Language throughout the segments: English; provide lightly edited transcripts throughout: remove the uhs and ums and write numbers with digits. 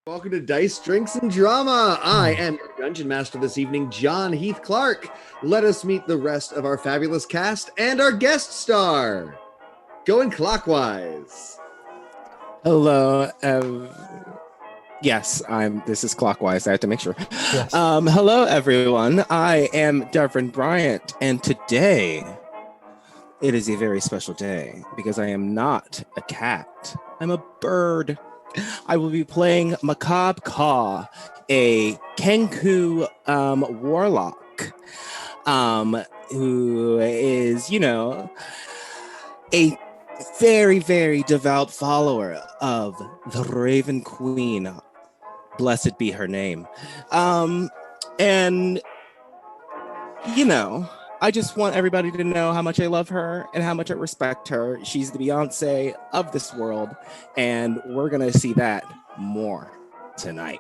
Welcome to Dice, Drinks, and Drama. I am your Dungeon Master this evening, John Heath Clark. Let us meet the rest of our fabulous cast and our guest star. Going clockwise. Hello. Yes, this is clockwise. I have to make sure. Yes. Hello, everyone. I am Devren Bryant, and today it is a very special day because I am not a cat. I'm a bird. I will be playing Macabre Caw, a Kenku warlock, who is, a very, very devout follower of the Raven Queen. Blessed be her name. I just want everybody to know how much I love her and how much I respect her. She's the Beyonce of this world, and we're going to see that more tonight.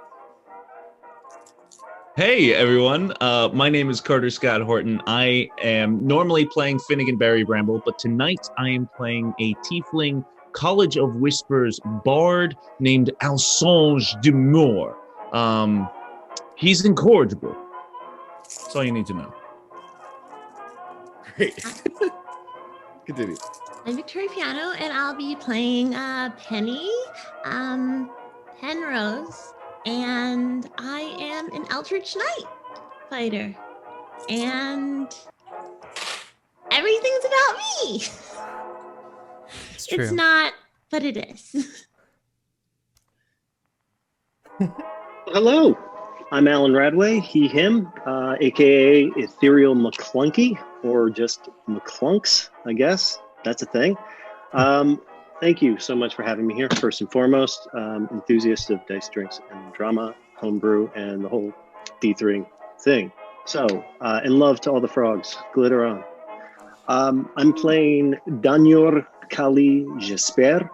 Hey, everyone. My name is Carter Scott Horton. I am normally playing Finnegan Barry Bramble, but tonight I am playing a tiefling College of Whispers bard named Alsange de Moore. He's incorrigible. That's all you need to know. Great. Continue. I'm Victoria Priano, and I'll be playing Penny Penrose, and I am an Eldritch Knight fighter, and everything's about me. It's true. It's not, but it is. Hello, I'm Alan Radway, he, him, aka Ethereal McClunky, or just McClunks, I guess. That's a thing. Thank you so much for having me here. First and foremost, enthusiast of dice, drinks, and drama, homebrew, and the whole D3 thing. So, and love to all the frogs. Glitter on. I'm playing Danyor Kali Jespaire,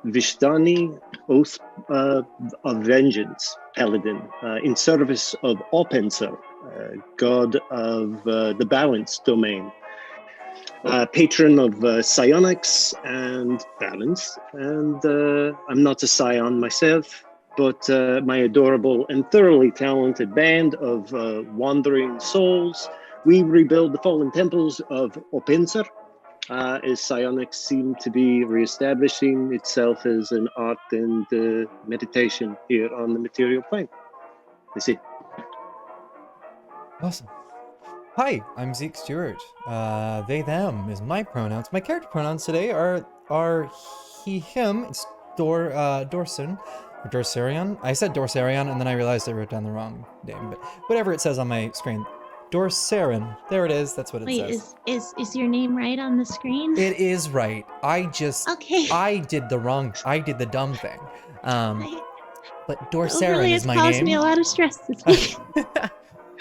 Vishtani Oath of Vengeance Paladin, in service of Openser, god of the balance domain, patron of psionics and balance, and I'm not a scion myself, but my adorable and thoroughly talented band of wandering souls, we rebuild the fallen temples of Openser, as psionics seem to be reestablishing itself as an art and meditation here on the material plane. That's it. Awesome. Hi, I'm Zëk Stewart. They, them is my pronouns. My character pronouns today are he, him. It's Dorson, or Dorsarion. I said Dorsarion, and then I realized I wrote down the wrong name, but whatever it says on my screen. Dorsarin. There it is. That's what it says. Wait, is your name right on the screen? It is right. Okay. I did the dumb thing. But Dorsarin is my name. It's caused me a lot of stress this week.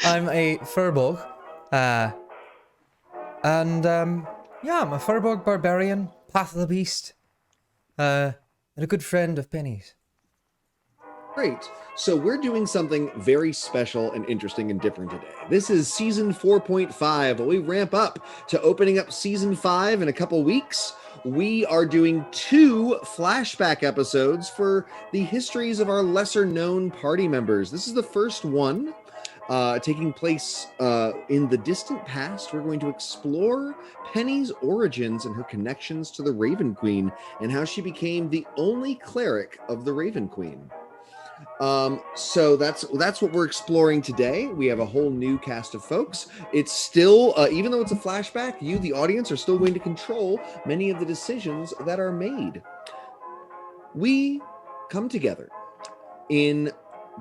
I'm a Furbolg. Yeah, I'm a Furbolg barbarian, Path of the Beast, and a good friend of Penny's. Great. So we're doing something very special and interesting and different today. This is season 4.5. When we ramp up to opening up season 5 in a couple weeks, we are doing 2 flashback episodes for the histories of our lesser known party members. This is the first one. Taking place in the distant past. We're going to explore Penny's origins and her connections to the Raven Queen and how she became the only cleric of the Raven Queen. So that's what we're exploring today. We have a whole new cast of folks. It's still, even though it's a flashback, you, the audience, are still going to control many of the decisions that are made. We come together in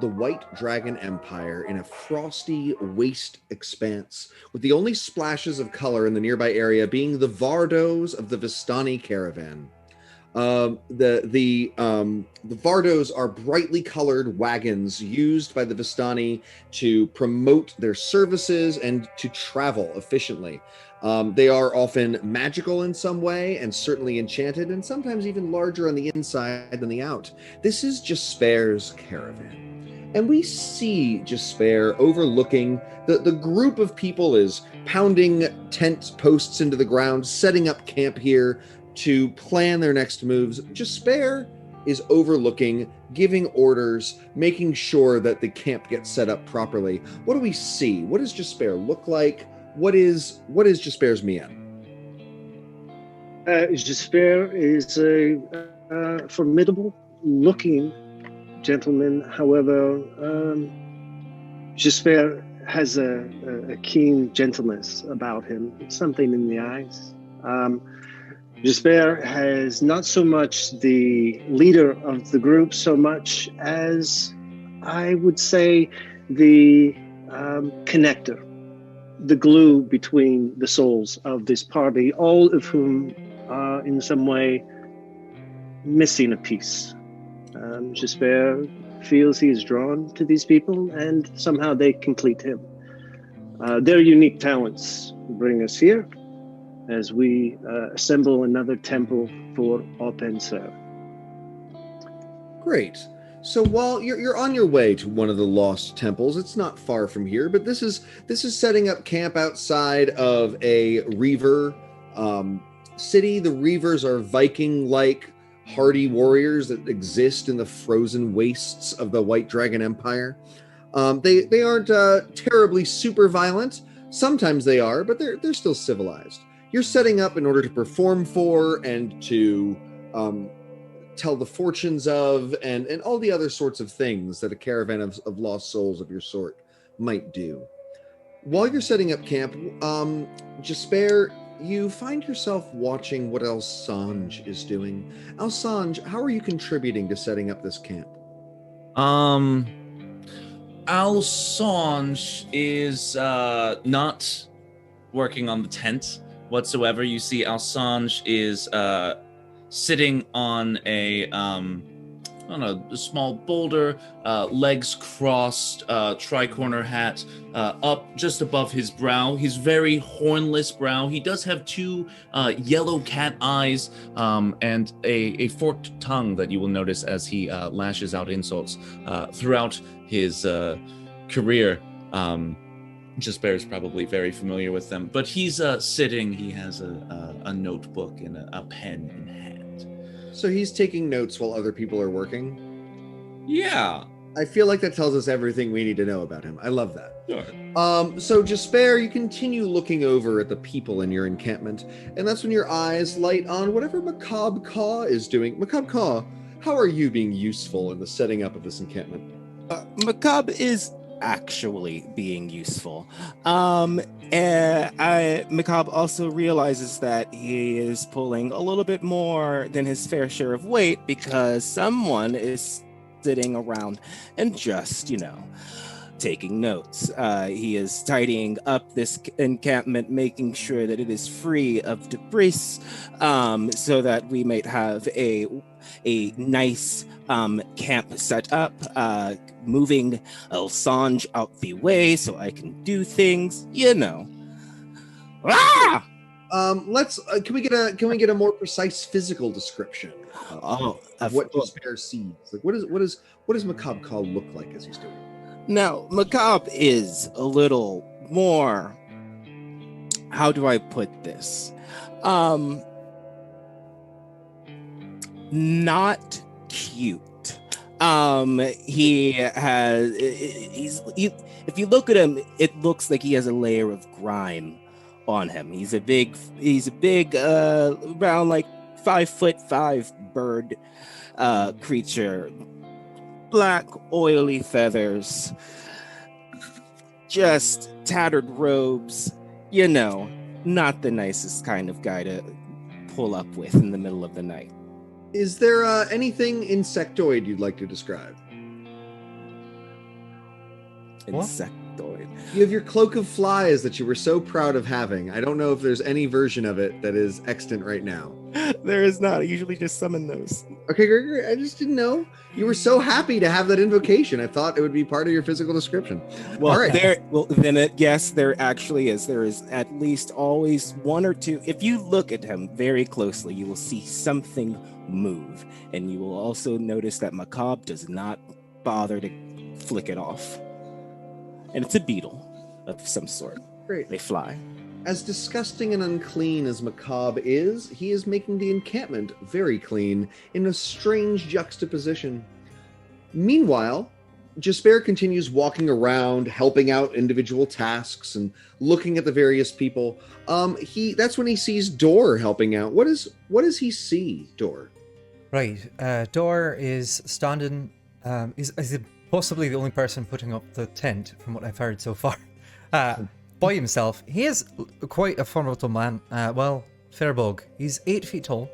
the White Dragon Empire in a frosty waste expanse, with the only splashes of color in the nearby area being the Vardos of the Vistani caravan. The Vardos are brightly colored wagons used by the Vistani to promote their services and to travel efficiently. They are often magical in some way and certainly enchanted, and sometimes even larger on the inside than the out. This is Jespaire's caravan. And we see Jespaire overlooking the group of people is pounding tent posts into the ground, setting up camp here to plan their next moves. Jespaire is overlooking, giving orders, making sure that the camp gets set up properly. What do we see? What does Jespaire look like? What is Jespaire's mien? Jespaire is a formidable-looking gentleman. However, Jespaire has a keen gentleness about him, something in the eyes. Jespaire has not so much the leader of the group, so much as, I would say, the connector, the glue between the souls of this party, all of whom are in some way missing a piece. Jespaire feels he is drawn to these people, and somehow they complete him. Their unique talents bring us here as we assemble another temple for Openser. Great. So while you're on your way to one of the lost temples, it's not far from here, but this is setting up camp outside of a Reaver city. The Reavers are Viking-like hardy warriors that exist in the frozen wastes of the White Dragon Empire. They aren't terribly super violent. Sometimes they are, but they're still civilized. You're setting up in order to perform for and to tell the fortunes of and all the other sorts of things that a caravan of lost souls of your sort might do. While you're setting up camp, Jespaire, you find yourself watching what Alsange is doing. Alsange, how are you contributing to setting up this camp? Alsange is not working on the tent whatsoever. You see Alsange is sitting on a small boulder, legs crossed, tri-corner hat up just above his brow. His very hornless brow. He does have two yellow cat eyes and a forked tongue that you will notice as he lashes out insults throughout his career. Jespaire is probably very familiar with them, but he's sitting. He has a notebook and a pen in hand. So he's taking notes while other people are working? Yeah. I feel like that tells us everything we need to know about him. I love that. Sure. So Jespaire, you continue looking over at the people in your encampment, and that's when your eyes light on whatever Macabre Caw is doing. Macabre Caw, how are you being useful in the setting up of this encampment? Macabre is actually being useful. Macabre also realizes that he is pulling a little bit more than his fair share of weight because someone is sitting around and just, taking notes. He is tidying up this encampment, making sure that it is free of debris, so that we might have a nice camp set up, moving Alsange out the way so I can do things, Ah! Can we get a more precise physical description of what Jespaire sees? Like what does Macabre Caw look like as he's doing it? Now, Macabre is a little more, how do I put this? Not cute. If you look at him, it looks like he has a layer of grime on him. He's a big around like 5'5" bird creature. Black, oily feathers, just tattered robes, not the nicest kind of guy to pull up with in the middle of the night. Is there anything insectoid you'd like to describe? What? Insectoid. You have your cloak of flies that you were so proud of having. I don't know if there's any version of it that is extant right now. There is not. I usually just summon those. Okay, Gregory, I just didn't know. You were so happy to have that invocation. I thought it would be part of your physical description. Well, all right. Yes, there actually is. There is at least always one or two. If you look at him very closely, you will see something move. And you will also notice that Macabre does not bother to flick it off. And it's a beetle of some sort. Great. They fly. As disgusting and unclean as Macabre is, he is making the encampment very clean in a strange juxtaposition. Meanwhile, Jespaire continues walking around, helping out individual tasks and looking at the various people. That's when he sees Dor helping out. What does he see, Dor? Right. Dor is standing. Is possibly the only person putting up the tent, from what I've heard so far. By himself. He is quite a formidable man. Fairbog. He's 8 feet tall.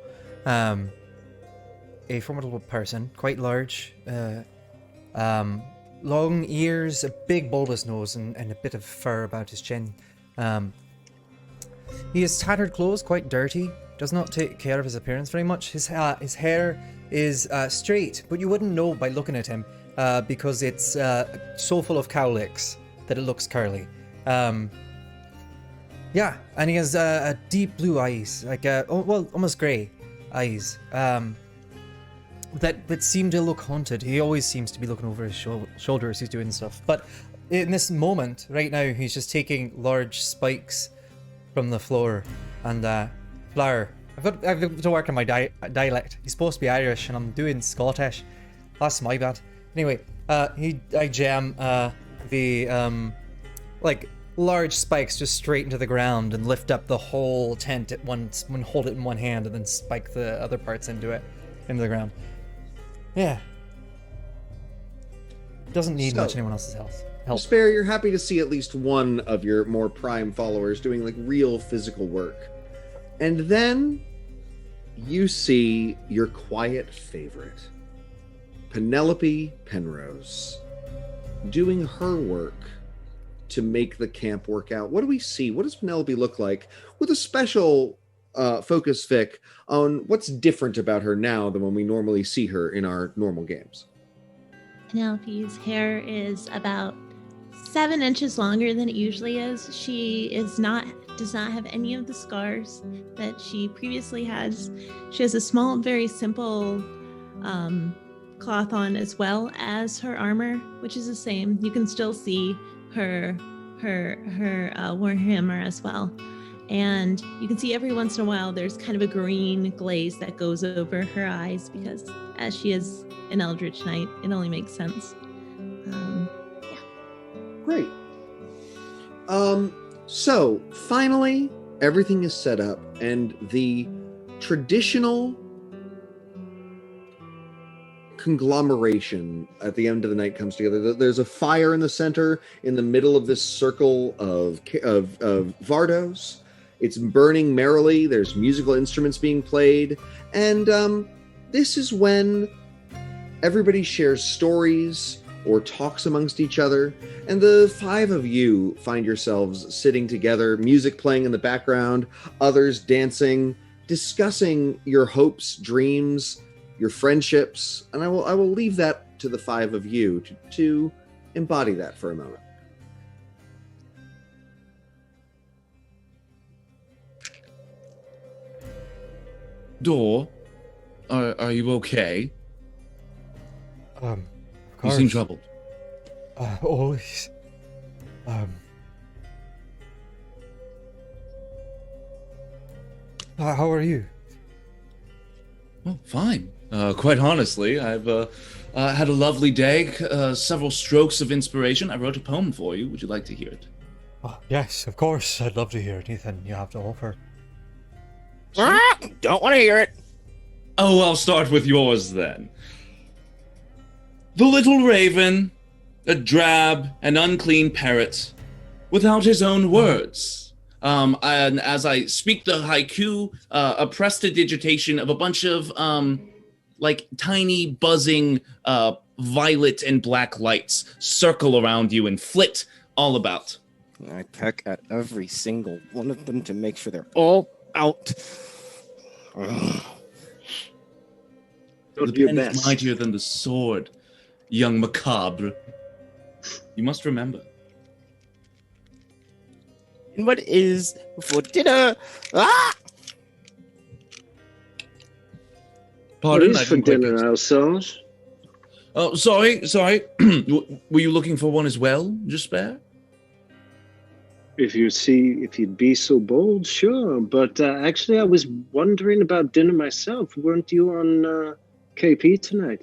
A formidable person, quite large. Long ears, a big bulbous nose, and a bit of fur about his chin. He has tattered clothes, quite dirty. Does not take care of his appearance very much. His hair is straight, but you wouldn't know by looking at him because it's so full of cowlicks that it looks curly. Yeah, and he has deep blue eyes, like almost grey eyes. That seem to look haunted. He always seems to be looking over his shoulder as he's doing stuff. But in this moment, right now, he's just taking large spikes from the floor and flour. I've to work on my dialect. He's supposed to be Irish, and I'm doing Scottish. That's my bad. Anyway, I jam the large spikes just straight into the ground and lift up the whole tent at once, and hold it in one hand, and then spike the other parts into the ground. Yeah. Doesn't need much anyone else's help. Jespaire, you're happy to see at least one of your more prime followers doing like real physical work. And then you see your quiet favorite, Penelope Penrose, doing her work to make the camp work out. What do we see? What does Penelope look like? With a special focus, Vic, on what's different about her now than when we normally see her in our normal games. Penelope's hair is about 7 inches longer than it usually is. She does not have any of the scars that she previously has. She has a small, very simple cloth on, as well as her armor, which is the same. You can still see her warhammer as well. And you can see every once in a while there's kind of a green glaze that goes over her eyes, because as she is an Eldritch Knight, it only makes sense. Great. So finally, everything is set up, and the traditional conglomeration at the end of the night comes together. There's a fire in the center, in the middle of this circle of Vardos. It's burning merrily. There's musical instruments being played, and this is when everybody shares stories or talks amongst each other, and the 5 of you find yourselves sitting together, music playing in the background, others dancing, discussing your hopes, dreams, your friendships, and I will leave that to the 5 of you to embody that for a moment. Dor, are you okay? Of You course. seem troubled. Always. How are you? Oh, fine. Quite honestly, I've had a lovely day. Several strokes of inspiration. I wrote a poem for you. Would you like to hear it? Yes, of course. I'd love to hear anything you have to offer. Don't want to hear it. Oh, I'll start with yours then. The little raven, a drab and unclean parrot, without his own words. And as I speak the haiku, a prestidigitation of a bunch of tiny buzzing violet and black lights circle around you and flit all about. I peck at every single one of them to make sure they're all out. Don't do your pen is best. mightier than the sword, young Macabre. You must remember. And what is for dinner? Pardon? What I is for didn't quite dinner, catch- ourselves? Oh, sorry. Were you looking for one as well, Jespaire? If you'd be so bold, sure. But actually, I was wondering about dinner myself. Weren't you on KP tonight?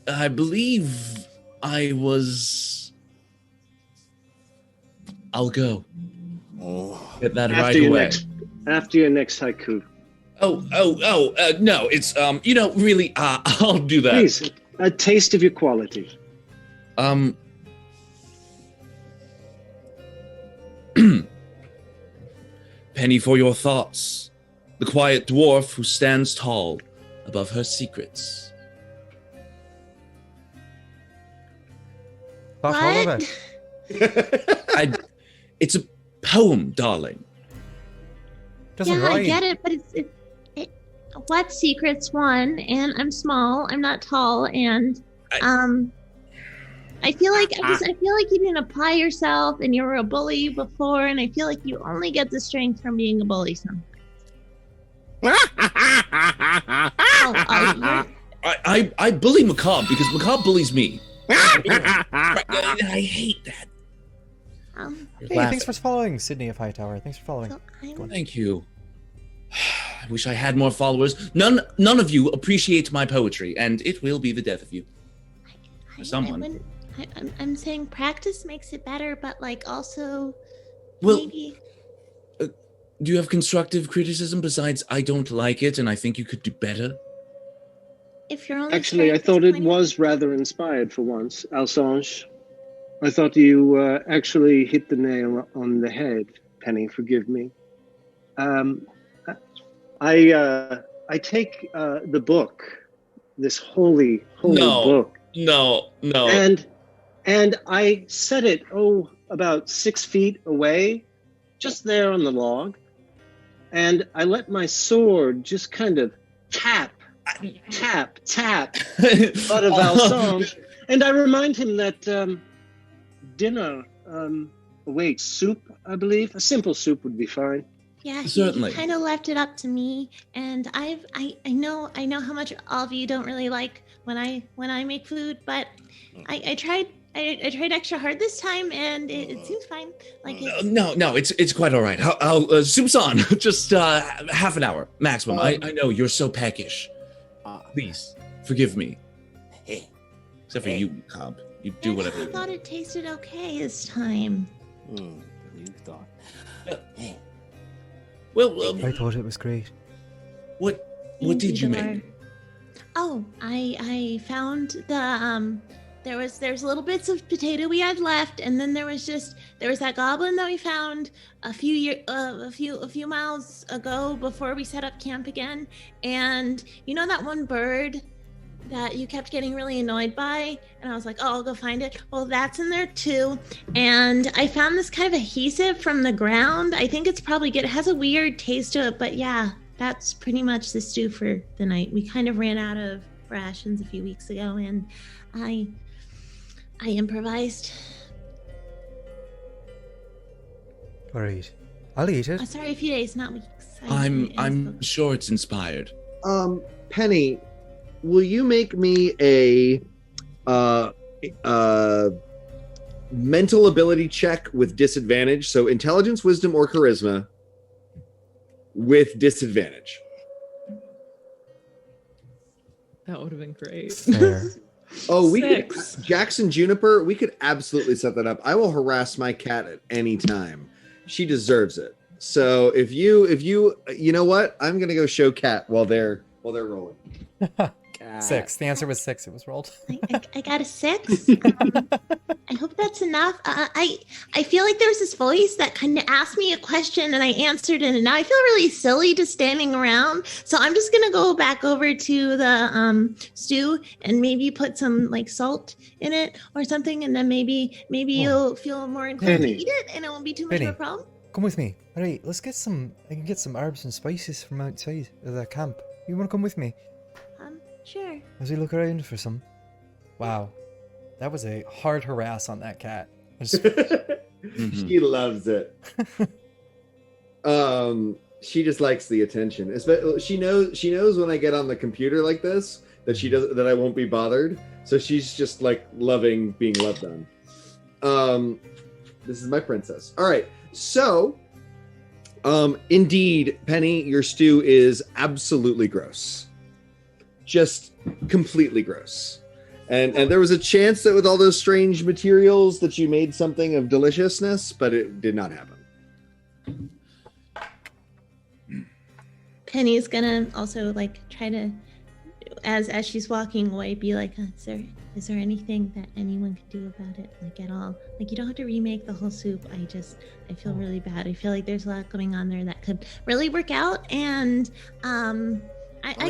I believe I was. I'll go. Get that right away. After your next haiku. No, it's really, I'll do that. Please, a taste of your quality. Penny, for your thoughts, the quiet dwarf who stands tall above her secrets. Thought all of it. It's a poem, darling. Doesn't I rhyme. get it, but what secrets one? And I'm small. I'm not tall, and I feel like you didn't apply yourself, and you were a bully before, and I feel like you only get the strength from being a bully sometimes. I bully Macabre because Macabre bullies me. I hate that. Hey, thanks for following, Sydney of Hightower. Thanks for following. Thank you. I wish I had more followers. None of you appreciate my poetry, and it will be the death of you. For someone. I'm saying practice makes it better, but also maybe. Do you have constructive criticism besides I don't like it and I think you could do better? If you're only Actually, I thought it was rather inspired for once, Alsange. I thought you actually hit the nail on the head, Penny. Forgive me. I take the book, this holy book. No. And I set it about 6 feet away, just there on the log, and I let my sword just kind of tap butt of Alsange, and I remind him that dinner awaits. Soup, I believe. A simple soup would be fine. Yeah, certainly. He kind of left it up to me, and I know how much all of you don't really like when I make food, but I tried extra hard this time, and it seems fine. No, it's quite all right. I'll soup's on. Just half an hour maximum. I know you're so peckish. Please forgive me. Except for you, Cobb. You do whatever. I thought it tasted okay this time. You thought. Well, I thought it was great. What did you make? Oh, I found the there's little bits of potato we had left, and then there was that goblin that we found a few miles ago before we set up camp again, and you know that one bird that you kept getting really annoyed by, and I was like, I'll go find it. Well, that's in there too, and I found this kind of adhesive from the ground. I think it's probably good. It has a weird taste to it, but yeah, that's pretty much the stew for the night. We kind of ran out of rations a few weeks ago, and I improvised. All right, I'll eat it. Sorry, a few days, not weeks. I'm sure it's inspired. Penny, will you make me a mental ability check with disadvantage? So intelligence, wisdom, or charisma with disadvantage. That would have been great. Fair. Oh, we 6. could, Jackson Juniper, we could absolutely set that up. I will harass my cat at any time. She deserves it. So if you know what? I'm gonna go show cat while they're rolling. 6. The answer was 6. It was rolled. I got a 6. I hope that's enough. I feel like there was this voice that kind of asked me a question and I answered it, and now I feel really silly just standing around. So I'm just gonna go back over to the stew and maybe put some salt in it or something, and then maybe you'll feel more inclined to eat it, and it won't be too much of a problem. Come with me. All right, let's get some. I can get some herbs and spices from outside of the camp. You want to come with me? Sure. As we look around for some. Wow, that was a hard harass on that cat. She loves it. She just likes the attention. She knows when I get on the computer like this that I won't be bothered. So she's just like loving being loved on. This is my princess. All right. So, indeed, Penny, your stew is absolutely gross. Just completely gross. And there was a chance that with all those strange materials that you made something of deliciousness, but it did not happen. Penny's gonna also like try to, as she's walking away, be like, is there anything that anyone could do about it, like at all? Like you don't have to remake the whole soup. I feel really bad. I feel like there's a lot going on there that could really work out. And I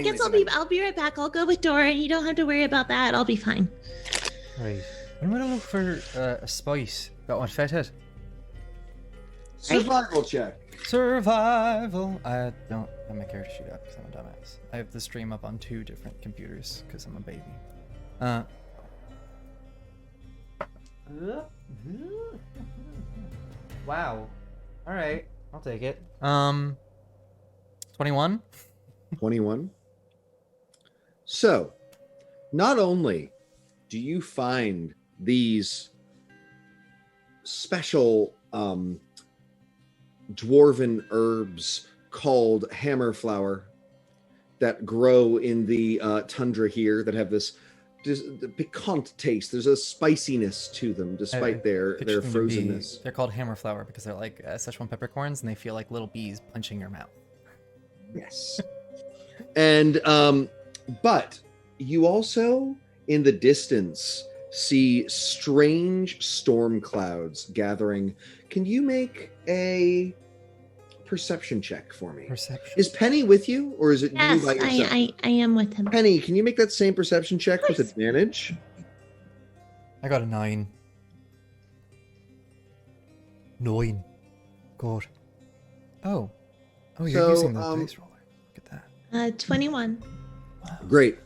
guess I'll be right back. I'll go with Dora. You don't have to worry about that. I'll be fine. Right. I'm gonna look for a spice that would fit it. Survival check. Survival. I don't have my character sheet up because I'm a dumbass. I have the stream up on 2 different computers because I'm a baby. Wow. All right, I'll take it. 21. 21. So, not only do you find these special dwarven herbs called hammerflower that grow in the tundra here that have this piquant taste. There's a spiciness to them despite their frozenness. They're called hammerflower because they're like Szechuan peppercorns and they feel like little bees punching your mouth. Yes. And but you also in the distance see strange storm clouds gathering. Can you make a perception check for me? Perception. Is Penny with you, or is it Yes, you by yourself? I am with him. Penny, can you make that same perception check with advantage? I got a 9. 9. God. Oh, you're using the dice roller. Look at that. 21. Wow. Great.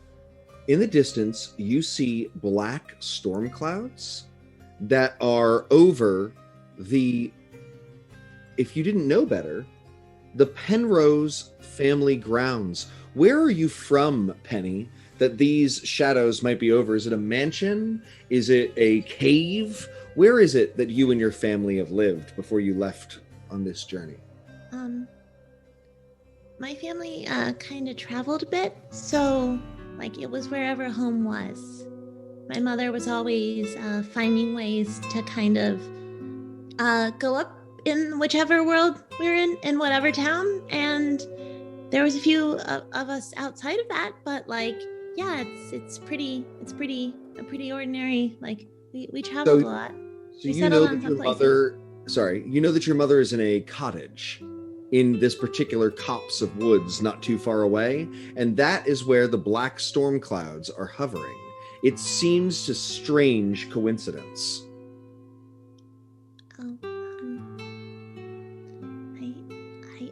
In the distance, you see black storm clouds that are over the, if you didn't know better, the Penrose family grounds. Where are you from, Penny, that these shadows might be over? Is it a mansion? Is it a cave? Where is it that you and your family have lived before you left on this journey? My family kind of traveled a bit, so like it was wherever home was. My mother was always finding ways to kind of go up in whichever world we're in whatever town, and there was a few of us outside of that, but like yeah, it's pretty ordinary. Like we traveled a lot. So you know that your mother, you know that your mother is in a cottage in this particular copse of woods not too far away, and that is where the black storm clouds are hovering. It seems a strange coincidence.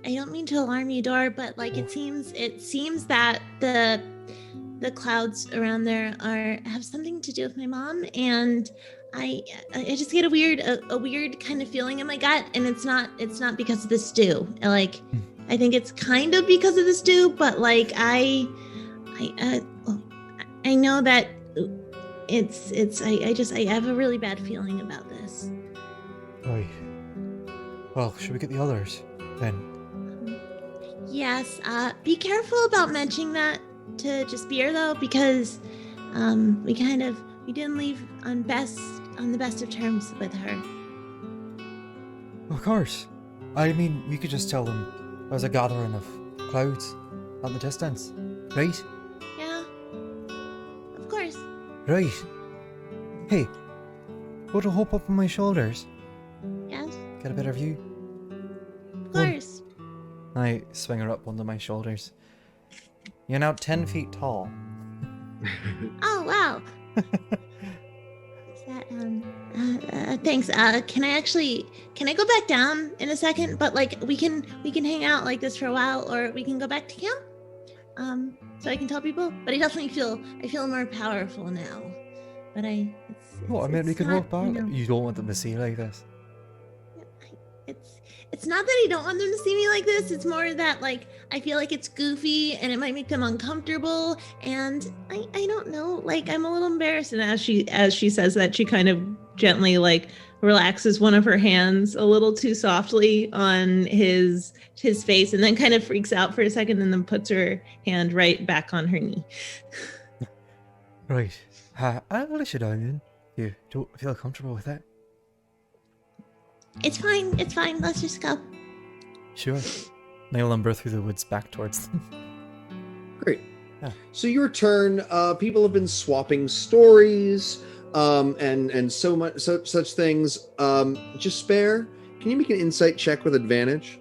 I don't mean to alarm you, Dor, but like it seems that the clouds around there have something to do with my mom, and I just get a weird kind of feeling in my gut, and it's not because of the stew. Like I think it's kind of because of the stew, but like I know that I have a really bad feeling about this. Right. Well, should we get the others then? Yes. Be careful about mentioning that to Jespaire though, because we didn't leave on the best of terms with her. Of course. I mean, we could just tell them there's a gathering of clouds out in the distance, right? Yeah. Of course. Right. Hey, put a hope up on my shoulders. Yes. Get a better view. Of course. I swing her up onto my shoulders. You're now 10 feet tall. Oh wow. Thanks. Can I go back down in a second? But like we can hang out like this for a while, or we can go back to camp. So I can tell people. But I definitely feel more powerful now. But we could walk back. You don't want them to see like this. it's not that I don't want them to see me like this. It's more that like I feel like it's goofy and it might make them uncomfortable. And I don't know, like I'm a little embarrassed. And as she says that, she kind of gently like relaxes one of her hands a little too softly on his face, and then kind of freaks out for a second, and then puts her hand right back on her knee. Right. I'll let you down then. You don't feel comfortable with that? It's fine. Let's just go. Sure. They lumber through the woods back towards them. Great. Yeah. So your turn. People have been swapping stories, and such things. Jespaire, can you make an insight check with advantage?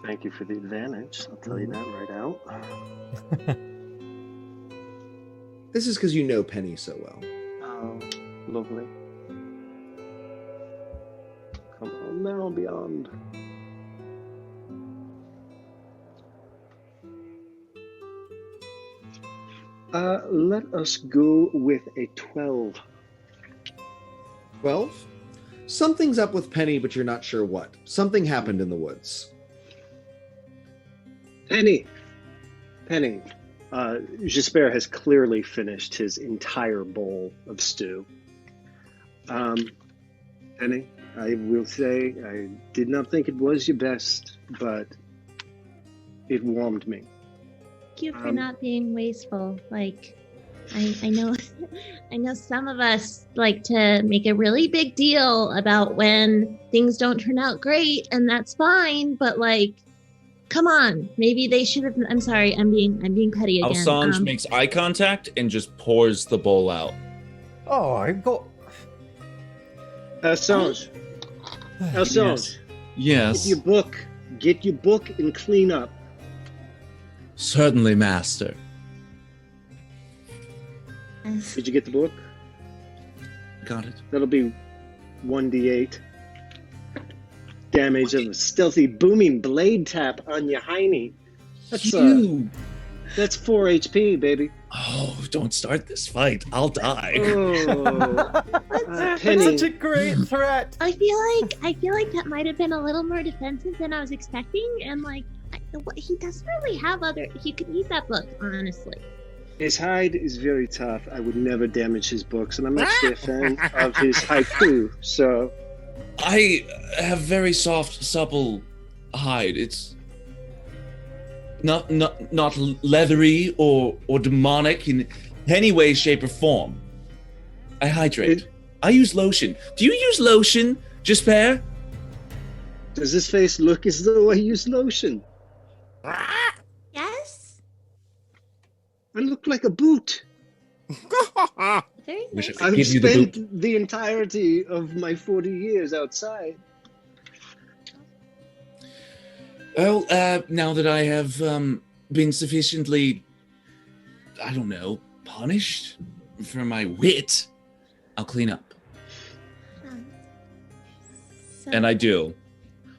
Thank you for the advantage. I'll tell you that right out. This is because you know Penny so well. Oh, lovely. Come on now, Beyond. Let us go with a 12. 12? Something's up with Penny, but you're not sure what. Something happened in the woods. Penny. Jespaire has clearly finished his entire bowl of stew. Penny, I will say I did not think it was your best, but it warmed me. Thank you for not being wasteful. Like, I know, I know some of us like to make a really big deal about when things don't turn out great, and that's fine. But like, come on, maybe they should have. I'm sorry, I'm being petty again. Alsange makes eye contact and just pours the bowl out. Oh, I got. Alsange. Yes. Get your book and clean up. Certainly, master. Did you get the book? Got it. That'll be 1d8 damage of a stealthy booming blade tap on your hiney. That's 4 HP, baby. Oh, don't start this fight. I'll die. Oh, That's Penny. such a great threat. I feel like that might have been a little more defensive than I was expecting, and like he doesn't really have other. He could use that book, honestly. His hide is very tough. I would never damage his books, and I'm actually a fan of his haiku. So, I have very soft, supple hide. It's not leathery or demonic in any way, shape, or form. I hydrate. I use lotion. Do you use lotion, Jespaire? Does his face look as though I use lotion? Yes. I look like a boot. Very nice. I've spent the entirety of my 40 years outside. Well, now that I have been sufficiently, I don't know, punished for my wit, I'll clean up. And I do.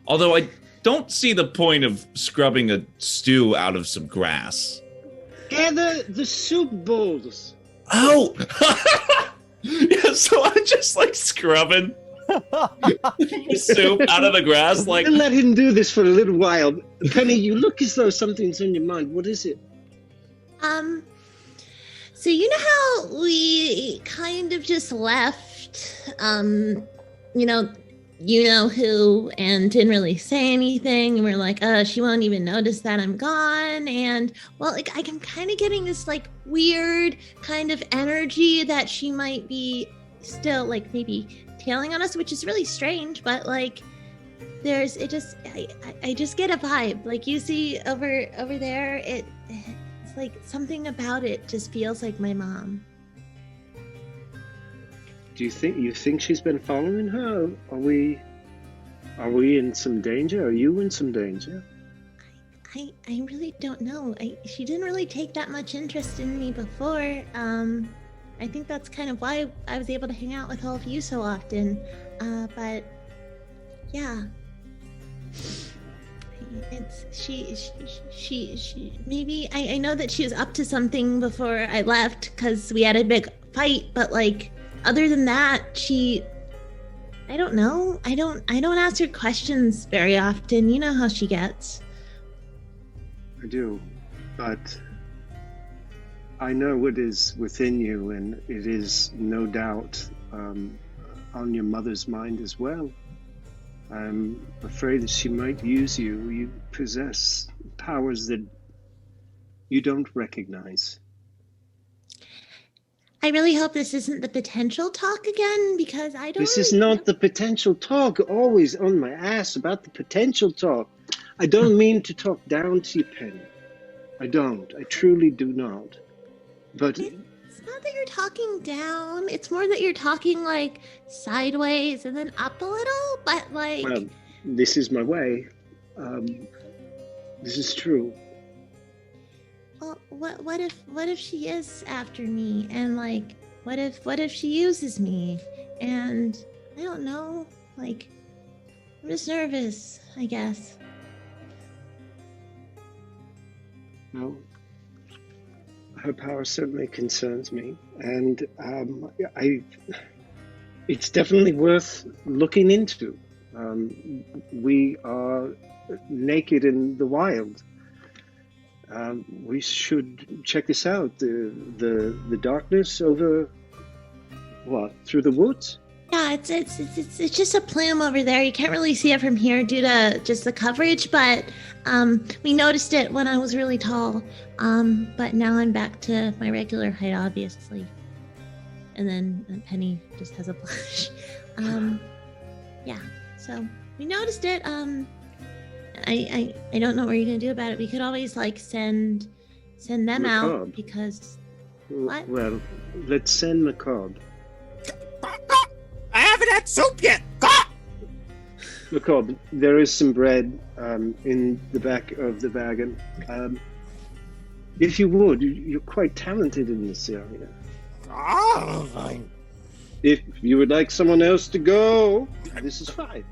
Although I don't see the point of scrubbing a stew out of some grass. Gather the soup bowls. Oh! Yeah, so I'm just like scrubbing soup out of the grass, like. I'll let him do this for a little while. Penny, you look as though something's on your mind. What is it? So you know how we kind of just left, you know who, and didn't really say anything, and we're like, she won't even notice that I'm gone. And well, like I'm kind of getting this like weird kind of energy that she might be still like maybe tailing on us, which is really strange, but like I just get a vibe. Like you see over there, it's like something about it just feels like my mom. Do you think she's been following her? Are we in some danger? Are you in some danger? I really don't know. She didn't really take that much interest in me before. I think that's kind of why I was able to hang out with all of you so often. But yeah, it's she maybe I know that she was up to something before I left because we had a big fight. But like other than that, I don't know. I don't ask her questions very often. You know how she gets. I do, but I know what is within you, and it is no doubt on your mother's mind as well. I'm afraid that she might use you. You possess powers that you don't recognize. I really hope this isn't the potential talk again, because I don't. This is not the potential talk. Always on my ass about the potential talk. I don't mean to talk down to you, Penny. I don't. I truly do not. But it's not that you're talking down. It's more that you're talking like sideways and then up a little. But like, well, this is my way. This is true. well, what if she is after me, and like, what if she uses me, and I don't know, like, I'm just nervous, I guess. Well, her power certainly concerns me, and it's definitely worth looking into. We are naked in the wild. We should check this out. The darkness over through the woods. Yeah, it's just a plume over there. You can't really see it from here due to just the coverage, but we noticed it when I was really tall. But now I'm back to my regular height, obviously. And then Penny just has a blush. Yeah, so we noticed it. I don't know what you're gonna do about it. We could always like send them out because what? Well, let's send Macabre. I haven't had soup yet. Macabre, there is some bread in the back of the wagon. If you would, you're quite talented in this area. Oh, fine. If you would like someone else to go, this is fine.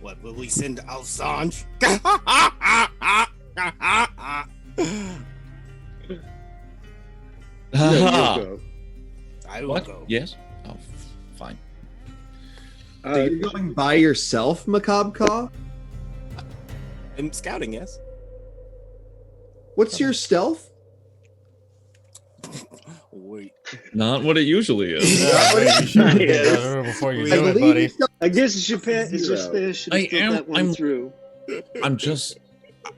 What will we send Alsange? No, you go. I will What? go. Yes? Oh, fine. So you're going by yourself, Macabre Caw? I'm scouting, yes. What's your stealth? Wait. Not what it usually is. You should get that over before you do it, buddy. I guess it's just there. Should have thought that one through. I'm just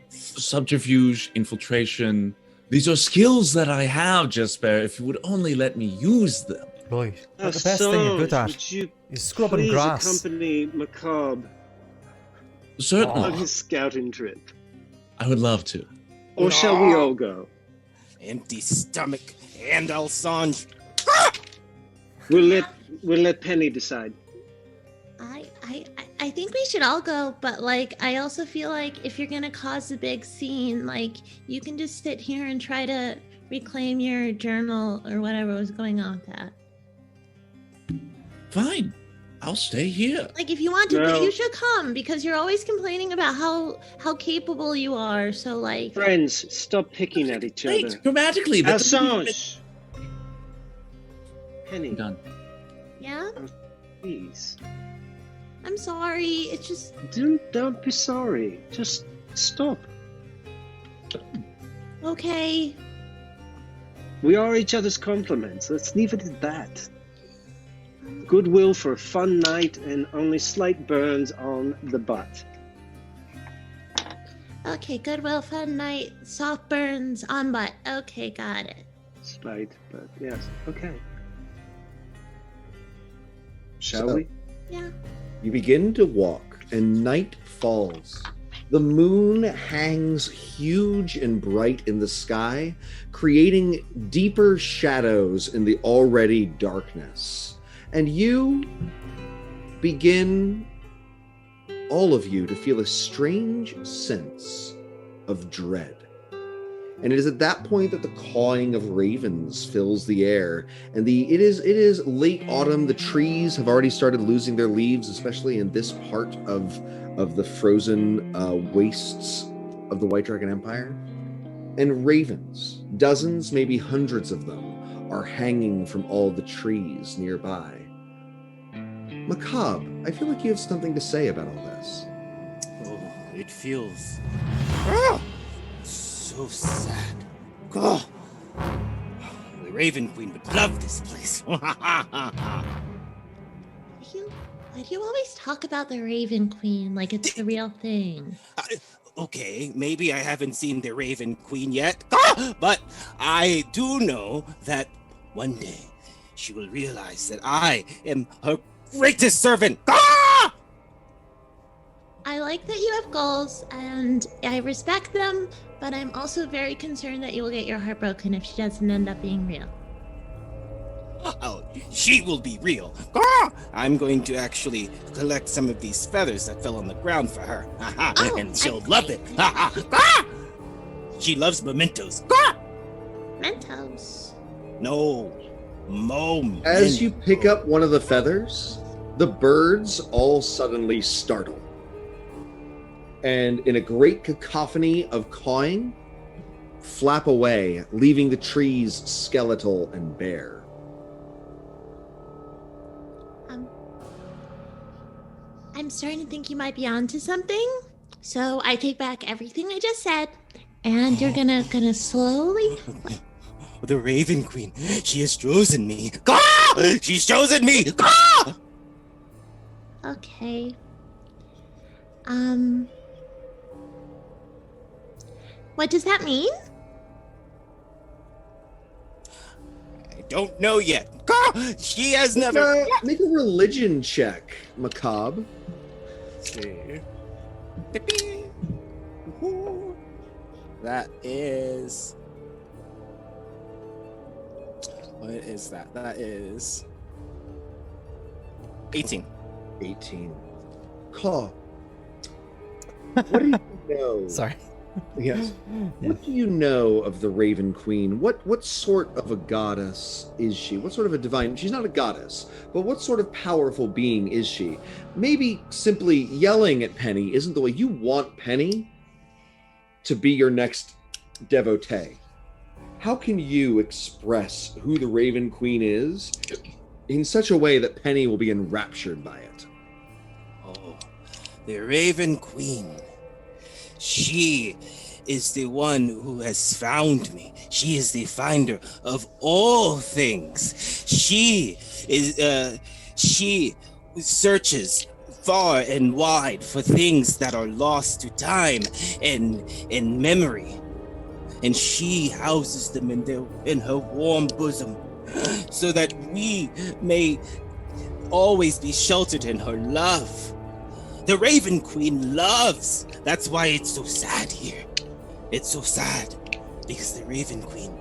subterfuge, infiltration. These are skills that I have, Jespaire. If you would only let me use them. Boy, that's the best thing you're good at. Would you is scrubbing please grass. accompany Macabre on Certainly. his scouting trip? I would love to. Or shall we all go? Empty stomach and Alsange. We'll let Penny decide. I think we should all go, but like I also feel like if you're gonna cause a big scene, like you can just sit here and try to reclaim your journal or whatever was going on with that. Fine. I'll stay here. Like if you want to, No. but you should come because you're always complaining about how capable you are. So like, Friends, stop picking at each other. Wait, dramatically. But Assange! Penny, Done. yeah, please. I'm sorry. It's just Don't be sorry. Just stop. okay. We are each other's compliments. Let's leave it at that. Goodwill for a fun night and only slight burns on the butt. Okay, goodwill, fun night, soft burns on butt. Okay, got it. Slight, but yes. Okay. Shall So- we? Yeah. You begin to walk, and night falls. The moon hangs huge and bright in the sky, creating deeper shadows in the already darkness. And you begin, all of you, to feel a strange sense of dread. And it is at that point that the cawing of ravens fills the air. And it is late autumn. The trees have already started losing their leaves, especially in this part of the frozen wastes of the White Dragon Empire. And ravens, dozens, maybe hundreds of them, are hanging from all the trees nearby. Macabre, I feel like you have something to say about all this. Oh, it feels so sad. Oh, the Raven Queen would love this place. Why do you always talk about the Raven Queen like it's the real thing? Okay, maybe I haven't seen the Raven Queen yet, but I do know that one day she will realize that I am her greatest servant. I like that you have goals, and I respect them, but I'm also very concerned that you will get your heart broken if she doesn't end up being real. Oh, she will be real. I'm going to actually collect some of these feathers that fell on the ground for her. And she'll love it. She loves mementos. Mentos. No, mementos. As you pick up one of the feathers, the birds all suddenly startle. And in a great cacophony of cawing, flap away, leaving the trees skeletal and bare. I'm starting to think you might be onto something. So I take back everything I just said, and you're gonna slowly. The Raven Queen, she has chosen me. She's chosen me. Okay. What does that mean? I don't know yet. She has never. Make a religion check, Macabre. Let's see. That is. What is that? That is 18. 18. Caw. What do you know? Sorry. Yes. Yeah. What do you know of the Raven Queen? What sort of a goddess is she? What sort of a divine? She's not a goddess, but what sort of powerful being is she? Maybe simply yelling at Penny isn't the way you want Penny to be your next devotee. How can you express who the Raven Queen is in such a way that Penny will be enraptured by it? Oh, the Raven Queen. She is the one who has found me. She is the finder of all things. She searches far and wide for things that are lost to time and memory. And she houses them in her warm bosom so that we may always be sheltered in her love. The Raven Queen loves. That's why it's so sad here. It's so sad because the Raven Queen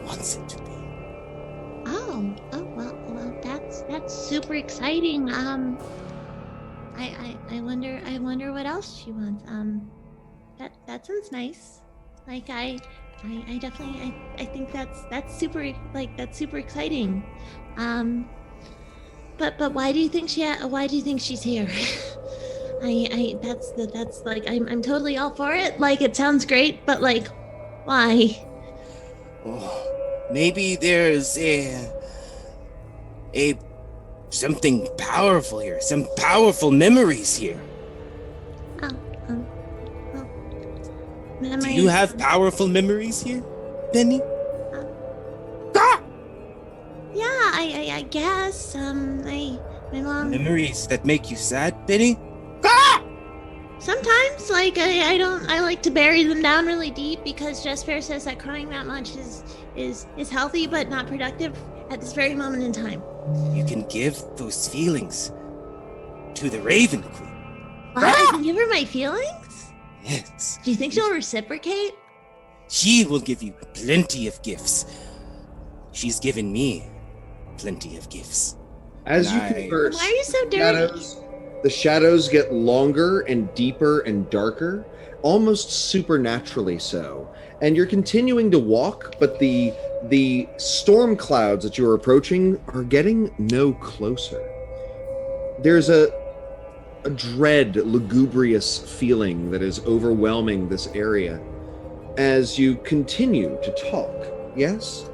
wants it to be. Oh, well, that's super exciting. I wonder what else she wants. That sounds nice. Like I definitely I think that's super exciting. But why do you think she's here? That's like I'm totally all for it. Like it sounds great, but like why? Oh, maybe there's a something powerful here, some powerful memories here. Memories. Do you have powerful memories here, Penny? Yeah, I guess. My mom. Memories that make you sad, Penny? Sometimes, like I like to bury them down really deep because Jespaire says that crying that much is healthy but not productive at this very moment in time. You can give those feelings to the Raven Queen. What? I can give her my feelings? Yes. Do you think she'll reciprocate? She will give you plenty of gifts. She's given me plenty of gifts. As you converse, Why are you so dirty? the shadows get longer and deeper and darker, almost supernaturally so. And you're continuing to walk, but the storm clouds that you're approaching are getting no closer. There's a dread, lugubrious feeling that is overwhelming this area as you continue to talk. Yes?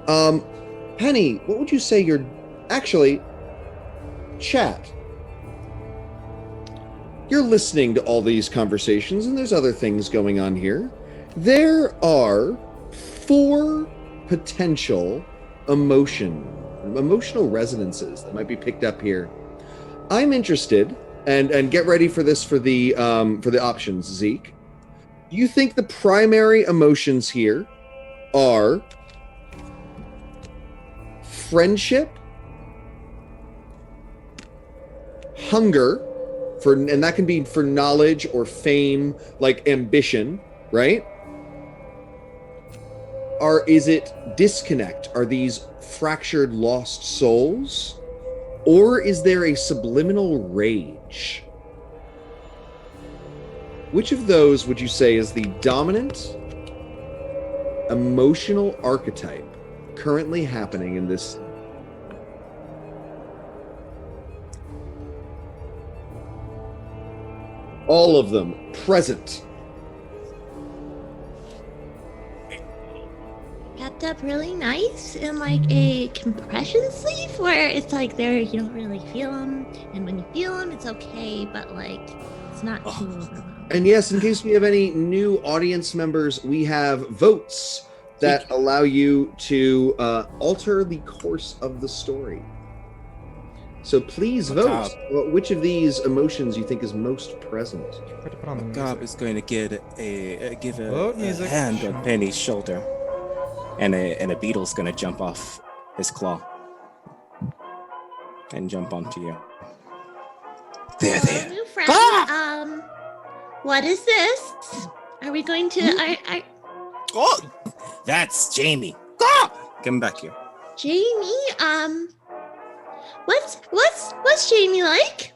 Penny, what would you say you're... Actually, chat. You're listening to all these conversations, and there's other things going on here. There are 4 potential emotional resonances that might be picked up here. I'm interested, and get ready for this for the options, Zeke. Do you think the primary emotions here are friendship, hunger, and that can be for knowledge or fame, like ambition, right? Or is it disconnect? Are these fractured, lost souls? Or is there a subliminal rage? Which of those would you say is the dominant emotional archetype currently happening in this? All of them present. Wrapped up really nice in like a compression sleeve where it's like there you don't really feel them, and when you feel them it's okay, but like it's not too overwhelming. And yes, in case we have any new audience members, we have votes that allow you to alter the course of the story. So please vote. Which of these emotions you think is most present? Gob is going to give a hand on Penny's shoulder, and a beetle's going to jump off his claw and jump onto you. There. New friend, what is this? Are we going to? Oh, that's Jamie. Come back here. Jamie, what's Jamie like?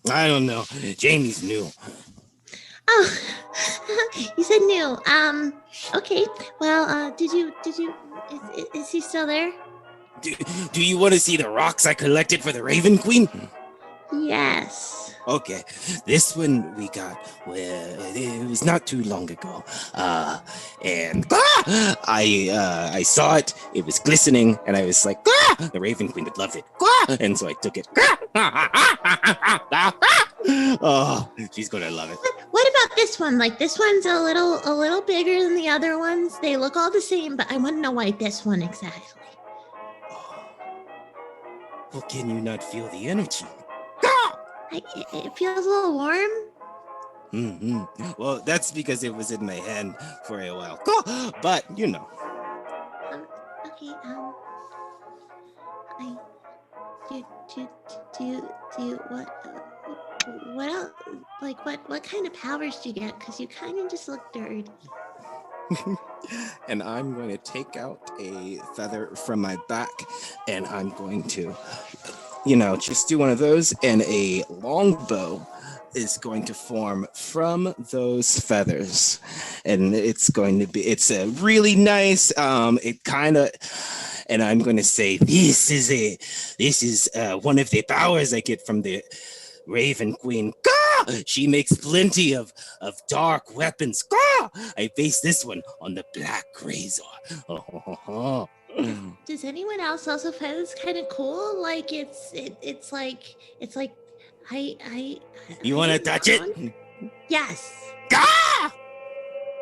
I don't know. Jamie's new. Oh, you said new. Okay. Well, did you? Is he still there? Do you want to see the rocks I collected for the Raven Queen? Yes. Okay, this one we got, well, it was not too long ago, and I saw it, it was glistening, and I was like, the Raven Queen would love it, and so I took it. Oh, she's gonna love it. What about this one? Like, this one's a little bigger than the other ones. They look all the same, but I want to know why this one exactly. Well, can you not feel the energy? It feels a little warm. Well, that's because it was in my hand for a while. But you know. Okay. What else? Like, what kind of powers do you get? Because you kind of just look dirty. And I'm going to take out a feather from my back, and I'm going to, just do one of those, and a longbow is going to form from those feathers, and it's a really nice, and I'm going to say, this is one of the powers I get from the Raven Queen. She makes plenty of dark weapons. I base this one on the black razor. Does anyone else also find this kind of cool? Like it's like I. You want to touch it? Yes.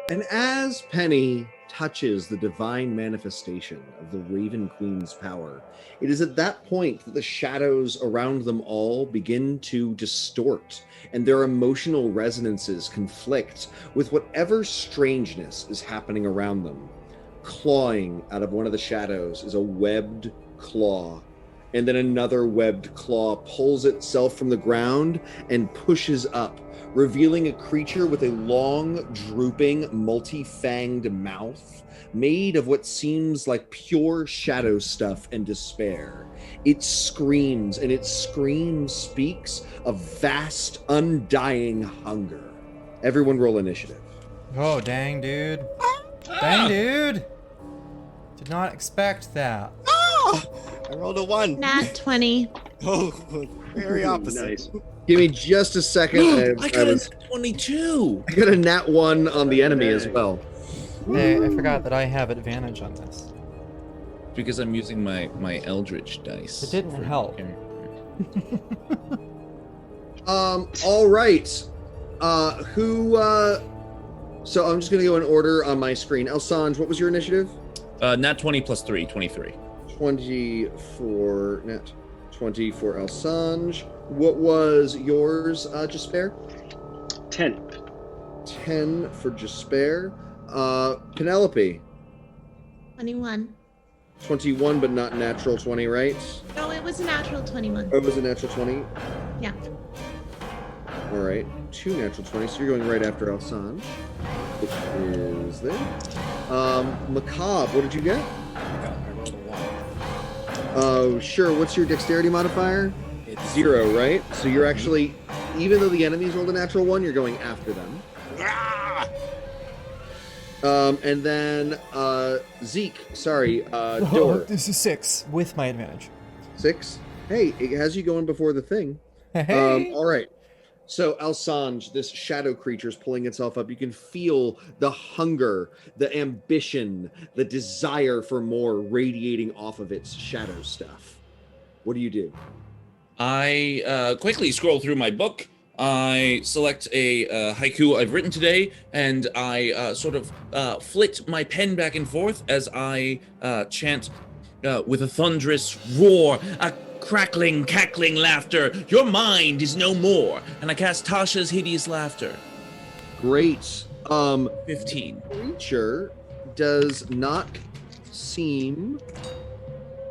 And as Penny touches the divine manifestation of the Raven Queen's power, it is at that point that the shadows around them all begin to distort, and their emotional resonances conflict with whatever strangeness is happening around them. Clawing out of one of the shadows is a webbed claw, and then another webbed claw pulls itself from the ground and pushes up, revealing a creature with a long, drooping, multi-fanged mouth made of what seems like pure shadow stuff and despair. It screams, and its scream speaks of vast, undying hunger. Everyone roll initiative. Oh, dang, dude. Dang, dude. Did not expect that. I rolled a 1. Nat 20. Oh, very opposite. Nice. Give me just a second. I got a 22. I got a nat 1 on the enemy as well. Hey, I forgot that I have advantage on this. Because I'm using my Eldritch dice. It didn't help. All right. So I'm just gonna go in order on my screen. Elsange, what was your initiative? Nat 20 plus 3, 23. 20 for Nat. 20 for Elsange. What was yours, Jespaire? 10. 10 for Jespaire. Penelope. 21. 21, but not natural 20, right? No, it was a natural 21. Oh, it was a natural 20? Yeah. All right, 2 natural 20s, so you're going right after Elsange, which is there. Macabre, what did you get? I rolled a 1. Oh, sure. What's your dexterity modifier? It's 0, right? So you're actually, even though the enemies rolled a natural 1, you're going after them. And then Zeke, sorry, Door. This is 6 with my advantage. 6. Hey, it has you going before the thing. Hey. All right. So Elsange, this shadow creature is pulling itself up. You can feel the hunger, the ambition, the desire for more radiating off of its shadow stuff. What do you do? I quickly scroll through my book. I select a haiku I've written today, and I sort of flit my pen back and forth as I chant with a thunderous roar, a crackling, cackling laughter. Your mind is no more. And I cast Tasha's hideous laughter. Great. 15. Creature does not seem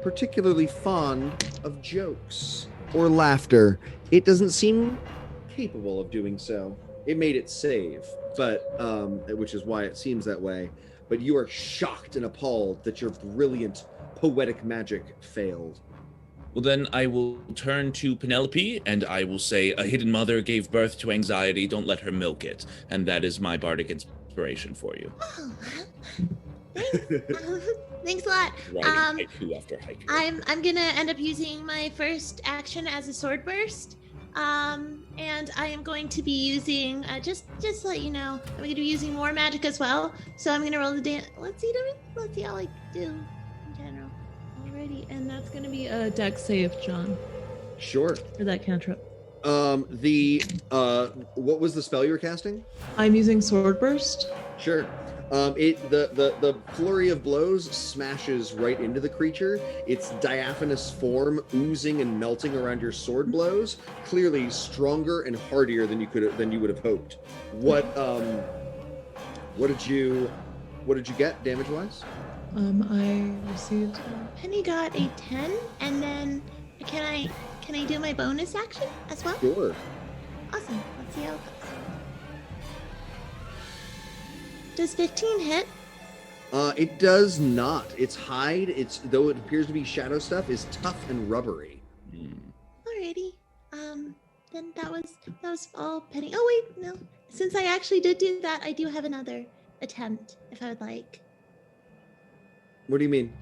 particularly fond of jokes or laughter. It doesn't seem capable of doing so. It made it save, but which is why it seems that way. But you are shocked and appalled that your brilliant poetic magic failed. Well, then I will turn to Penelope, and I will say, a hidden mother gave birth to anxiety. Don't let her milk it. And that is my bardic inspiration for you. Oh, thanks a lot. Writing haiku after haiku. I'm gonna end up using my first action as a sword burst. And I am going to be using, just to let you know, I'm going to be using more magic as well. So I'm going to roll the let's see how I do in general. Alrighty, and that's going to be a dex save, John, Sure. for that cantrip. What was the spell you were casting? I'm using sword burst. Sure. The flurry of blows smashes right into the creature. Its diaphanous form oozing and melting around your sword blows, clearly stronger and hardier than you would have hoped. What did you get damage wise? I received. Penny got a 10, and then can I do my bonus action as well? Sure. Awesome. Let's see how it goes. Does 15 hit? It does not. Its hide, though it appears to be shadow stuff, is tough and rubbery. Alrighty. Then that was all Penny. Oh wait, no. Since I actually did do that, I do have another attempt if I would like. What do you mean?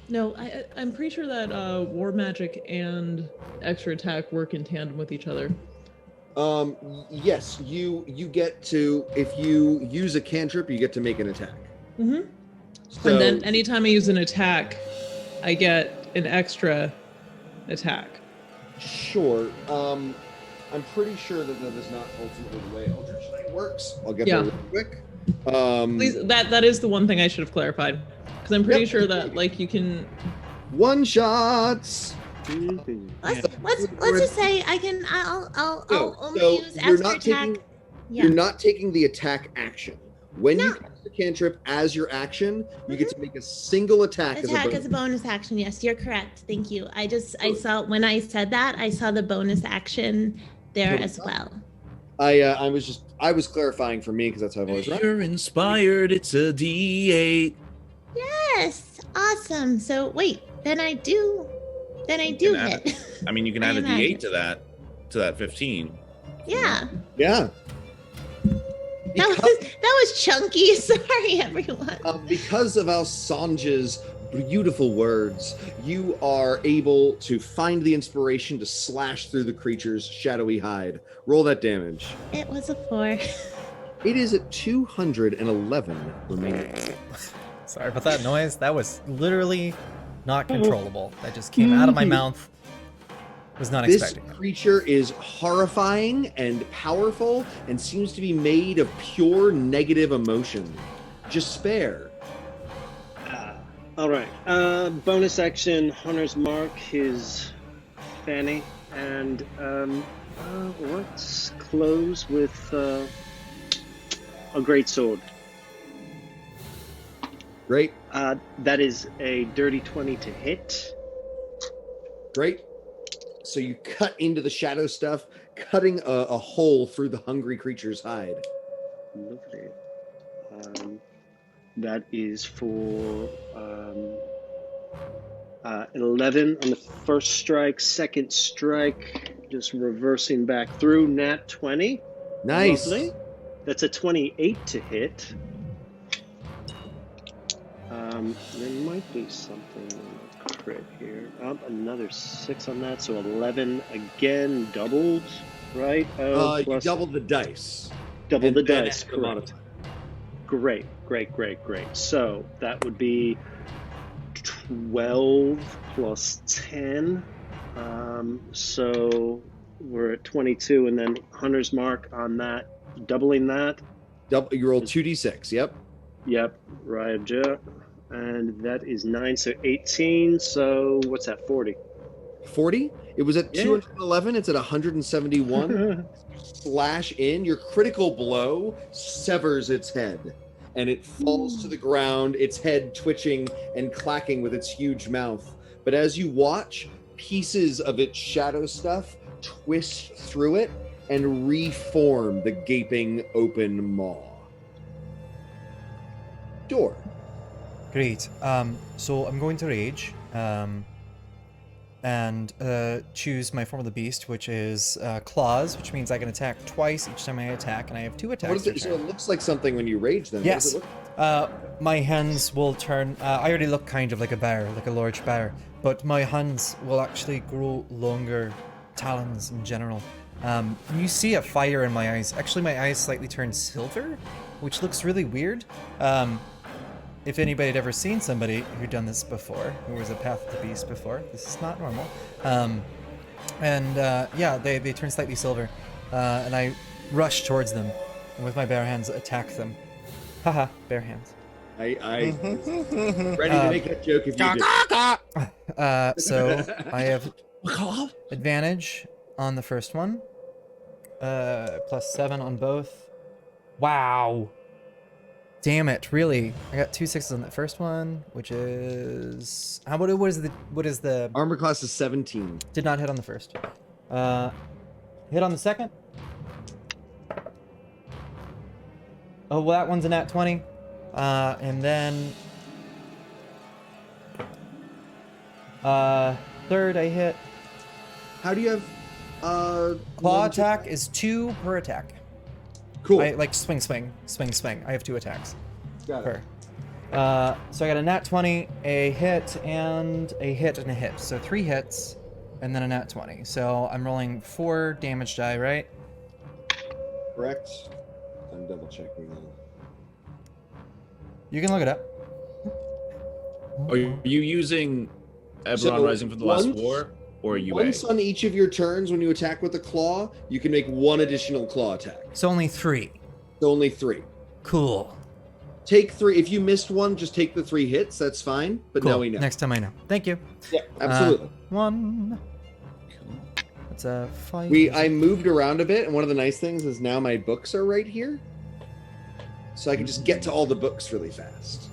No, I'm pretty sure that war magic and extra attack work in tandem with each other. Yes, you get to, if you use a cantrip, you get to make an attack. Mm-hmm. So, And then anytime I use an attack, I get an extra attack. Sure. I'm pretty sure that is not ultimately the way Eldritch Knight works. I'll get there real quick. Please, that is the one thing I should have clarified, because I'm pretty sure that like you can one shots. Let's just say I'll only use extra attack. You're not taking the attack action. When you cast the cantrip as your action, you get to make a single attack as a bonus action. Yes, you're correct. Thank you. I saw when I said that, I saw the bonus action there as well. I was clarifying for me because that's how I've always run. You're inspired. It's a D8. Yes, awesome. So wait, then I do hit. I mean, you can add a D8 to that 15. Yeah. Yeah. That was chunky. Sorry, everyone. Because of Elsange's beautiful words, you are able to find the inspiration to slash through the creature's shadowy hide. Roll that damage. It was a 4. It is at 211 remaining. Sorry about that noise. That was literally not controllable. That just came out of my mouth. Was not expecting This that. creature is horrifying and powerful and seems to be made of pure negative emotion. Jespaire. All right. Bonus action, Hunter's Mark, his fanny, and let's close with a great sword. Great. That is a dirty 20 to hit. Great. So you cut into the shadow stuff, cutting a hole through the hungry creature's hide. Lovely. That is for 11 on the first strike. Second strike, just reversing back through. Nat 20. Nice. Lovely. That's a 28 to hit. There might be something in the crit here. Another 6 on that, so 11 again, doubled, right? You doubled the dice. Double and the then dice, add the modifier. correct. Great. So that would be 12 plus 10. So we're at 22, and then Hunter's Mark on that, doubling that. You roll 2d6, yep. Yep, Roger. And that is 9, so 18. So what's that, 40? 40? It was at Yeah. 211, it's at 171. Slash in, your critical blow severs its head, and it falls to the ground, its head twitching and clacking with its huge mouth. But as you watch, pieces of its shadow stuff twist through it and reform the gaping open maw. Door. Great. So I'm going to rage, and choose my form of the beast, which is claws, which means I can attack twice each time I attack, and I have 2 What attacks. is it? So it looks like something when you rage then. What does Yes. it look? My hands will turn. I already look kind of like a bear, like a large bear, but my hands will actually grow longer talons in general. You see a fire in my eyes. Actually, my eyes slightly turn silver, which looks really weird. If anybody had ever seen somebody who'd done this before, who was a Path of the Beast before, this is not normal. Yeah, they turn slightly silver, and I rush towards them, and with my bare hands attack them. Haha, bare hands. I ready to make that joke if you do. So I have advantage on the first one, +7 on both. Wow. Damn it! Really, I got 2 6s on that first one, which is what is the Armor class is 17. Did not hit on the first. Hit on the second. Oh, well, that one's a nat 20. And then third I hit. How do you have Claw attack is 2 per attack. Cool. I like swing. I have 2 attacks. Got it. So I got a nat 20, a hit, and a hit and a hit. So 3 hits, and then a nat 20. So I'm rolling 4 damage die, right? Correct. I'm double checking that. You can look it up. Are you using Eberron So Rising for the Last once- War or UA? Once on each of your turns when you attack with a claw, you can make 1 additional claw attack. So only 3. So only 3. Cool. Take 3. If you missed one, just take the 3 hits. That's fine. But Cool. now we know. Next time I know. Thank you. Yeah, absolutely. 1. That's a 5. I moved around a bit, and one of the nice things is now my books are right here. So I can just get to all the books really fast.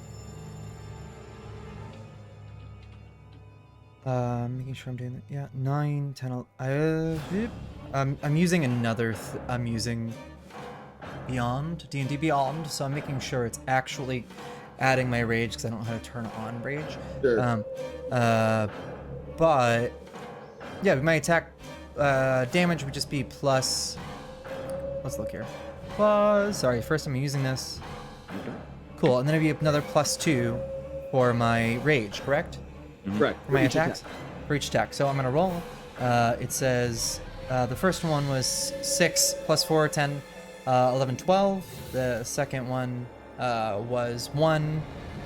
Making sure I'm doing that. Yeah, 9, 10, I'm using another. I'm using Beyond, D&D Beyond, so I'm making sure it's actually adding my rage because I don't know how to turn on rage. Sure. But yeah, my attack damage would just be plus. Let's look here. Sorry, first I'm using this. Okay. Cool, and then it'd be another +2 for my rage, correct? Correct. For my For each attacks? attack. For each attack. So I'm going to roll. It says the first one was 6 + 4, 10, 11, 12. The second one was 1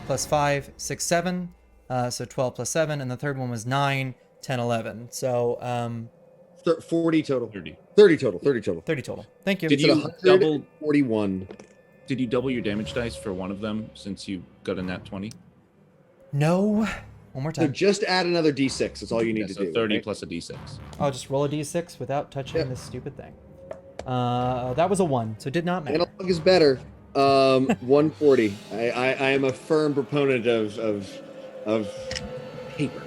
plus 5, 6, 7. So 12 plus 7, and the third one was 9, 10, 11. So 40 total. 30. 30 total. 30 total. 30 total. Thank you. Did you double 41? Did you double your damage dice for one of them since you got a nat 20? No. One more So time. just add another d6. That's all you need to So do. 30 right? plus a d6. I'll just roll a d6 without touching Yep. this stupid thing. That was a 1, so it did not matter. Analog is better. 140. I am a firm proponent of paper.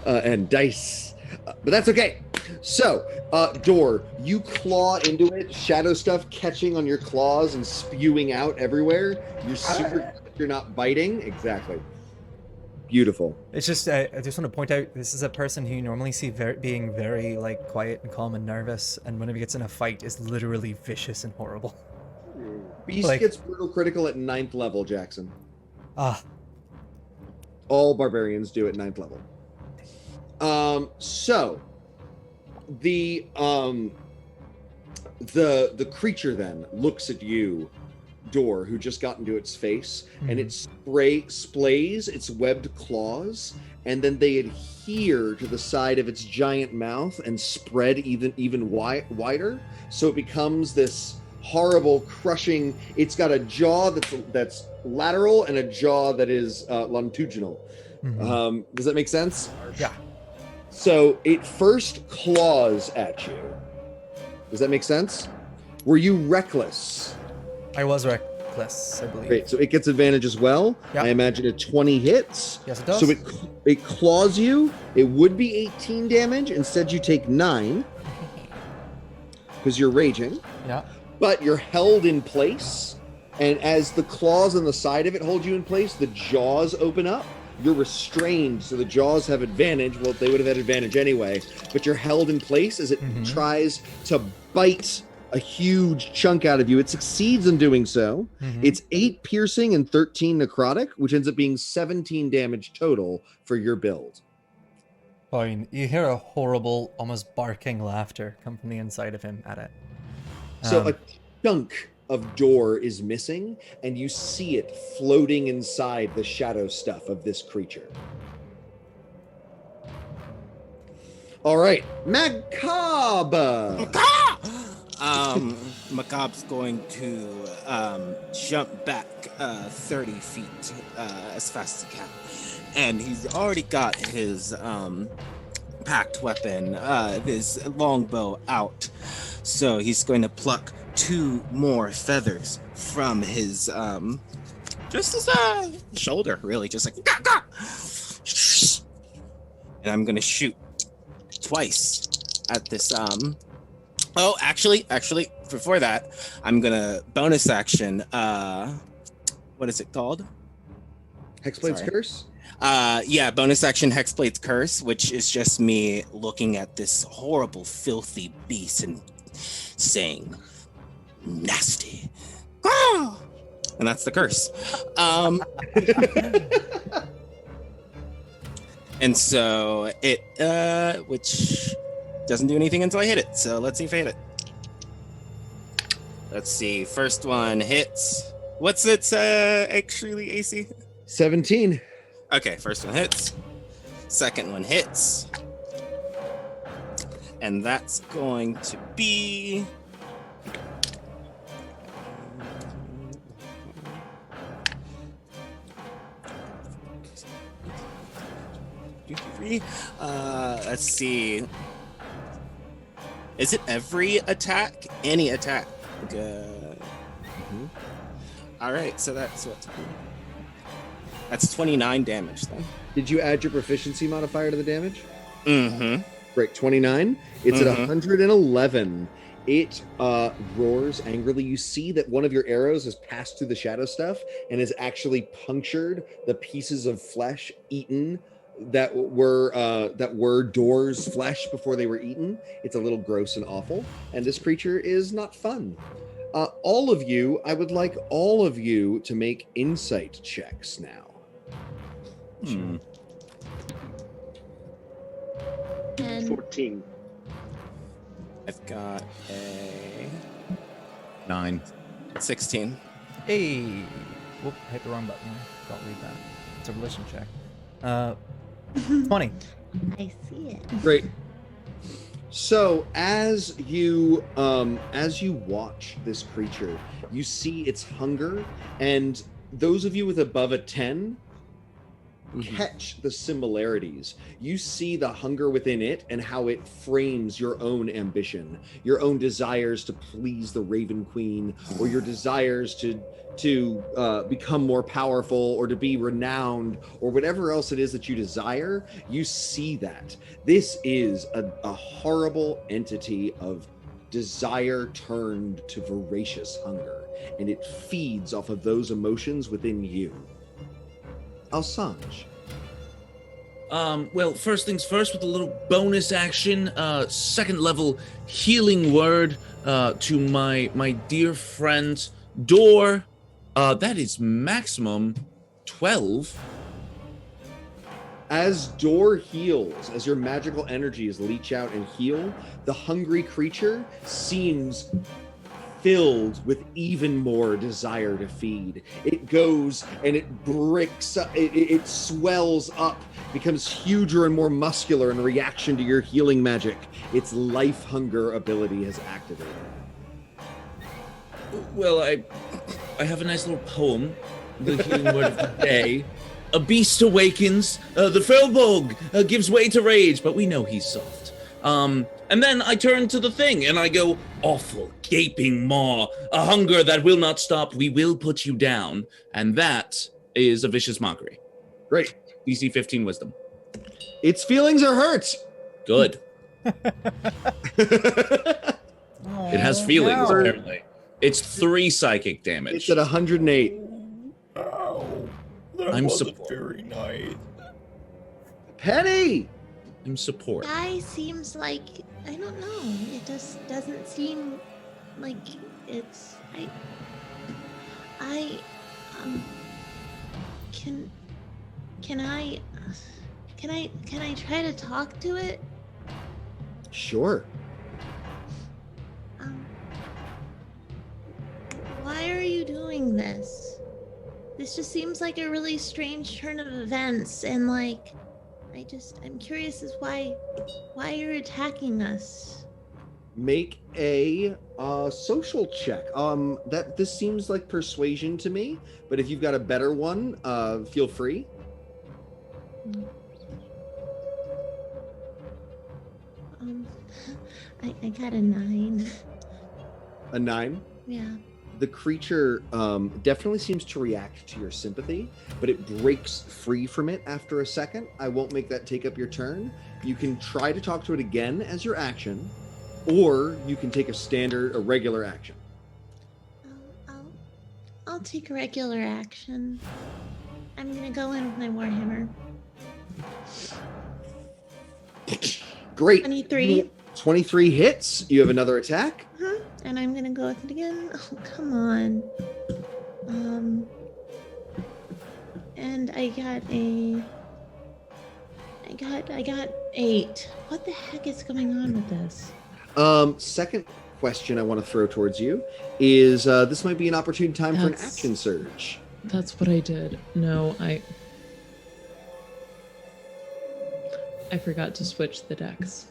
And dice. But that's okay. So, Door, you claw into it, shadow stuff catching on your claws and spewing out everywhere. You're super, you're not biting. Exactly. Beautiful. It's just, I just want to point out, this is a person who you normally see being very, like, quiet and calm and nervous, and whenever he gets in a fight, is literally vicious and horrible. Beast Like- gets brutal critical at 9th level, Jackson. Ah, All barbarians do at 9th level. So the creature then looks at you, Door, who just got into its face, and it splays its webbed claws, and then they adhere to the side of its giant mouth and spread even wider, so it becomes this horrible crushing. It's got a jaw that's lateral and a jaw that is longitudinal. Does that make sense? yeah. So it first claws at you. Does that make sense? Were you reckless? I was reckless, I believe. Great. So it gets advantage as well. Yeah. I imagine a 20 hits. Yes, it does. So it claws you. It would be 18 damage. Instead, you take 9 because you're raging. Yeah. But you're held in place. And as the claws on the side of it hold you in place, the jaws open up. You're restrained, so the jaws have advantage. Well, they would have had advantage anyway. But you're held in place as it tries to bite a huge chunk out of you. It succeeds in doing so. It's 8 piercing and 13 necrotic, which ends up being 17 damage total for your build. Fine. You hear a horrible, almost barking laughter come from the inside of him at it. So a chunk of Door is missing, and you see it floating inside the shadow stuff of this creature. All right, Macabre. Macabre's going to jump back 30 feet as fast as he can. And he's already got his packed weapon, his longbow out. So he's going to pluck 2 more feathers from his just his shoulder, really, just like gah, gah. And I'm gonna shoot twice at this oh, actually before that, I'm gonna bonus action what is it called? Hexblade's Sorry. Curse? Yeah, bonus action Hexblade's Curse, which is just me looking at this horrible, filthy beast and saying, nasty. Ah! And that's the curse. And so it, which doesn't do anything until I hit it. So let's see if I hit it. Let's see. First one hits. What's its actually AC? 17. Okay, first one hits. Second one hits. And that's going to be... let's see. Is it every attack? Any attack? All right, so that's what? That's 29 damage then. Did you add your proficiency modifier to the damage? Mm-hmm. Great, 29. It's at 111. It roars angrily. You see that one of your arrows has passed through the shadow stuff and has actually punctured the pieces of flesh eaten that were Door's flesh before they were eaten. It's a little gross and awful, and this creature is not fun. All of you, I would like all of you to make insight checks now. 14. I've got a 9. 16. Hey! Whoop, I hit the wrong button. Don't read that. It's a relation check. 20. I see it. Great. So as you watch this creature, you see its hunger, and those of you with above a 10 catch the similarities. You see the hunger within it and how it frames your own ambition, your own desires to please the Raven Queen, or your desires to become more powerful or to be renowned, or whatever else it is that you desire. You see that this is a horrible entity of desire turned to voracious hunger, and it feeds off of those emotions within you. Alsange. Well, first things first, with a little bonus action, second level healing word to my dear friend Dor. That is maximum 12. As Dor heals, as your magical energies leach out and heal, the hungry creature seems filled with even more desire to feed. It goes and it breaks up, it swells up, becomes huger and more muscular in reaction to your healing magic. Its life hunger ability has activated. Well, I have a nice little poem, the healing word of the day. A beast awakens, the Felbog gives way to rage, but we know he's soft. And then I turn to the thing and I go, awful, gaping maw, a hunger that will not stop, we will put you down. And that is a vicious mockery. Great. DC 15 wisdom. Its feelings are hurt. Good. It has feelings, no. apparently. It's 3 psychic damage. It's at 108. I'm support. very nice. Penny! I'm support. Guy seems like, I don't know. It just doesn't seem like it's. Can I try to talk to it? Sure. Why are you doing this? This just seems like a really strange turn of events, and like, I'm curious as why you're attacking us. Make a social check. This seems like persuasion to me, but if you've got a better one, feel free. I got a 9. A 9? Yeah. The creature definitely seems to react to your sympathy, but it breaks free from it after a second. I won't make that take up your turn. You can try to talk to it again as your action, or you can take a regular action. I'll take a regular action. I'm gonna go in with my Warhammer. Great. 23. 23 hits. You have another attack. Uh-huh. And I'm gonna go with it again. Oh, come on. And I got 8. What the heck is going on with this? Second question I want to throw towards you is this might be an opportune time for an action surge. That's what I did. No, I forgot to switch the decks.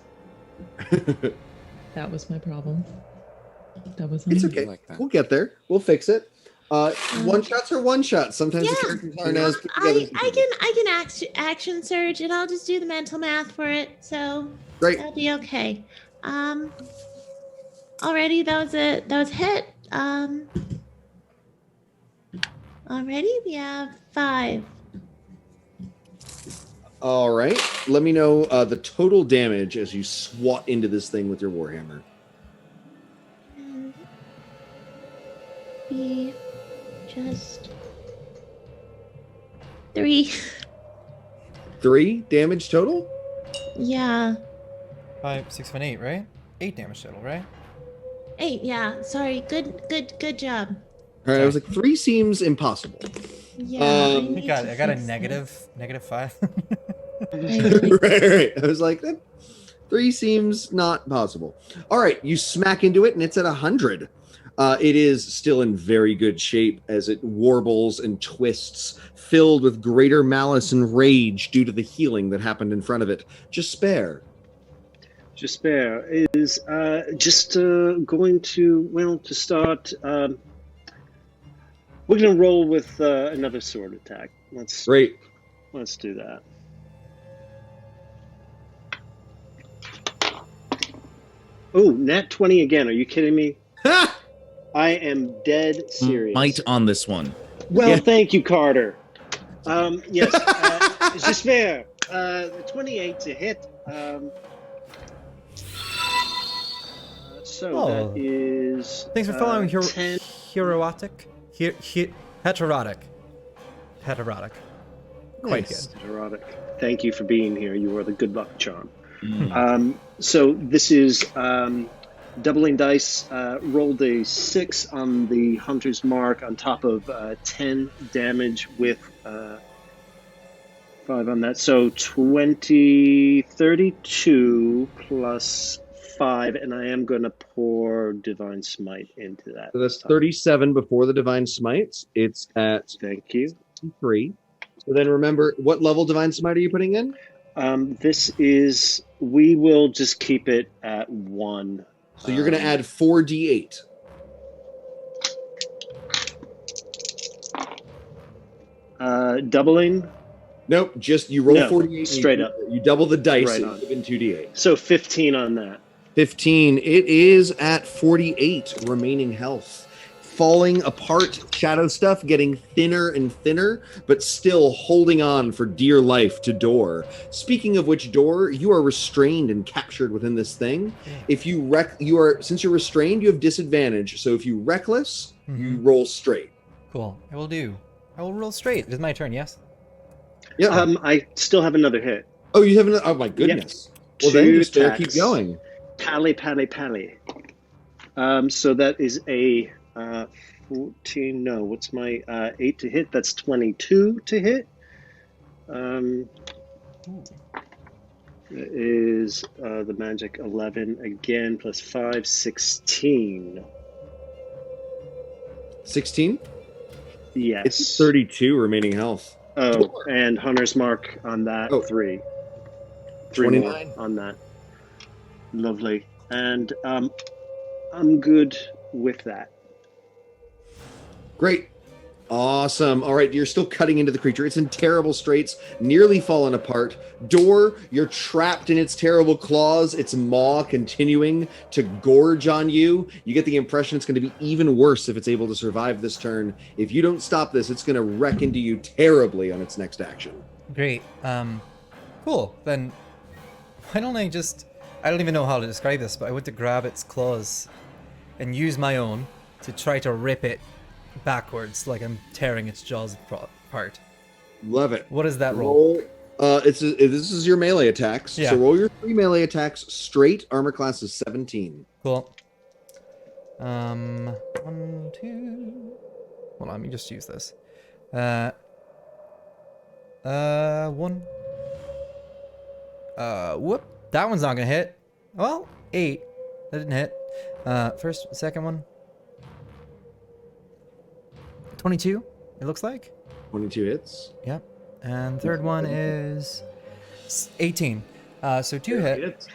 That was my problem. That was It's on okay. me. Like that. We'll get there. We'll fix it. One shots are one shots. Sometimes the characters aren't as put together. I can action surge, and I'll just do the mental math for it. So Great. that'll be okay. Already that was a hit. Already we have 5. All right. Let me know the total damage as you swat into this thing with your Warhammer. And be just 3. 3 damage total? Yeah. 5, 6, 7, 8, right? 8 damage total, right? 8, yeah. Sorry. Good job. All right. I was like, 3 seems impossible. Yeah. I need I to got a fix negative 5. right. I was like, that 3 seems not possible. All right. You smack into it, and it's at 100. It is still in very good shape as it warbles and twists, filled with greater malice and rage due to the healing that happened in front of it. Jespaire. Jespaire is just going to start. We're going to roll with another sword attack. Great. Let's do that. Oh, nat 20 again. Are you kidding me? I am dead serious. Might on this one. Well, thank you, Carter. Yes, Jespaire, 28 to hit. That is. Thanks for following 10. Heterotic. Heterotic. Quite good. Heterotic. Thank you for being here. You are the good luck charm. So this is doubling dice. Rolled a 6 on the hunter's mark on top of 10 damage with 5 on that. So 32 plus 5, and I am going to pour Divine Smite into that. So that's 37 before the Divine Smite. It's at Thank you. 3. So then remember, what level Divine Smite are you putting in? This is, we will just keep it at 1. So you're going to add 4d8. Doubling? Nope, just you roll 4d8. Straight up. You double the dice Right and on. give in 2d8. So 15 on that. 15. It is at 48 remaining health. Falling apart, shadow stuff getting thinner and thinner, but still holding on for dear life to Door. Speaking of which, Door, you are restrained and captured within this thing. If you since you're restrained, you have disadvantage. So if you reckless, you roll straight. Cool. I will do. I will roll straight. It is my turn, yes? Yeah. I still have another hit. Oh, you have another. Oh my goodness. Well, then Two just keep attacks. going. Pally. So that is a 14. No, what's my 8 to hit? That's 22 to hit. Is the magic 11 again plus 5, 16. 16? Yes. It's 32 remaining health. Oh, and Hunter's Mark on that, 3. 3 more 29. on that. Lovely. And I'm good with that. Great. Awesome. All right, you're still cutting into the creature. It's in terrible straits, nearly fallen apart. Door, you're trapped in its terrible claws, its maw continuing to gorge on you. You get the impression it's going to be even worse if it's able to survive this turn. If you don't stop this, it's going to wreck into you terribly on its next action. Great. Cool. Then why don't I don't even know how to describe this, but I want to grab its claws and use my own to try to rip it backwards, like I'm tearing its jaws apart. Love it. What is that roll? This is your melee attacks. Yeah. So roll your 3 melee attacks straight. Armor class is 17. Cool. 1, 2. Hold on, let me just use this. 1. Whoop. That one's not gonna hit. Well, 8. That didn't hit. Second one. 22, it looks like. 22 hits. Yep. And third one is 18. So 2 hit.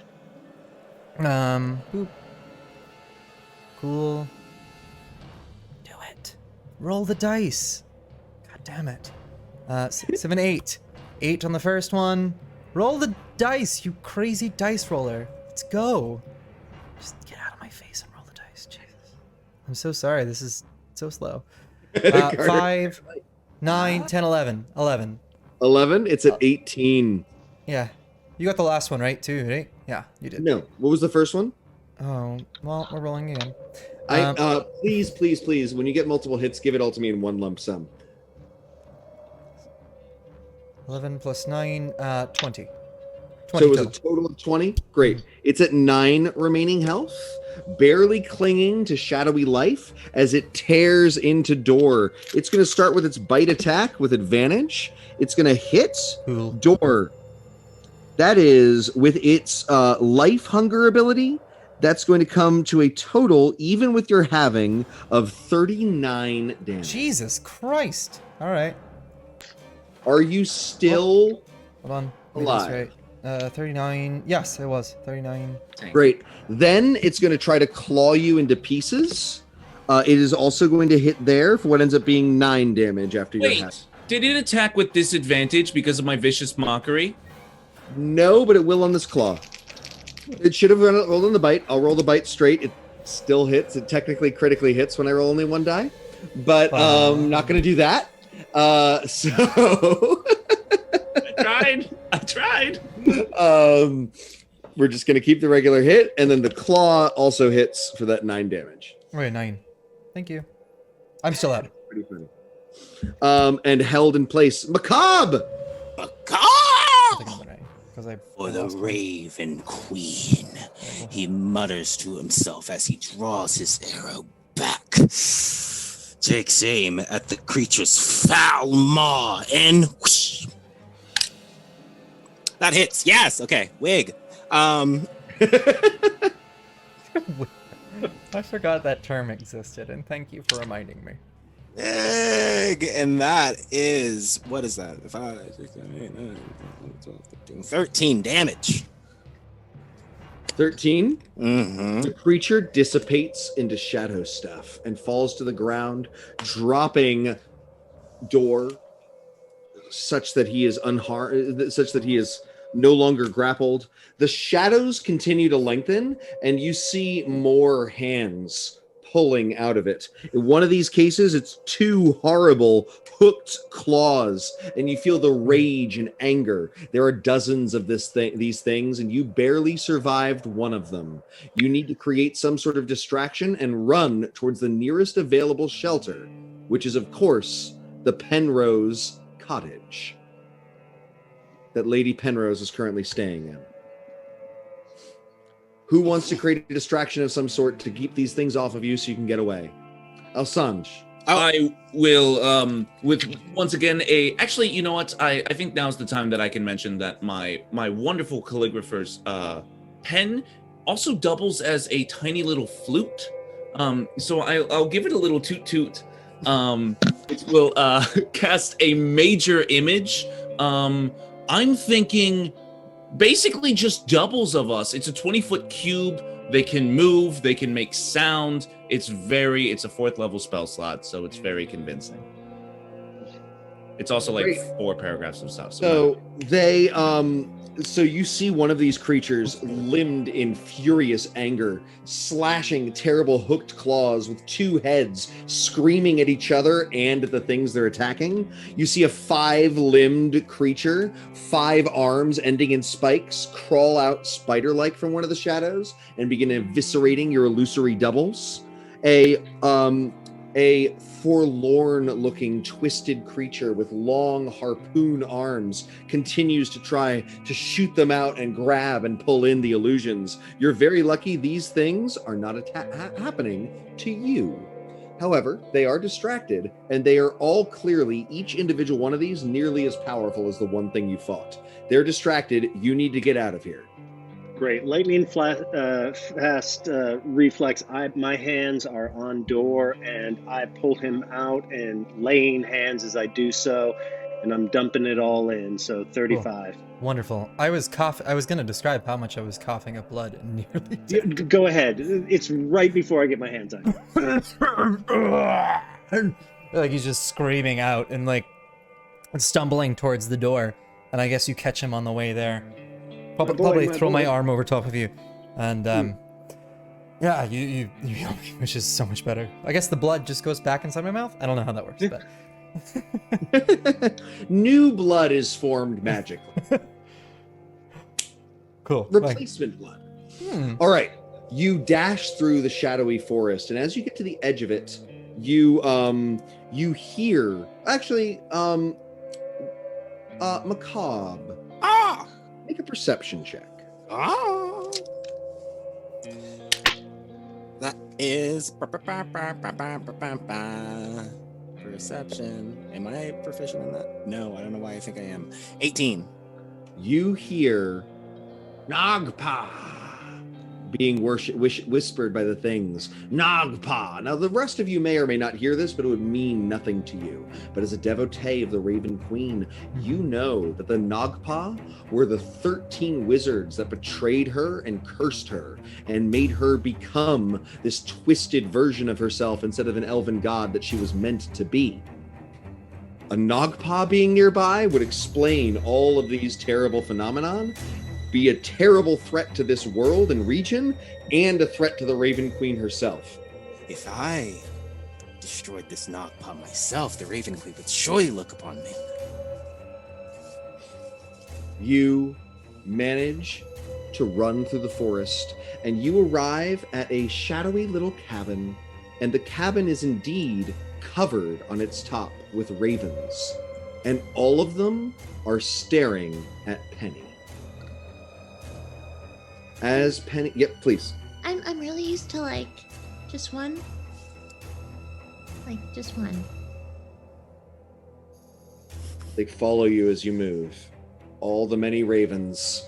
Boop. Cool. Do it. Roll the dice. God damn it. 7, 8. 8 on the first one. Roll the dice, you crazy dice roller. Let's go. Just get out of my face and roll the dice. Jesus. I'm so sorry. This is so slow. 5, 9, 10, 11. 11. 11? It's at 18. Yeah. You got the last one, right, too, right? Yeah, you did. No. What was the first one? Oh, well, we're rolling again. Please, when you get multiple hits, give it all to me in one lump sum. 11 plus 9, 20. So it was a total of 20? Great. It's at 9 remaining health, barely clinging to shadowy life as it tears into Door. It's going to start with its bite attack with advantage. It's going to hit Door. That is with its life hunger ability That's going to come to a total, even with your halving, of 39 damage. Jesus Christ. All right. Are you still Hold on. alive? Right. 39. Yes, it was 39. Great. Then it's going to try to claw you into pieces. It is also going to hit there for what ends up being 9 damage after your half. Wait, did it attack with disadvantage because of my vicious mockery? No, but it will on this claw. It should have rolled on the bite. I'll roll the bite straight. It still hits. It technically critically hits when I roll only 1 die. But not going to do that. So... I tried. We're just going to keep the regular hit, and then the claw also hits for that 9 damage. Wait, 9. Thank you. I'm still out. Pretty funny. And held in place. Macabre! For the Raven Queen, he mutters to himself as he draws his arrow back, takes aim at the creature's foul maw, and whoosh. That hits. Yes. Okay. Wig. I forgot that term existed, and thank you for reminding me. Wig, and that is, what is that? 5, 6, 7, 8, 9, 12, 13, 13 damage. 13? Mm-hmm. The creature dissipates into shadow stuff and falls to the ground, dropping Door such that he is unharmed, such that he is no longer grappled. The shadows continue to lengthen, and you see more hands pulling out of it. In one of these cases, it's 2 horrible hooked claws, and you feel the rage and anger. There are dozens of these things, and you barely survived one of them. You need to create some sort of distraction and run towards the nearest available shelter, which is, of course, the Penrose cottage that Lady Penrose is currently staying in. Who wants to create a distraction of some sort to keep these things off of you so you can get away? Alsanj. I will, with once again actually, you know what? I think now's the time that I can mention that my wonderful calligrapher's pen also doubles as a tiny little flute. So I'll give it a little toot toot. It will cast a major image. I'm thinking basically just doubles of us. It's a 20-foot cube. They can move, they can make sound. It's a 4th level spell slot, so it's very convincing. It's also like 4 paragraphs of stuff. So they so you see one of these creatures limbed in furious anger, slashing terrible hooked claws with 2 heads, screaming at each other and at the things they're attacking. You see a 5-limbed creature, 5 arms ending in spikes, crawl out spider-like from one of the shadows and begin eviscerating your illusory doubles. A forlorn-looking, twisted creature with long harpoon arms continues to try to shoot them out and grab and pull in the illusions. You're very lucky these things are not happening to you. However, they are distracted, and they are all clearly, each individual one of these, nearly as powerful as the one thing you fought. They're distracted. You need to get out of here. Great. Lightning fast reflex. My hands are on Door, and I pull him out and laying hands as I do so, and I'm dumping it all in. So 35. Cool. Wonderful. I was going to describe how much I was coughing up blood and nearly dead. Go ahead. It's right before I get my hands on you. Like he's just screaming out and like stumbling towards the door, and I guess you catch him on the way there. Probably throw my arm over top of you, and yeah, you heal me, which is so much better. I guess the blood just goes back inside my mouth. I don't know how that works, but new blood is formed magically. Cool. Replacement blood. All right, you dash through the shadowy forest, and as you get to the edge of it, you hear Macabre. Make a perception check. That is perception. Am I proficient in that? No, I don't know why I think I am. 18. You hear Nagpa, being whispered by the things. Nagpa. Now, the rest of you may or may not hear this, but it would mean nothing to you. But as a devotee of the Raven Queen, you know that the Nagpa were the 13 wizards that betrayed her and cursed her and made her become this twisted version of herself instead of an elven god that she was meant to be. A Nagpa being nearby would explain all of these terrible phenomenon, be a terrible threat to this world and region, and a threat to the Raven Queen herself. If I destroyed this Nagpa myself, the Raven Queen would surely look upon me. You manage to run through the forest, and you arrive at a shadowy little cabin, and the cabin is indeed covered on its top with ravens, and all of them are staring at Penny. As Penny, yep, please. I'm really used to like just one. They follow you as you move. All the many ravens.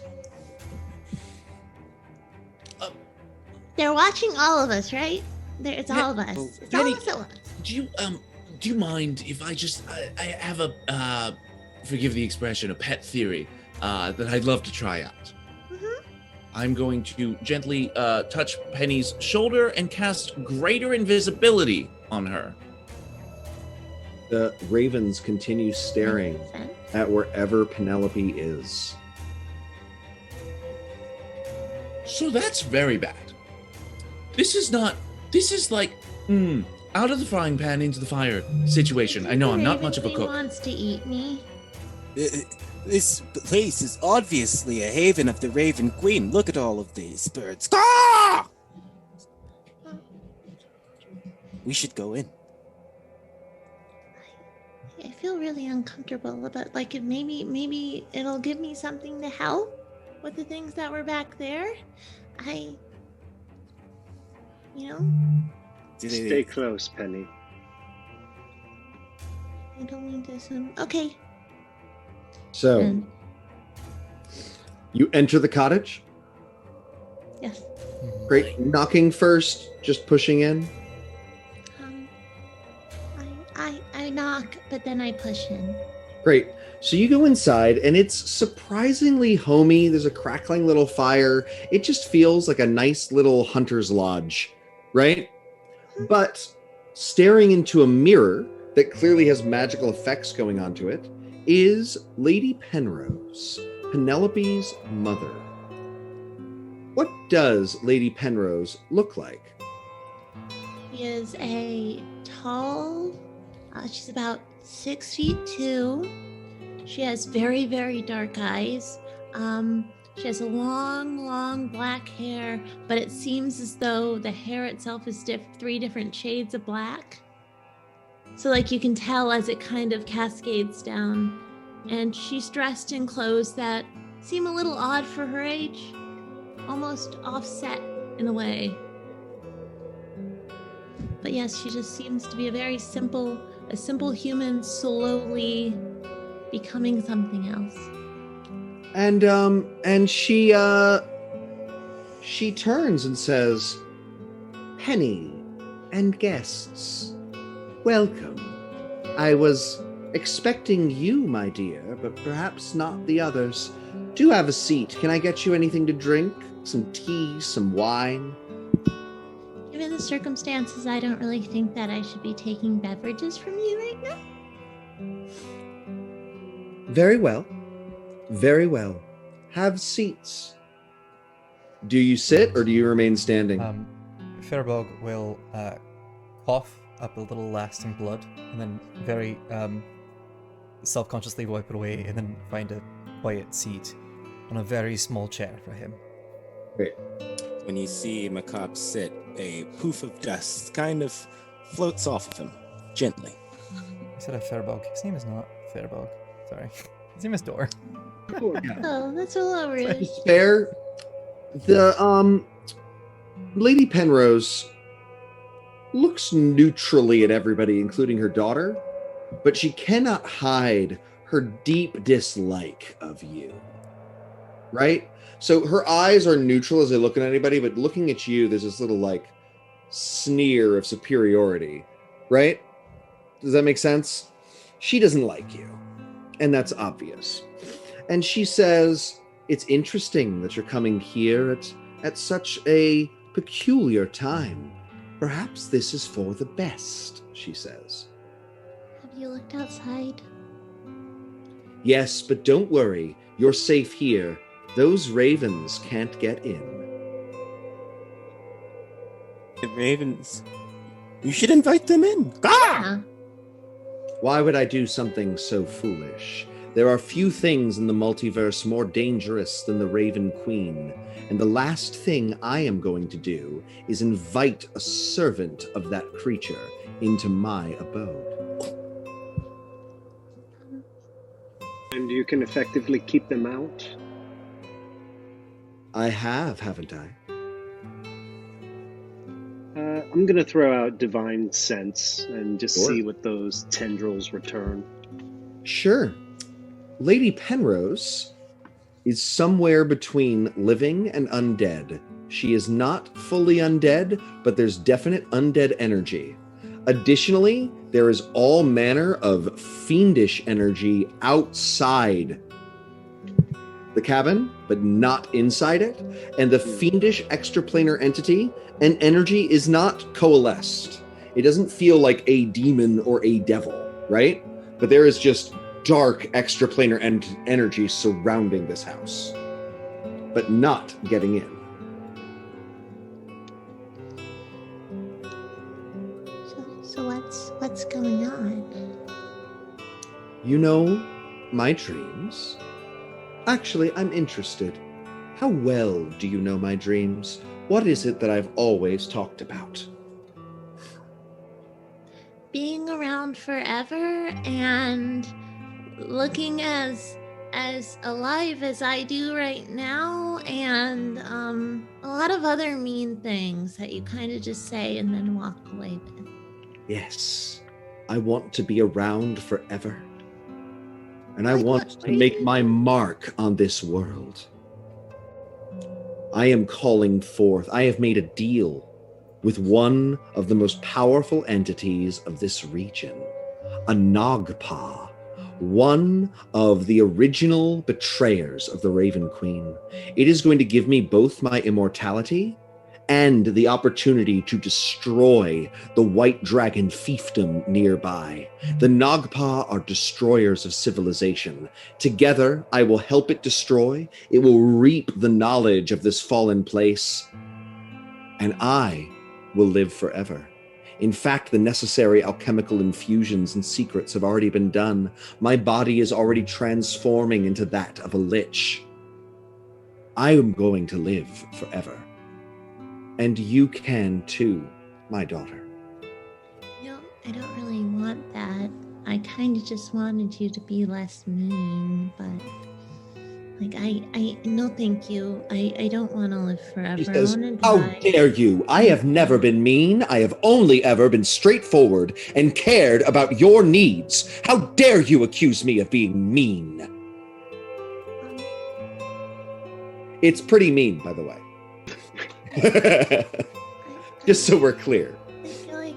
They're watching all of us, right? It's all of us. It's Penny, all of us. Do you mind if I have a forgive the expression, a pet theory that I'd love to try out. I'm going to gently touch Penny's shoulder and cast greater invisibility on her. The ravens continue staring at wherever Penelope is. So that's very bad. This is like, out of the frying pan into the fire situation. I know I'm not much of a cook. He wants to eat me. This place is obviously a haven of the Raven Queen. Look at all of these birds. Ah! We should go in. I feel really uncomfortable about like maybe it'll give me something to help with the things that were back there. Stay close, Penny. I don't mean to assume. Okay. So, you enter the cottage? Yes. Great. Knocking first, just pushing in? I knock, but then I push in. Great. So you go inside, and it's surprisingly homey. There's a crackling little fire. It just feels like a nice little hunter's lodge, right? But staring into a mirror that clearly has magical effects going onto it is Lady Penrose, Penelope's mother. What does Lady Penrose look like? She is a tall, she's about 6'2". She has very, very dark eyes. She has a long black hair, but it seems as though the hair itself is 3 different shades of black. So like you can tell as it kind of cascades down. And she's dressed in clothes that seem a little odd for her age, almost offset in a way. But yes, she just seems to be a simple human slowly becoming something else. And she turns and says, "Penny and guests, welcome. I was expecting you, my dear, but perhaps not the others. Do have a seat. Can I get you anything to drink? Some tea, some wine?" Given the circumstances, I don't really think that I should be taking beverages from you right now. Very well. Very well. Have seats. Do you sit or do you remain standing? Firbolg will cough up a little lasting blood and then very self-consciously wipe it away and then find a quiet seat on a very small chair for him. Great. When you see Macabre sit, a poof of dust kind of floats off of him, gently. I said a Firbolg. His name is not Firbolg. Sorry. His name is Dor. Oh, that's a little rude. Jespaire, the Lady Penrose looks neutrally at everybody, including her daughter, but she cannot hide her deep dislike of you. Right? So her eyes are neutral as they look at anybody, but looking at you, there's this little like sneer of superiority, right? Does that make sense? She doesn't like you, and that's obvious. And she says, it's interesting that you're coming here at such a peculiar time. Perhaps this is for the best, she says. Have you looked outside? Yes, but don't worry. You're safe here. Those ravens can't get in. The ravens. You should invite them in. Yeah. Why would I do something so foolish? There are few things in the multiverse more dangerous than the Raven Queen, and the last thing I am going to do is invite a servant of that creature into my abode. And you can effectively keep them out? I have, haven't I? I'm going to throw out Divine Sense and just Sure. see what those tendrils return. Sure. Lady Penrose is somewhere between living and undead. She is not fully undead, but there's definite undead energy. Additionally, there is all manner of fiendish energy outside the cabin, but not inside it. And the fiendish extraplanar entity and energy is not coalesced. It doesn't feel like a demon or a devil, right? But there is just dark extraplanar energy surrounding this house, but not getting in. So what's going on? You know, my dreams. Actually, I'm interested. How well do you know my dreams? What is it that I've always talked about? Being around forever and looking as alive as I do right now, and a lot of other mean things that you kind of just say and then walk away with. Yes, I want to be around forever. And I Like want what to make my mark on this world. I am calling forth, I have made a deal with one of the most powerful entities of this region, a Nagpa, one of the original betrayers of the Raven Queen. It is going to give me both my immortality and the opportunity to destroy the White Dragon fiefdom nearby. The Nagpa are destroyers of civilization. Together, I will help it destroy. It will reap the knowledge of this fallen place, and I will live forever. In fact, the necessary alchemical infusions and secrets have already been done. My body is already transforming into that of a lich. I am going to live forever. And you can too, my daughter. No, I don't really want that. I kind of just wanted you to be less mean, but like I no thank you. I don't want to live forever. She says, I want to how die. dare you? I have never been mean. I have only ever been straightforward and cared about your needs. How dare you accuse me of being mean? It's pretty mean, by the way. Just so we're clear. I feel like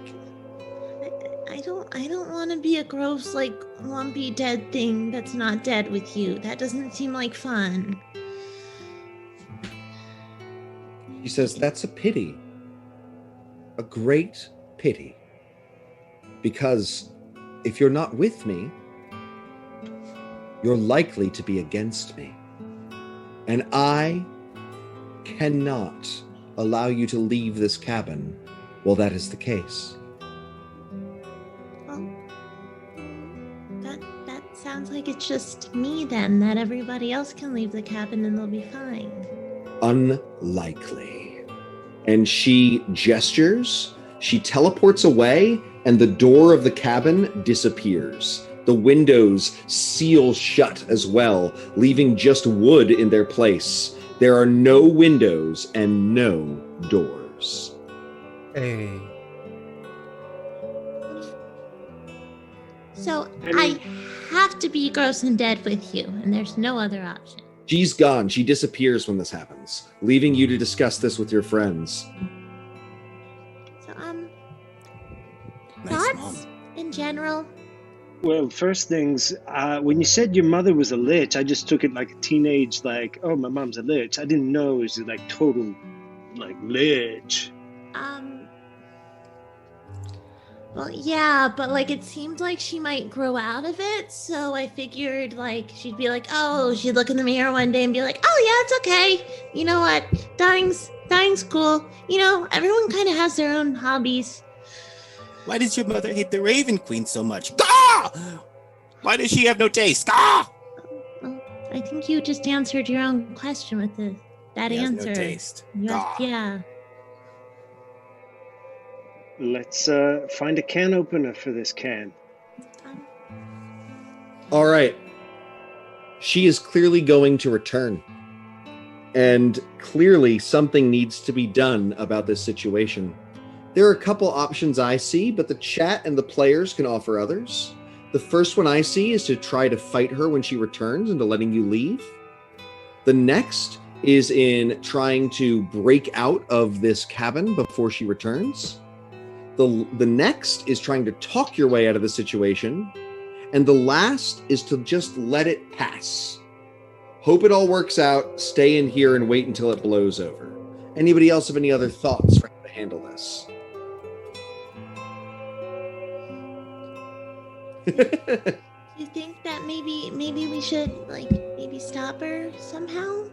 I don't want to be a gross, like, lumpy dead thing that's not dead with you. That doesn't seem like fun. She says, that's a pity. A great pity. Because if you're not with me, you're likely to be against me. And I cannot allow you to leave this cabin while that is the case. Well, that sounds like it's just me then, that everybody else can leave the cabin and they'll be fine. Unlikely. And she gestures, she teleports away, and the door of the cabin disappears. The windows seal shut as well, leaving just wood in their place. There are no windows and no doors. Hey. So I have to be gross and dead with you, and there's no other option. She's gone. She disappears when this happens, leaving you to discuss this with your friends. So, Nice, thoughts Mom. in general? Well, first things, when you said your mother was a lich, I just took it like a teenage, like, oh, my mom's a lich. I didn't know it was like total, like, lich. Well, yeah, but like it seemed like she might grow out of it, so I figured like she'd be like, oh, she'd look in the mirror one day and be like, oh yeah, it's okay. You know what? Dying's cool. You know, everyone kind of has their own hobbies. Why does your mother hate the Raven Queen so much? Gah! Why does she have no taste? Gah! Well, I think you just answered your own question with that He has answer. no taste. You Gah. yeah. Let's find a can opener for this can. All right. She is clearly going to return. And clearly something needs to be done about this situation. There are a couple options I see, but the chat and the players can offer others. The first one I see is to try to fight her when she returns into letting you leave. The next is in trying to break out of this cabin before she returns. The next is trying to talk your way out of the situation. And the last is to just let it pass. Hope it all works out, stay in here and wait until it blows over. Anybody else have any other thoughts for how to handle this? Do you think that maybe we should maybe stop her somehow?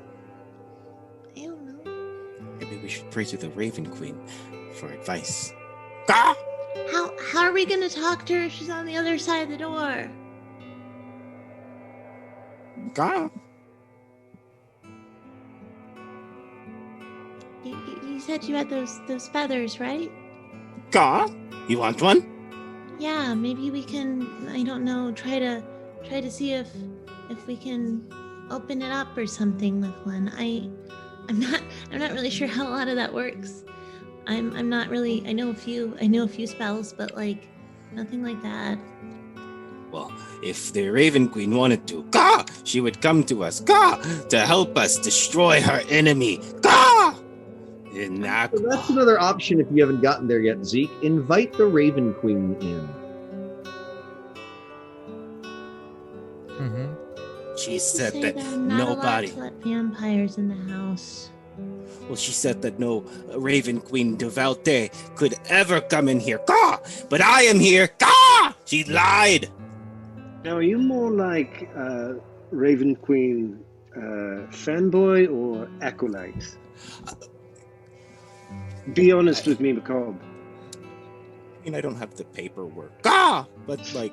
I don't know. Maybe we should pray to the Raven Queen for advice. Gah! How are we gonna talk to her if she's on the other side of the door? Gah! You said you had those feathers, right? Gah! You want one? Yeah, maybe we can, I don't know, try to see if we can open it up or something with one. I'm not really sure how a lot of that works. I'm not really, I know a few spells, but like nothing like that. Well, if the Raven Queen wanted to, Gah! She would come to us, Gah! To help us destroy her enemy, Gah! So that's another option if you haven't gotten there yet, Zeke. Invite the Raven Queen in. She said that I'm not nobody. allowed to let vampires in the house. Well, she said that no Raven Queen Devoute could ever come in here, Gah! But I am here, Gah! She lied. Now, are you more like Raven Queen fanboy or acolyte? Be honest with me, Macabre. I mean, I don't have the paperwork, Gah! But like,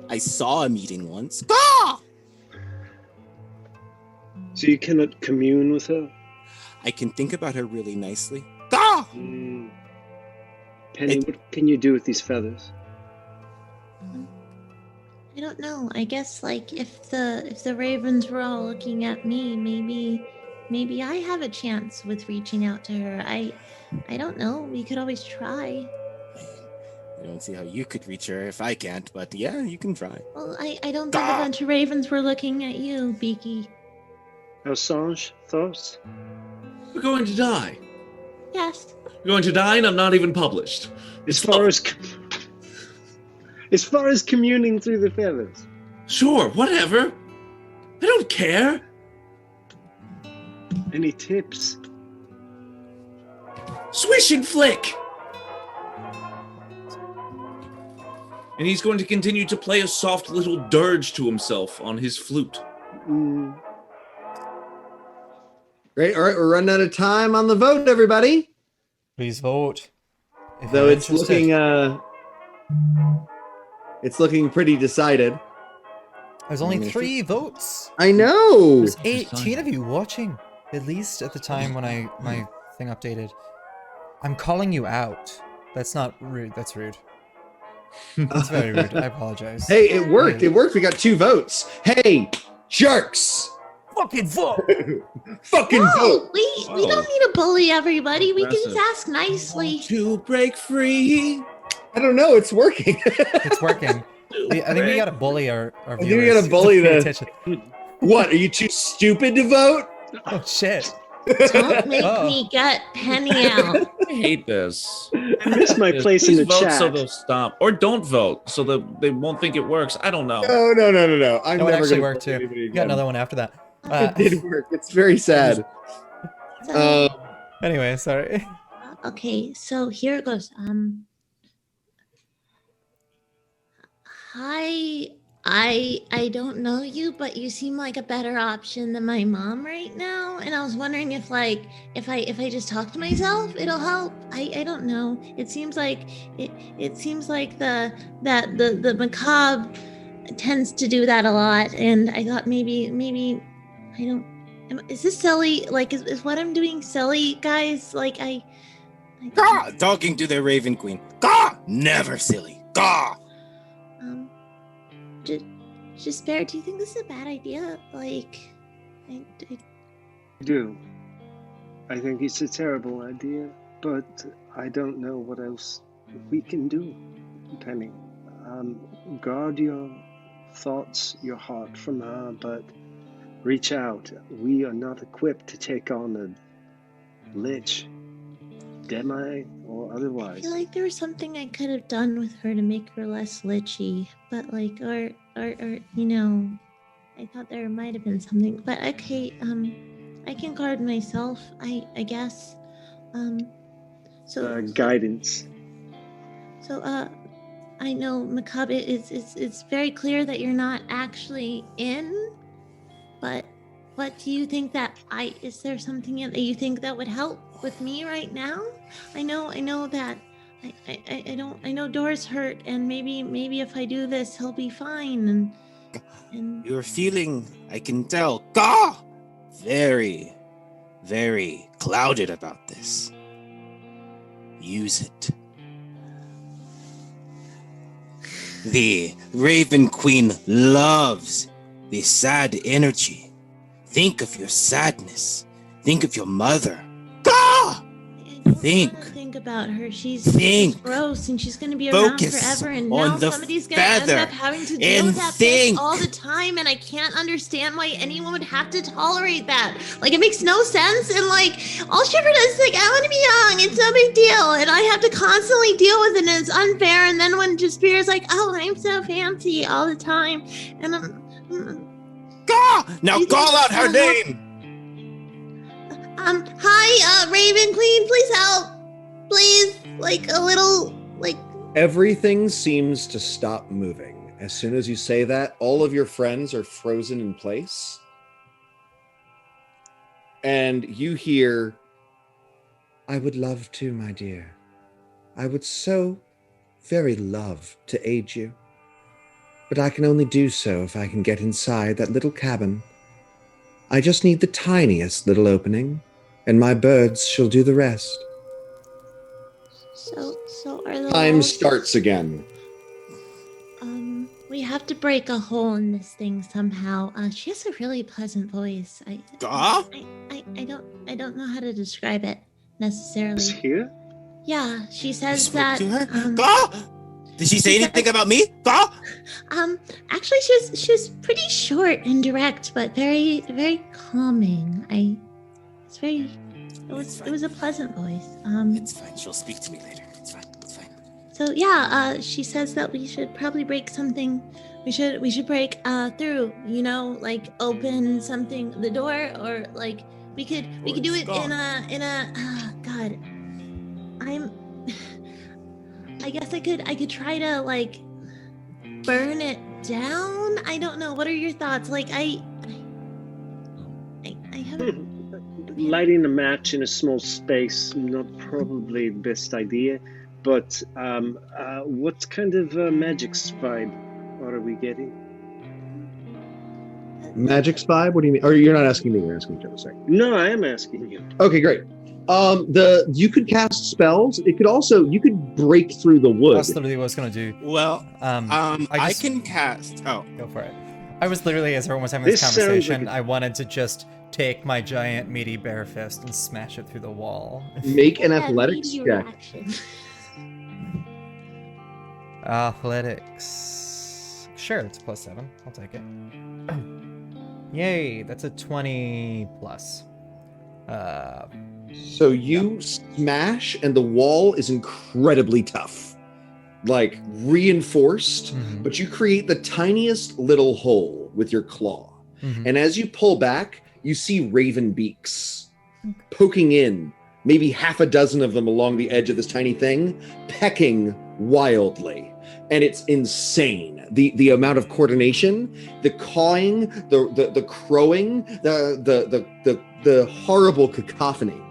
I saw a meeting once, Gah! So you cannot commune with her? I can think about her really nicely, Gah! Penny, what can you do with these feathers? I don't know. I guess like if the ravens were all looking at me, maybe I have a chance with reaching out to her. I don't know. We could always try. I don't see how you could reach her if I can't, but yeah, you can try. Well, I don't think a bunch of ravens were looking at you, Beaky. Assange, thoughts? We're going to die. Yes. We're going to die, and I'm not even published. As far as communing through the feathers. Sure, whatever. I don't care. Any tips? Swish and flick. And he's going to continue to play a soft little dirge to himself on his flute. Great. All right, we're running out of time on the vote, everybody. Please vote. Though it's looking pretty decided. There's only 3 votes. I know. There's 18 of you watching, at least at the time when my thing updated. I'm calling you out. That's not rude. That's rude. That's very rude. I apologize. Hey, it worked. It worked. We got 2 votes. Hey, jerks. Fucking vote. Fucking vote. We don't need to bully everybody. We can just ask nicely. To break free. I don't know. It's working. It's working. I think we gotta bully our viewers. I think we gotta bully to pay the. attention. What, are you too stupid to vote? Oh shit. Don't make me get Penny out. I hate this. I missed my place in Please the vote chat. so they'll stop, or don't vote so that they won't think it works. I don't know. No. I'm No, it never actually gonna worked vote too. anybody You got again. another one after that. It did work. It's very sad. Anyway, sorry. Okay, so here it goes. Hi, I don't know you, but you seem like a better option than my mom right now. And I was wondering if if I just talk to myself, it'll help. I don't know. It seems like the macabre tends to do that a lot, and I thought maybe I don't. Is this silly? Like, is what I'm doing silly, guys? Like, Gah! Talking to the Raven Queen. Gah! Never silly. Gah! Jespaire, do you think this is a bad idea? Like, I do. I think it's a terrible idea, but I don't know what else we can do, Penny. Guard your thoughts, your heart from her, but reach out. We are not equipped to take on a lich, demi, or otherwise. I feel like there was something I could have done with her to make her less lichy, but like, or you know, I thought there might have been something. But okay, I can guard myself. I guess. Guidance. So I know Macabre it's very clear that you're not actually in, but what do you think that is there something that you think that would help with me right now? I know that I know Door's hurt, and maybe if I do this he'll be fine, and You're feeling, I can tell, Gah! Very, very clouded about this. Use it. The Raven Queen loves the sad energy. Think of your sadness. Think of your mother. Gah! Think about her. She's gross, and she's going to be around forever. And now somebody's going to end up having to deal with that bitch all the time. And I can't understand why anyone would have to tolerate that. Like, it makes no sense. And like, all she ever does is like, I want to be young. It's no big deal. And I have to constantly deal with it, and it's unfair. And then when Jespaire's like, oh, I'm so fancy all the time, and Gah! Now call out her name. Hi, Raven Queen, please help. Please, like a little, like... Everything seems to stop moving. As soon as you say that, all of your friends are frozen in place. And you hear, I would love to, my dear. I would so very love to aid you. But I can only do so if I can get inside that little cabin. I just need the tiniest little opening, and my birds shall do the rest. So are the Time walls... starts again. We have to break a hole in this thing somehow. She has a really pleasant voice. I don't know how to describe it necessarily. Is here? Yeah, she says that. To her? Did she say anything about me? Actually, she was pretty short and direct, but very, very calming. It was a pleasant voice. It's fine. She'll speak to me later. It's fine. So yeah, she says that we should probably break something. We should break through. You know, like open something, the door, or like we could do it in a. God, I guess I could try to like burn it down. I don't know. What are your thoughts? Like I haven't. Lighting a match in a small space, not probably the best idea, but what kind of magic's vibe are we getting? Magic's vibe? What do you mean? Or you're not asking me, you're asking each other, sorry. No, I am asking you. Okay, great. You could cast spells. You could break through the wood. That's literally what I was gonna do. Well, I can cast. Oh, go for it. I was literally, as everyone was having this conversation, I wanted to just take my giant meaty bare fist and smash it through the wall. Make an athletics check. Athletics. Sure, it's +7. I'll take it. Yay, that's a 20 plus. So you smash, and the wall is incredibly tough, like reinforced, but you create the tiniest little hole with your claw. And as you pull back, you see raven beaks poking in, maybe half a dozen of them along the edge of this tiny thing, pecking wildly. And it's insane. The amount of coordination, the cawing, the crowing, the horrible cacophony.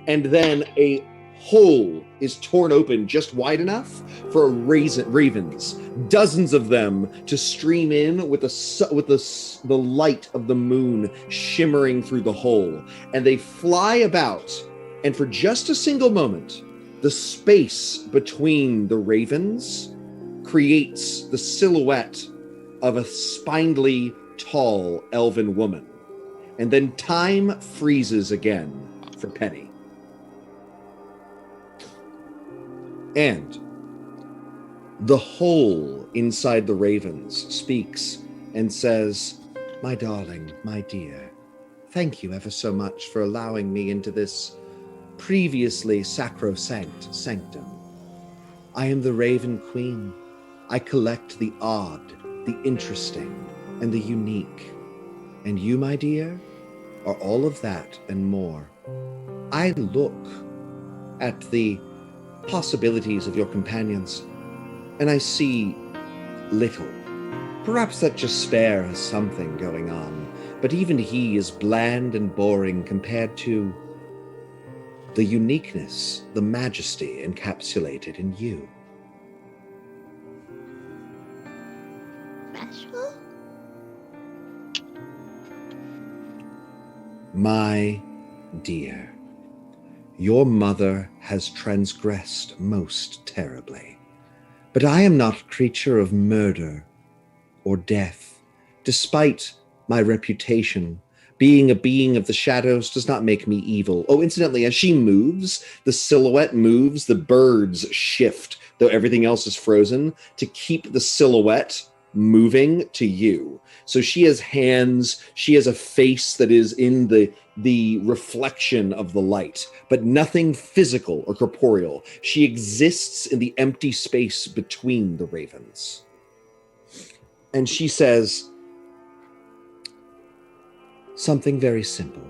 And then a hole is torn open just wide enough for ravens, dozens of them, to stream in with the light of the moon shimmering through the hole. And they fly about, and for just a single moment, the space between the ravens creates the silhouette of a spindly, tall elven woman. And then time freezes again for Penny. And the hole inside the ravens speaks and says, "My darling, my dear, thank you ever so much for allowing me into this previously sacrosanct sanctum. I am the Raven Queen. I collect the odd, the interesting, and the unique. And you, my dear, are all of that and more. I look at the possibilities of your companions, and I see little. Perhaps that Jespaire has something going on, but even he is bland and boring compared to the uniqueness, the majesty encapsulated in you." Special? My dear, your mother has transgressed most terribly, but I am not a creature of murder or death. Despite my reputation, being a being of the shadows does not make me evil. Oh, incidentally, as she moves, the silhouette moves, the birds shift, though everything else is frozen, to keep the silhouette moving to you. So she has hands, she has a face that is in the reflection of the light, but nothing physical or corporeal. She exists in the empty space between the ravens. And she says something very simple.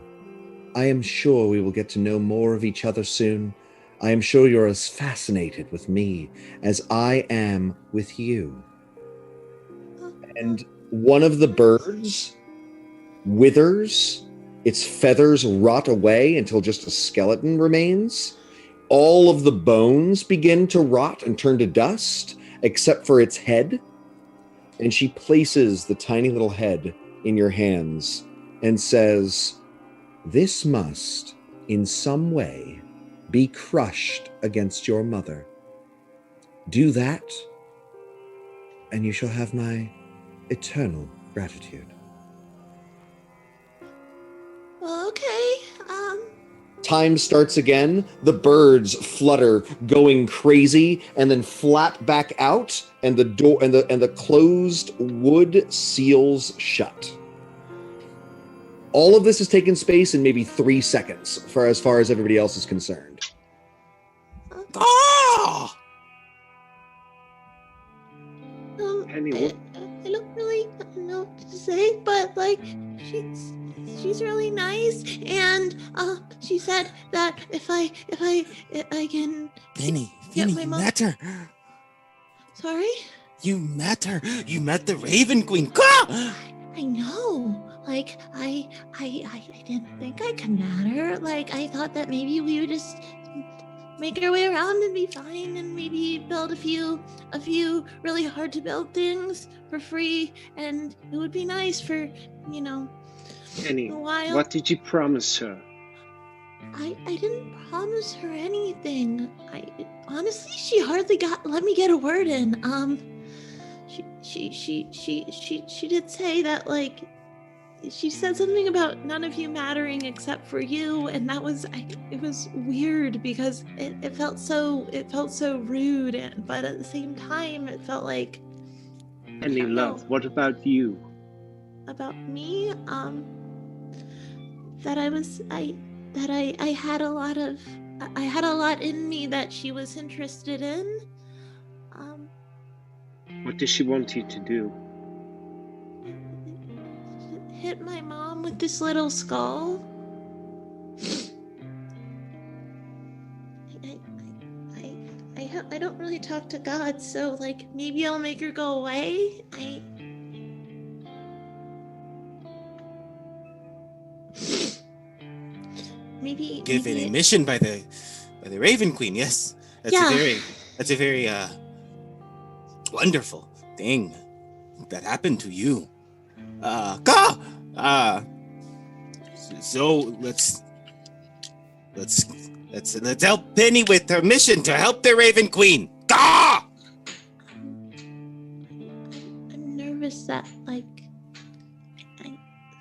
I am sure we will get to know more of each other soon. I am sure you're as fascinated with me as I am with you. And one of the birds withers, its feathers rot away until just a skeleton remains. All of the bones begin to rot and turn to dust, except for its head. And she places the tiny little head in your hands and says, "This must, in some way, be crushed against your mother. Do that, and you shall have my eternal gratitude." Okay, Time starts again. The birds flutter, going crazy, and then flap back out, and the door and the closed wood seals shut. All of this has taken space in maybe 3 seconds, for as far as everybody else is concerned. Ah! Penny, I don't really know what to say, but like she's really nice, and she said that if I can Penny, get you my mom. met her. Sorry? You met her. You met the Raven Queen. Ah! I know. Like I didn't think I could matter. Like I thought that maybe we would just make our way around and be fine, and maybe build a few really hard to build things for free, and it would be nice for, Penny, a while. what did you promise her? I didn't promise her anything. Honestly, she hardly let me get a word in. She did say that, like, she said something about none of you mattering except for you, and that was it was weird because it felt so rude, but at the same time it felt like, Penny, love, what about you? about me. That I had a lot in me that she was interested in. What does she want you to do? Hit my mom with this little skull. I don't really talk to God, so like maybe I'll make her go away. Maybe Given a mission by the Raven Queen, yes. That's a very wonderful thing that happened to you. So let's help Penny with her mission to help the Raven Queen. Gah! I'm nervous that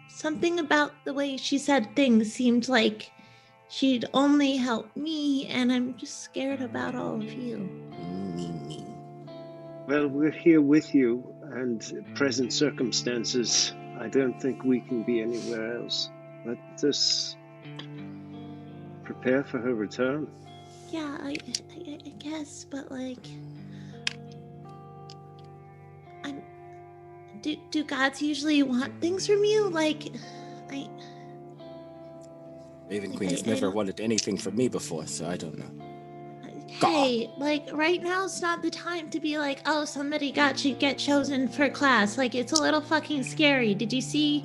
something about the way she said things seemed like she'd only help me, and I'm just scared about all of you. Well, we're here with you, and present circumstances, I don't think we can be anywhere else. Let us prepare for her return. Yeah, I guess, but like, do gods usually want things from you? Like, Raven Queen has never wanted anything from me before, so I don't know. Hey, like right now is not the time to be like, oh, somebody get chosen for class. Like, it's a little fucking scary. Did you see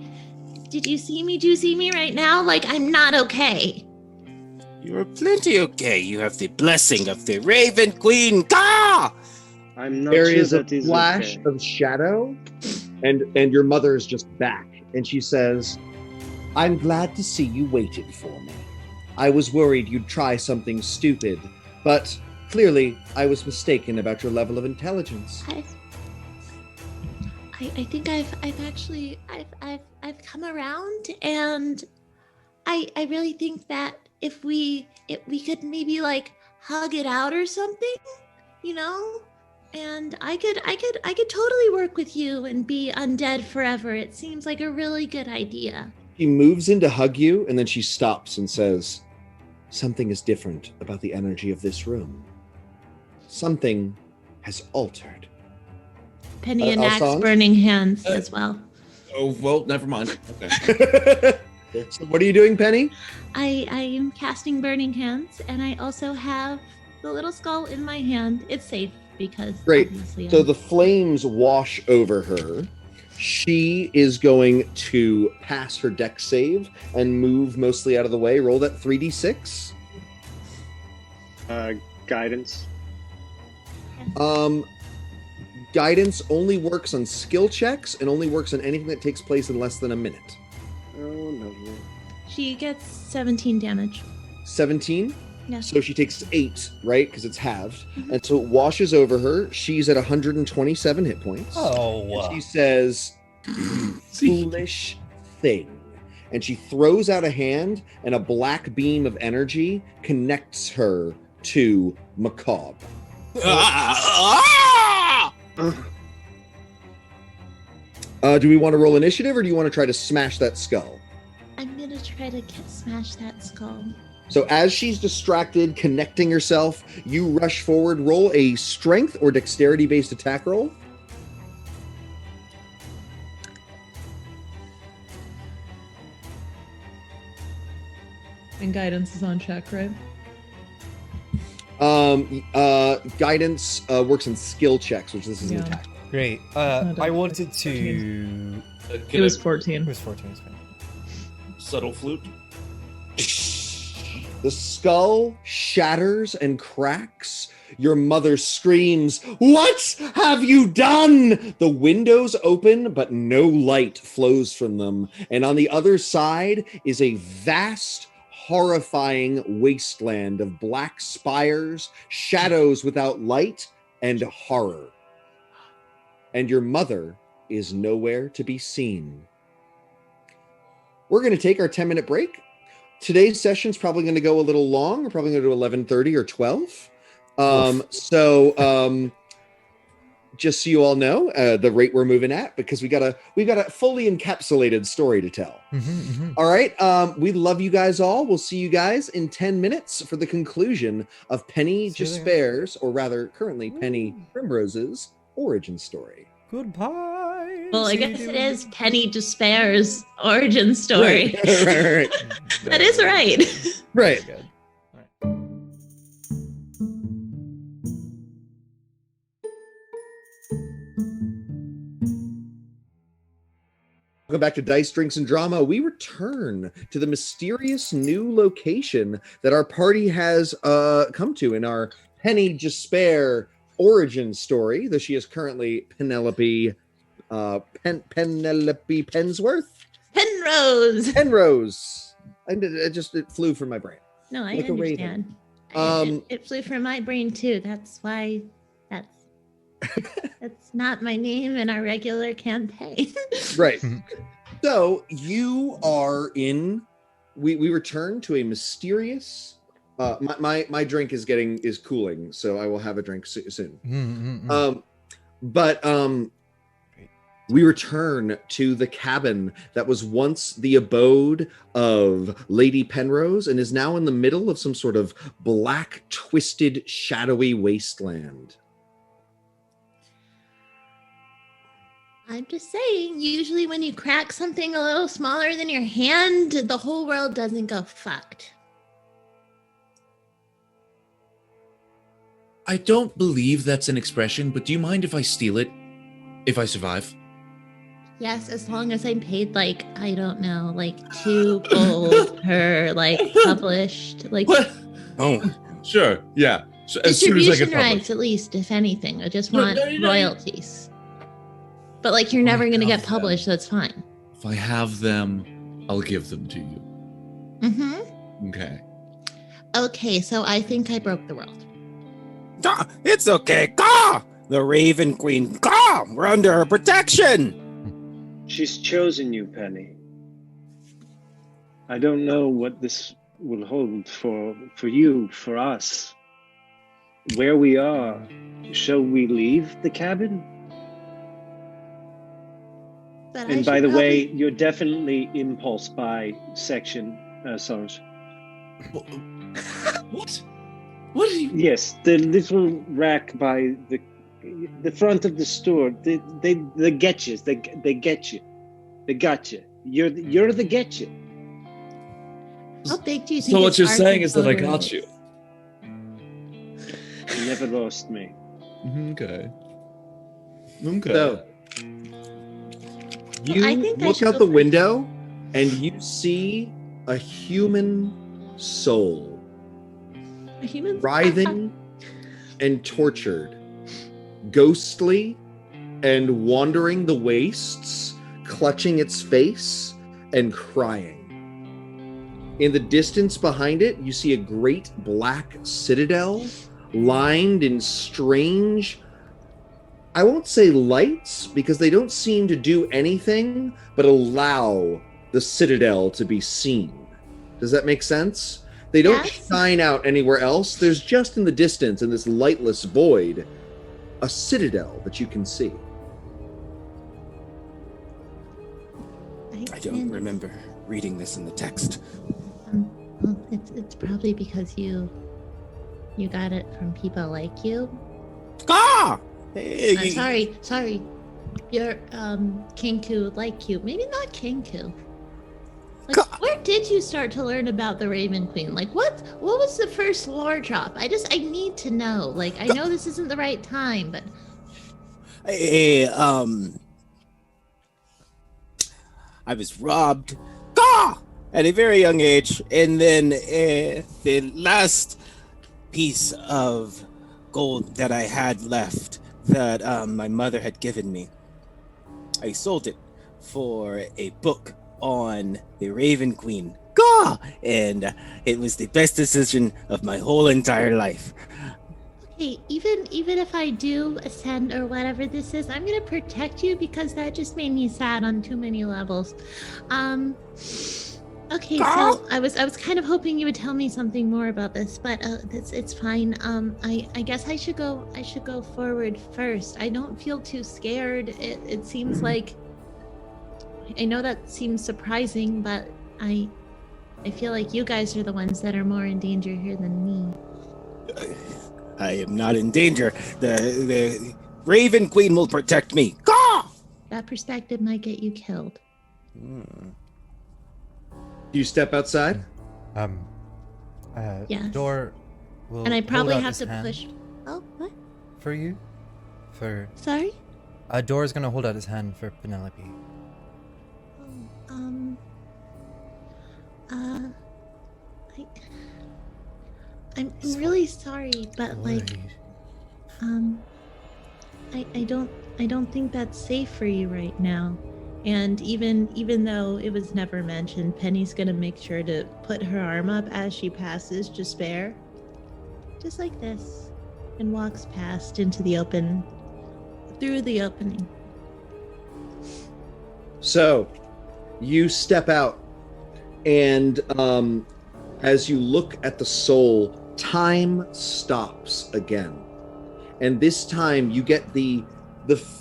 me? Do you see me right now? Like, I'm not okay. You are plenty okay. You have the blessing of the Raven Queen. Gah! I'm not There sure is a that is flash okay. of shadow, and your mother is just back, and she says, "I'm glad to see you waited for me. I was worried you'd try something stupid, but clearly I was mistaken about your level of intelligence." I think I've come around, and I really think that if we could maybe like hug it out or something, you know, and I could totally work with you and be undead forever. It seems like a really good idea. She moves in to hug you, and then she stops and says, "Something is different about the energy of this room. Something has altered." Penny enacts Alphonse? burning hands as well. Oh, well, never mind. Okay. So what are you doing, Penny? I am casting burning hands, and I also have the little skull in my hand. It's safe because Great. obviously So the flames wash over her. She is going to pass her dex save and move mostly out of the way. Roll that 3d6. Guidance. Guidance only works on skill checks and only works on anything that takes place in less than a minute. Oh, no. she gets 17 damage. 17? Yeah. So she takes 8, right? Because it's halved. Mhm. And so it washes over her. She's at 127 hit points. Oh. And she says, "Foolish thing." And she throws out a hand, and a black beam of energy connects her to Macabre. Do we want to roll initiative, or do you want to try to smash that skull? I'm gonna try to smash that skull. So as she's distracted, connecting herself, you rush forward, roll a strength or dexterity-based attack roll. And guidance is on check, right? Guidance works in skill checks, which this is an Yeah. attack. Great. not I done. wanted to. It was 14. It was 14. It's fine. Subtle flute. The skull shatters and cracks. Your mother screams, "What have you done?" The windows open, but no light flows from them. And on the other side is a vast, horrifying wasteland of black spires, shadows without light, and horror. And your mother is nowhere to be seen. We're going to take our 10-minute break. Today's session's probably going to go a little long. We're probably going to do 11:30 or 12. just so you all know, the rate we're moving at, because we've got a fully encapsulated story to tell. All right. We love you guys all. We'll see you guys in 10 minutes for the conclusion of Penny Jespaire's, or rather currently Penny Primrose's origin story. Goodbye. Well, I guess it is Penny Jespaire's origin story. Right. That is right. Right. Good. Welcome back to Dice, Drinks, and Drama. We return to the mysterious new location that our party has come to in our Penny Jespaire origin story, though she is currently Penelope Penelope Pensworth? Penrose. It flew from my brain. No, I Like a understand. raven. It flew from my brain too. That's why that's not my name in our regular campaign. Right. So you are in. We return to a mysterious. My drink is cooling, so I will have a drink soon. We return to the cabin that was once the abode of Lady Penrose and is now in the middle of some sort of black, twisted, shadowy wasteland. I'm just saying, usually when you crack something a little smaller than your hand, the whole world doesn't go fucked. I don't believe that's an expression, but do you mind if I steal it? If I survive? Yes, as long as I'm paid, like, I don't know, like 2 gold per, like, published, like... What? Oh, sure, yeah. So, as soon as I distribution get published. rights, at least, if anything. I just want royalties. But, like, you're never going to get published, so it's fine. If I have them, I'll give them to you. Mm-hmm. Okay. Okay, so I think I broke the world. It's okay. Gah! The Raven Queen. Gah! We're under her protection. She's chosen you, Penny. I don't know what this will hold for you, for us. Where we are, shall we leave the cabin? But And by the way, you're definitely impulse by section, Sarge. What? What are you? Yes, the little rack by the front of the store. They get you. They get you. They got you. You're the get you. How big do you think? So what it's you're hard saying to is that I cover? got you. You never lost me. Okay. So you I think I look should out go the first. window and you see a human soul A human writhing and tortured, ghostly and wandering the wastes, clutching its face and crying. In the distance behind it, you see a great black citadel lined in strange, I won't say lights, because they don't seem to do anything but allow the citadel to be seen. Does that make sense? They don't shine out anywhere else. There's just in the distance, in this lightless void, a citadel that you can see. I don't remember reading this in the text. Well, it's probably because you got it from people like you. Ah! Sorry. You're Kinku like you. Maybe not Kinku. Like, where did you start to learn about the Raven Queen? Like, what was the first lore drop? I need to know. Like, I know this isn't the right time, but I was robbed at a very young age, and then the last piece of gold that I had left that my mother had given me, I sold it for a book on the Raven Queen. And it was the best decision of my whole entire life. okay, even if I do ascend or whatever this is, I'm gonna protect you because that just made me sad on too many levels. Okay, so I was kind of hoping you would tell me something more about this, but it's fine. I guess I should go forward first. I don't feel too scared. It seems like, I know that seems surprising, but I feel like you guys are the ones that are more in danger here than me. I am not in danger. The Raven Queen will protect me. Caw! That perspective might get you killed. You step outside? Yes. Door will And I probably hold out have his to hand push. Oh, what? for you. Sorry? Door is gonna hold out his hand for Penelope. I'm really sorry, but like, I don't think that's safe for you right now. And even though it was never mentioned, Penny's gonna make sure to put her arm up as she passes Jespaire, just like this, and walks past through the opening. So, you step out, and as you look at the soul, time stops again. And this time you get the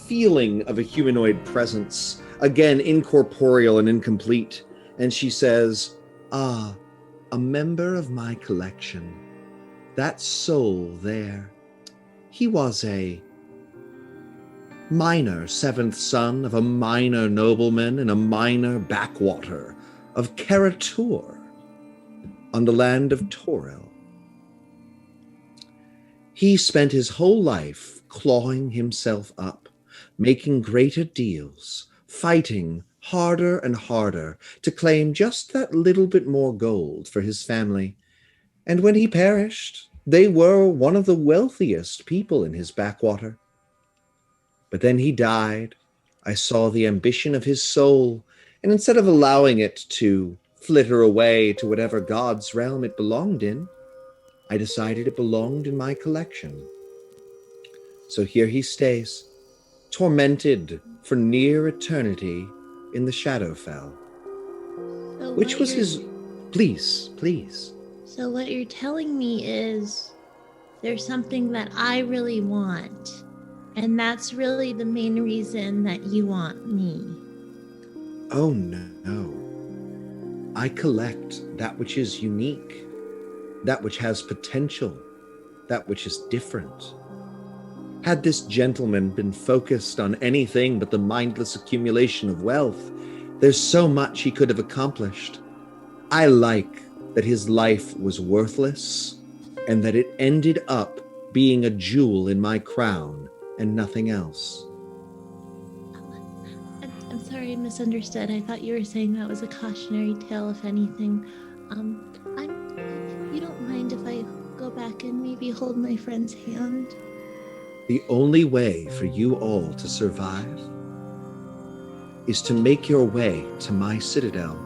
feeling of a humanoid presence, again incorporeal and incomplete. And she says, "Ah, a member of my collection. That soul there. He was a minor seventh son of a minor nobleman in a minor backwater of Karatur on the land of Toril. He spent his whole life clawing himself up, making greater deals, fighting harder and harder to claim just that little bit more gold for his family. And when he perished, they were one of the wealthiest people in his backwater. But then he died. I saw the ambition of his soul, and instead of allowing it to flitter away to whatever god's realm it belonged in, I decided it belonged in my collection. So here he stays, tormented for near eternity in the Shadowfell." So Which was his... Please. So what you're telling me is there's something that I really want, and that's really the main reason that you want me. Oh no. I collect that which is unique, that which has potential, that which is different. Had this gentleman been focused on anything but the mindless accumulation of wealth, there's so much he could have accomplished. I like that his life was worthless and that it ended up being a jewel in my crown and nothing else. I'm sorry, I misunderstood. I thought you were saying that was a cautionary tale, if anything. If you don't mind if I go back and maybe hold my friend's hand? The only way for you all to survive is to make your way to my citadel.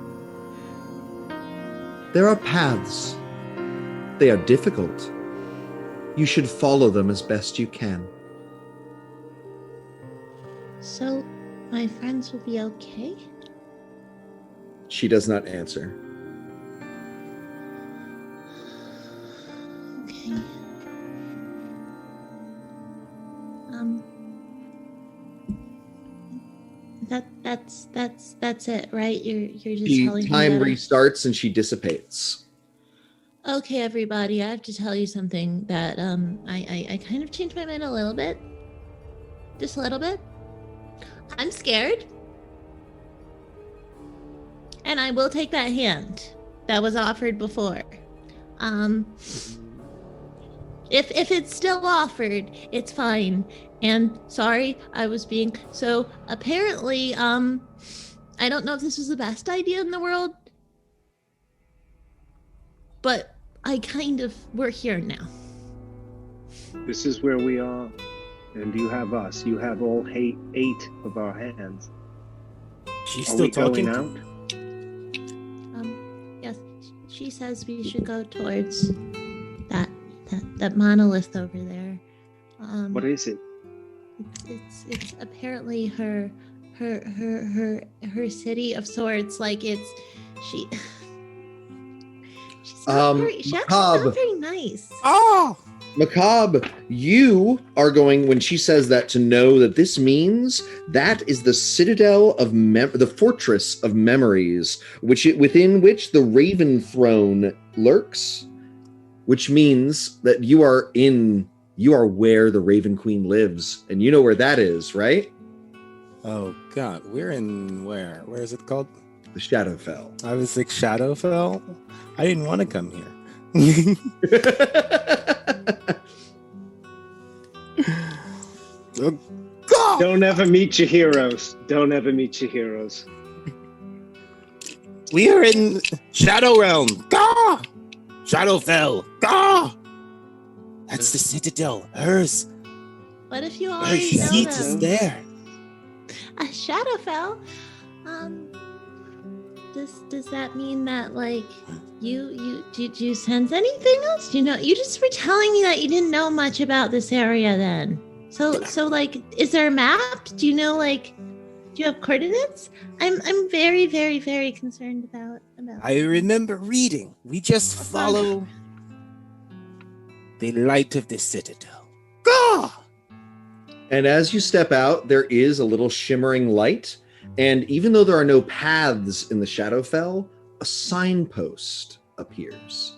There are paths. They are difficult. You should follow them as best you can. So, my friends will be okay? She does not answer. Okay. That's it, right? You're just telling me Time that restarts and she dissipates. Okay, everybody, I have to tell you something that I kind of changed my mind a little bit. Just a little bit. I'm scared. And I will take that hand that was offered before. If it's still offered, it's fine. And sorry, I was being so apparently I don't know if this was the best idea in the world, but we're here now. This is where we are, and you have us. You have all 8 of our hands. She's Are still we talking. going out? Yes, she says we should go towards that monolith over there. What is it? It's apparently her city of sorts. Like She actually Macabre. smells very nice. Oh, Macabre, you are going, when she says that, to know that this means that is the citadel of the fortress of memories, within which the Raven Throne lurks, which means that you are where the Raven Queen lives, and you know where that is, right? oh God, we're in where? Where is it called? The Shadowfell. I was like Shadowfell. I didn't want to come here. Oh, God! Don't ever meet your heroes. Don't ever meet your heroes. We are in Shadow Realm. Gah! Shadowfell. Gah! That's the citadel. Hers. What if you Her already know Heath is them? there. A Shadowfell? Does that mean that like did you sense anything else? You just were telling me that you didn't know much about this area then. So like, is there a map? Do you know like, do you have coordinates? I'm very, very, very concerned about. I remember reading. We just follow the light of the citadel. Gah! And as you step out, there is a little shimmering light. And even though there are no paths in the Shadowfell, a signpost appears.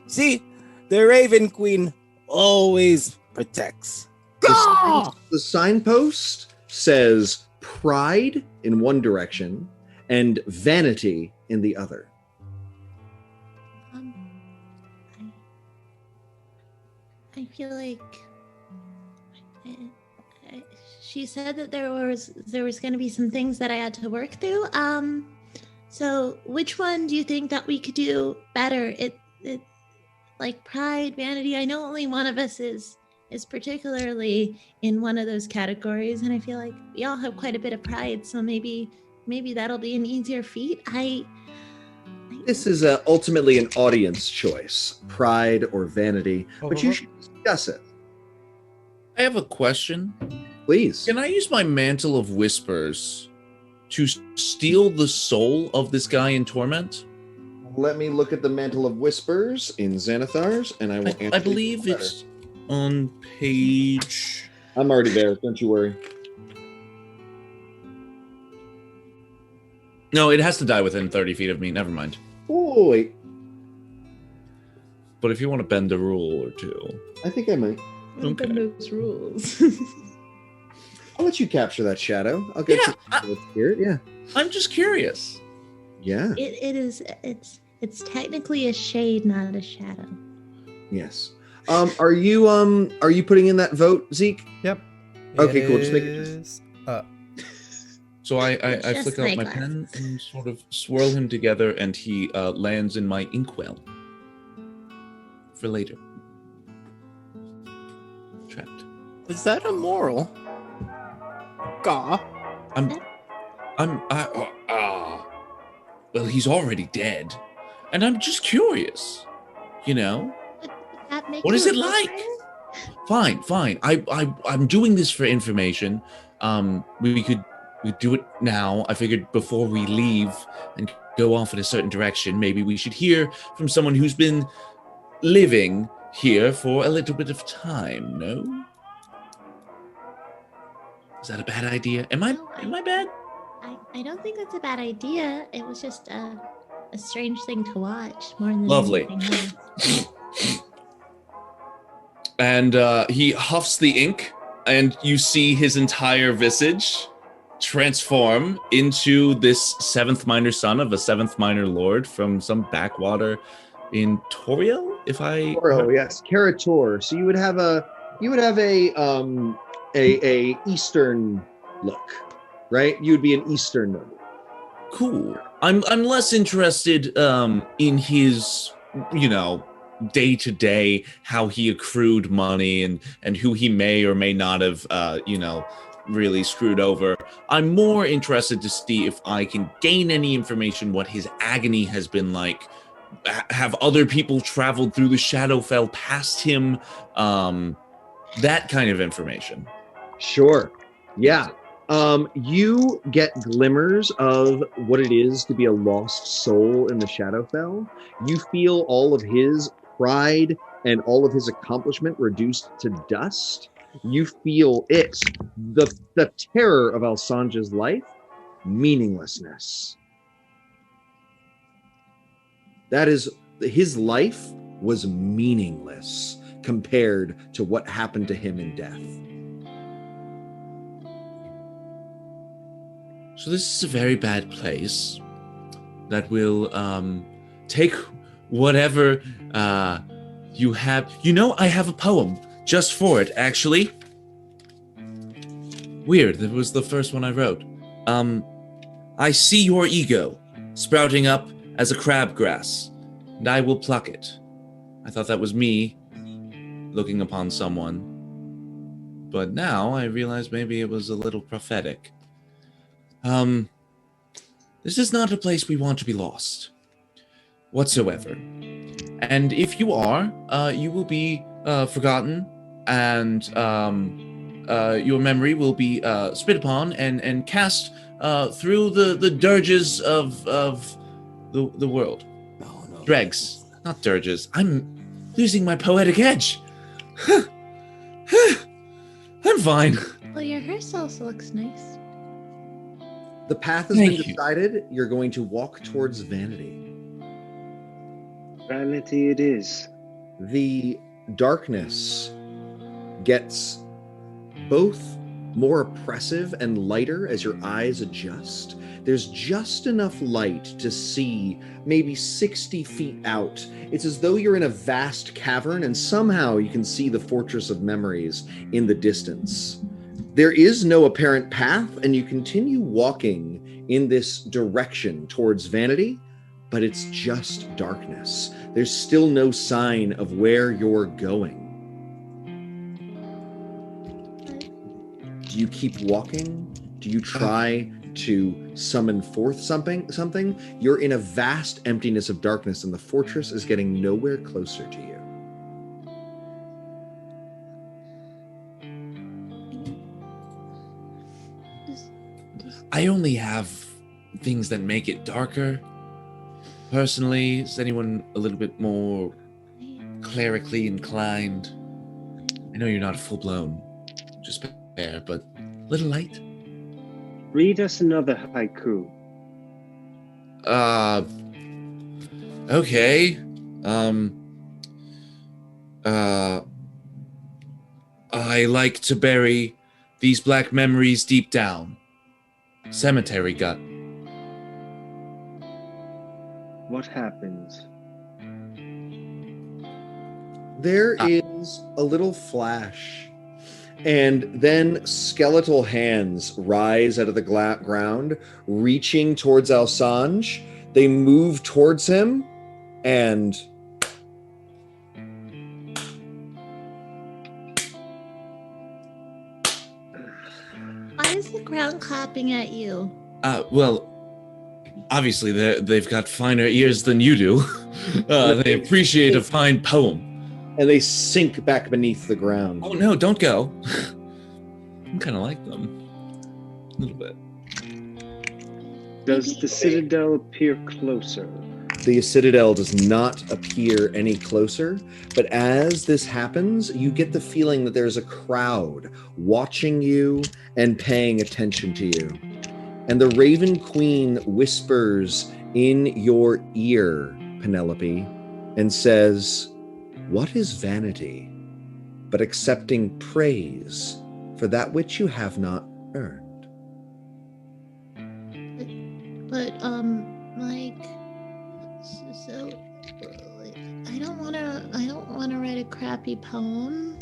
See, the Raven Queen always protects. Gah! The signpost says pride in one direction and vanity in the other. I feel like she said that there was going to be some things that I had to work through. So which one do you think that we could do better? It like pride, vanity. I know only one of us is particularly in one of those categories, and I feel like we all have quite a bit of pride. So maybe that'll be an easier feat. This is ultimately an audience choice, pride or vanity, but you should discuss it. I have a question. Please. Can I use my Mantle of Whispers to steal the soul of this guy in torment? Let me look at the Mantle of Whispers in Xanathar's, and I will answer. I believe it's on page... I'm already there, don't you worry. No, it has to die within 30 feet of me. Never mind. Oh, wait. But if you want to bend a rule or two... I think I might. Okay. Those rules. I'll let you capture that shadow. I'll get you spirit. Yeah. I'm just curious. Yeah. It's technically a shade, not a shadow. Yes. Are you putting in that vote, Zeke? Yep. Okay, cool. Just make it. So I Just flick my out my pen and sort of swirl him together, and he lands in my inkwell for later. Trapped. Is that immoral? Gah. Well, he's already dead, and I'm just curious. You know, what is it like? Fine. I'm doing this for information. We could do it now. I figured before we leave and go off in a certain direction, maybe we should hear from someone who's been living here for a little bit of time. No? Is that a bad idea? Am I bad? I don't think that's a bad idea. It was just a strange thing to watch more than Lovely. anything else. And he huffs the ink, and you see his entire visage transform into this 7th minor son of a 7th minor lord from some backwater in Toriel, if I... Oh, yes. Karator. So you would have a Eastern look, right? You would be an Eastern noble. Cool. I'm less interested in his, day-to-day, how he accrued money and who he may or may not have, really screwed over. I'm more interested to see if I can gain any information what his agony has been like. Have other people traveled through the Shadowfell past him? That kind of information. Sure. Yeah. You get glimmers of what it is to be a lost soul in the Shadowfell. You feel all of his pride and all of his accomplishment reduced to dust. You feel it, the terror of Alsanja's life, meaninglessness. That is, his life was meaningless compared to what happened to him in death. So this is a very bad place that will take whatever you have. You know, I have a poem just for it, actually. Weird, that was the first one I wrote. I see your ego sprouting up as a crabgrass, and I will pluck it. I thought that was me looking upon someone, but now I realize maybe it was a little prophetic. This is not a place we want to be lost whatsoever. And if you are, you will be forgotten, and your memory will be spit upon and cast through the dirges of the world. No. Dregs, not dirges. I'm losing my poetic edge. I'm fine. Well, your horse also looks nice. The path has been decided. You're going to walk towards Vanity. Vanity it is. The darkness gets both more oppressive and lighter as your eyes adjust. There's just enough light to see maybe 60 feet out. It's as though you're in a vast cavern and somehow you can see the Fortress of Memories in the distance. There is no apparent path, and you continue walking in this direction towards Vanity, but it's just darkness. There's still no sign of where you're going. Do you keep walking? Do you try to summon forth something? You're in a vast emptiness of darkness, and the fortress is getting nowhere closer to you. I only have things that make it darker. Personally, is anyone a little bit more clerically inclined? I know you're not full-blown Jespaire, but a little light. Read us another haiku. Okay. I like to bury these black memories deep down. Cemetery gut. What happens? There is a little flash, and then skeletal hands rise out of the ground, reaching towards Alsanj. They move towards him, and Why is the ground clapping at you? Well, obviously they've got finer ears than you do. They appreciate a fine poem. And they sink back beneath the ground. Oh no, don't go. I kind of like them. A little bit. Does the citadel appear closer? The citadel does not appear any closer, but as this happens, you get the feeling that there's a crowd watching you and paying attention to you. And the Raven Queen whispers in your ear, Penelope, and says, "What is vanity but accepting praise for that which you have not earned?" But I don't wanna write a crappy poem.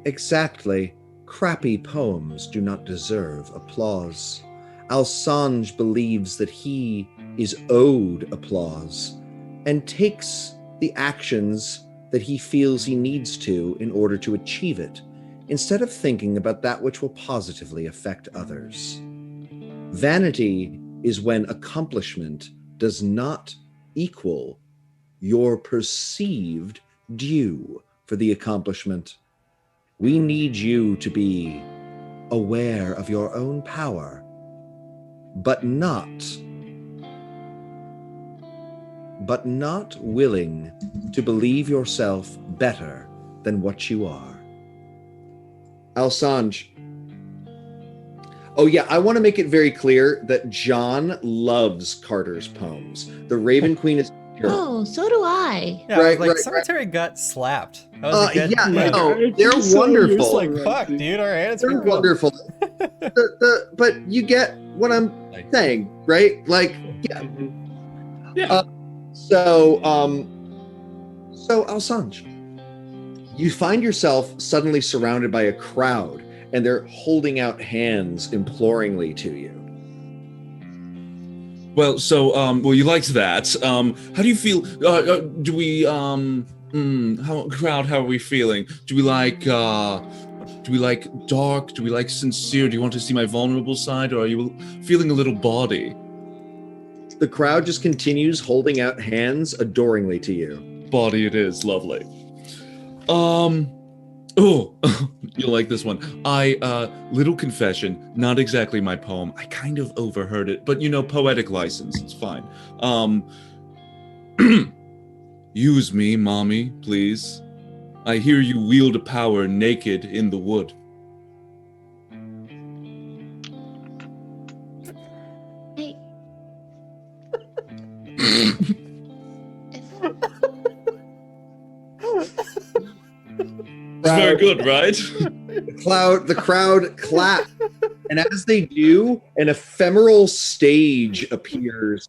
Exactly. Crappy poems do not deserve applause. Alsanj believes that he is owed applause and takes the actions that he feels he needs to in order to achieve it, instead of thinking about that which will positively affect others. Vanity is when accomplishment does not equal your perceived due for the accomplishment. We need you to be aware of your own power, but not willing to believe yourself better than what you are. Alsanj. Oh yeah, I want to make it very clear that John loves Carter's poems. The Raven Queen is pure. Oh, so do I. Yeah, I was like, Cemetery got slapped. That was a good, yeah, no, they're wonderful. Like, fuck, dude, all right, it's they're cool. wonderful. But you get what I'm saying, right? Like, yeah. So Alsanj, you find yourself suddenly surrounded by a crowd, and they're holding out hands imploringly to you. Well, so, you liked that. How do you feel? Do we, crowd, how are we feeling? Do we like dark? Do we like sincere? Do you want to see my vulnerable side, or are you feeling a little baudy? The crowd just continues holding out hands adoringly to you. Body it is, lovely. You'll like this one. Little confession, not exactly my poem. I kind of overheard it, but poetic license, it's fine. Use me, mommy, please. I hear you wield a power naked in the wood. It's very good, right? The crowd clap, and as they do, an ephemeral stage appears,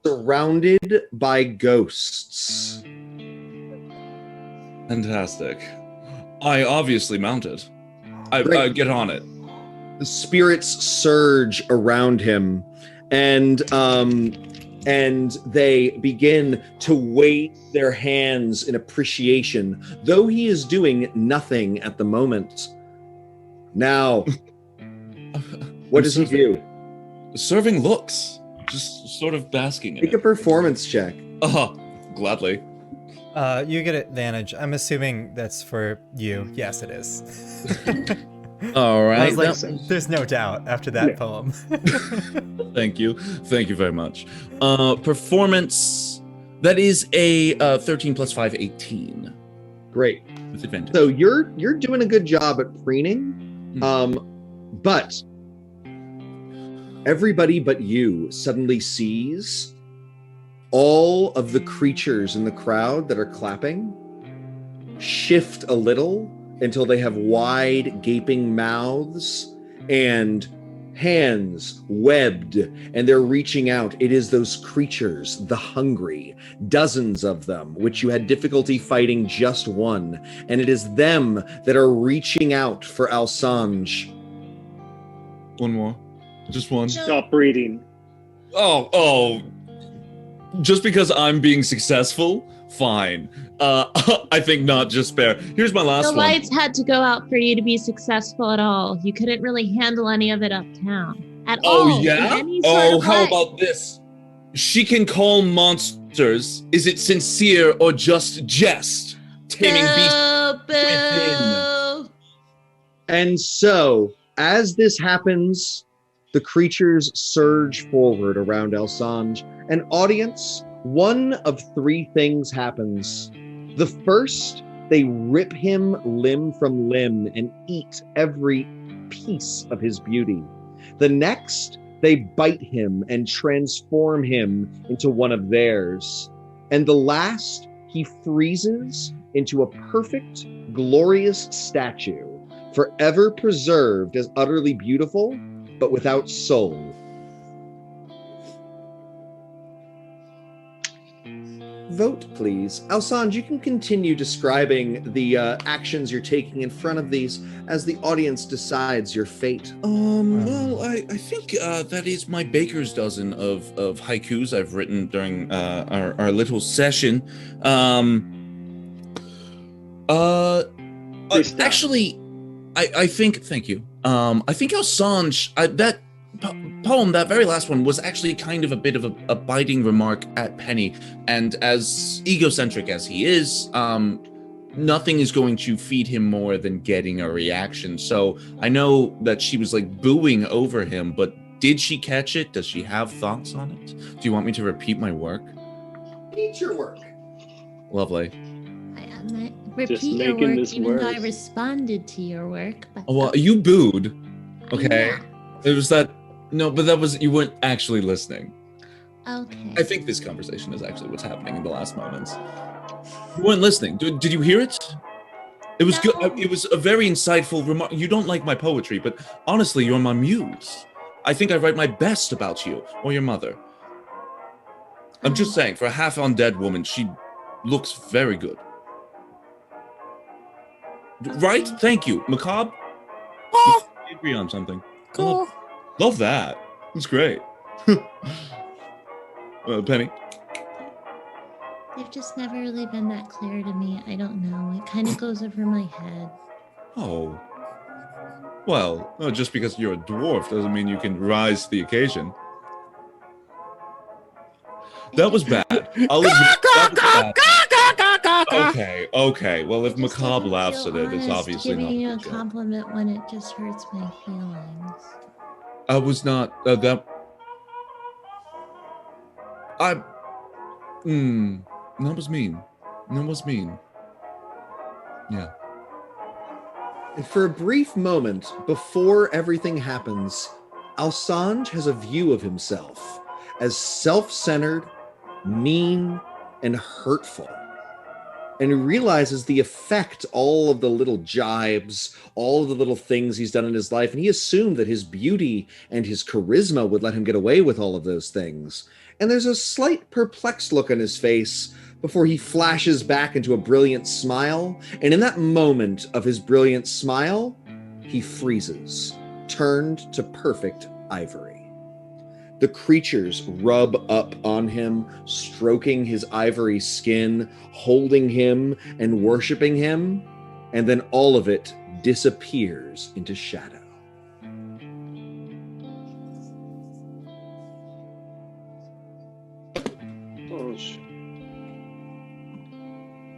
surrounded by ghosts. Fantastic. I obviously mounted. I get on it. The spirits surge around him, and they begin to wave their hands in appreciation, though he is doing nothing at the moment. Now, what does he do? Serving looks. Just sort of basking in it. Make a performance check. Gladly. You get advantage. I'm assuming that's for you. Yes, it is. All right. I was like, there's no doubt after that poem. Thank you. Thank you very much. Performance, that is a 13 plus 5, 18. Great. With advantage. So you're doing a good job at preening, but everybody but you suddenly sees all of the creatures in the crowd that are clapping shift a little until they have wide, gaping mouths and hands webbed, and they're reaching out. It is those creatures, the hungry, dozens of them, which you had difficulty fighting just one, and it is them that are reaching out for Alsanj. One more. Just one. Stop reading. Oh. Just because I'm being successful? Fine. I think not Jespaire. Here's my last one. The lights had to go out for you to be successful at all. You couldn't really handle any of it uptown. At all. Oh, yeah? How about this? She can call monsters. Is it sincere or just jest? Taming beasts within. And so, as this happens, the creatures surge forward around Alsanj. An audience, one of three things happens. The first, they rip him limb from limb and eat every piece of his beauty. The next, they bite him and transform him into one of theirs. And the last, he freezes into a perfect, glorious statue, forever preserved as utterly beautiful, but without soul. Vote, please. Alsanj, you can continue describing the actions you're taking in front of these as the audience decides your fate. Well, I think that is my baker's dozen of haikus I've written during our little session. Actually, I think, thank you. I think Alsanj, that poem, that very last one, was actually kind of a bit of a biting remark at Penny, and as egocentric as he is, nothing is going to feed him more than getting a reaction. So I know that she was like booing over him, but did she catch it? Does she have thoughts on it? Do you want me to repeat my work? Repeat your work. Lovely. I might repeat Just your making work, this even though I worse. responded to your work. But Oh, well, you booed. Okay. Yeah. It was that. No, but that was, you weren't actually listening. Okay. I think this conversation is actually what's happening in the last moments. You weren't listening. Did you hear it? It was good. No. It was a very insightful remark. You don't like my poetry, but honestly, you're my muse. I think I write my best about you or your mother. I'm just saying, for a half undead woman, she looks very good. Right? Thank you. Macabre? We agree on something. Cool. Love that. It's great. Penny? They've just never really been that clear to me. I don't know. It kind of goes over my head. Oh. Well, just because you're a dwarf doesn't mean you can rise to the occasion. That was bad. I'll admit, that was bad. Okay. Well, if I just Macabre didn't laughs feel at it, it's honest obviously not giving a you a good joke. compliment when it just hurts my feelings. I was not that. That was mean. That was mean. Yeah. And for a brief moment, before everything happens, Alsange has a view of himself as self-centered, mean, and hurtful. And he realizes the effect all of the little jibes, all of the little things he's done in his life, and he assumed that his beauty and his charisma would let him get away with all of those things. And there's a slight perplexed look on his face before he flashes back into a brilliant smile. And in that moment of his brilliant smile, he freezes, turned to perfect ivory. The creatures rub up on him, stroking his ivory skin, holding him and worshiping him, and then all of it disappears into shadow.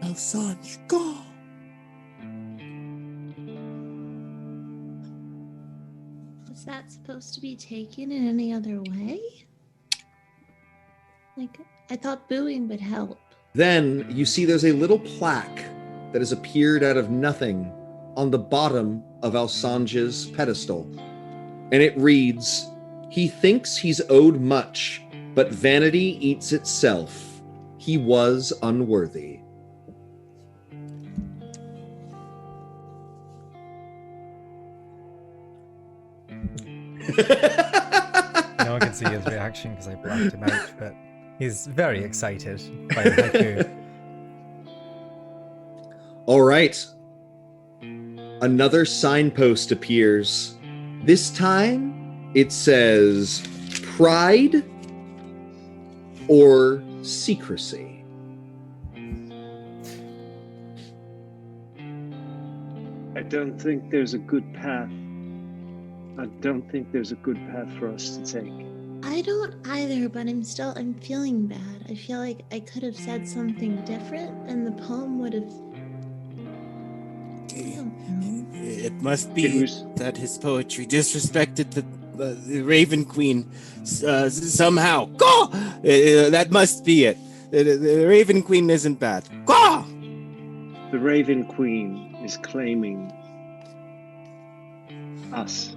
Alsange, go. Was that supposed to be taken in any other way? Like, I thought booing would help. Then you see there's a little plaque that has appeared out of nothing on the bottom of Alsange's pedestal. And it reads, "He thinks he's owed much, but vanity eats itself. He was unworthy." No one can see his reaction because I blocked him out, but he's very excited by the haiku. All right. Another signpost appears. This time it says pride or secrecy. I don't think there's a good path. I don't think there's a good path for us to take. I don't either, but I'm feeling bad. I feel like I could have said something different and the poem would have... I don't know. It must be that his poetry disrespected the Raven Queen somehow. Go! That must be it. The Raven Queen isn't bad. Go! The Raven Queen is claiming us.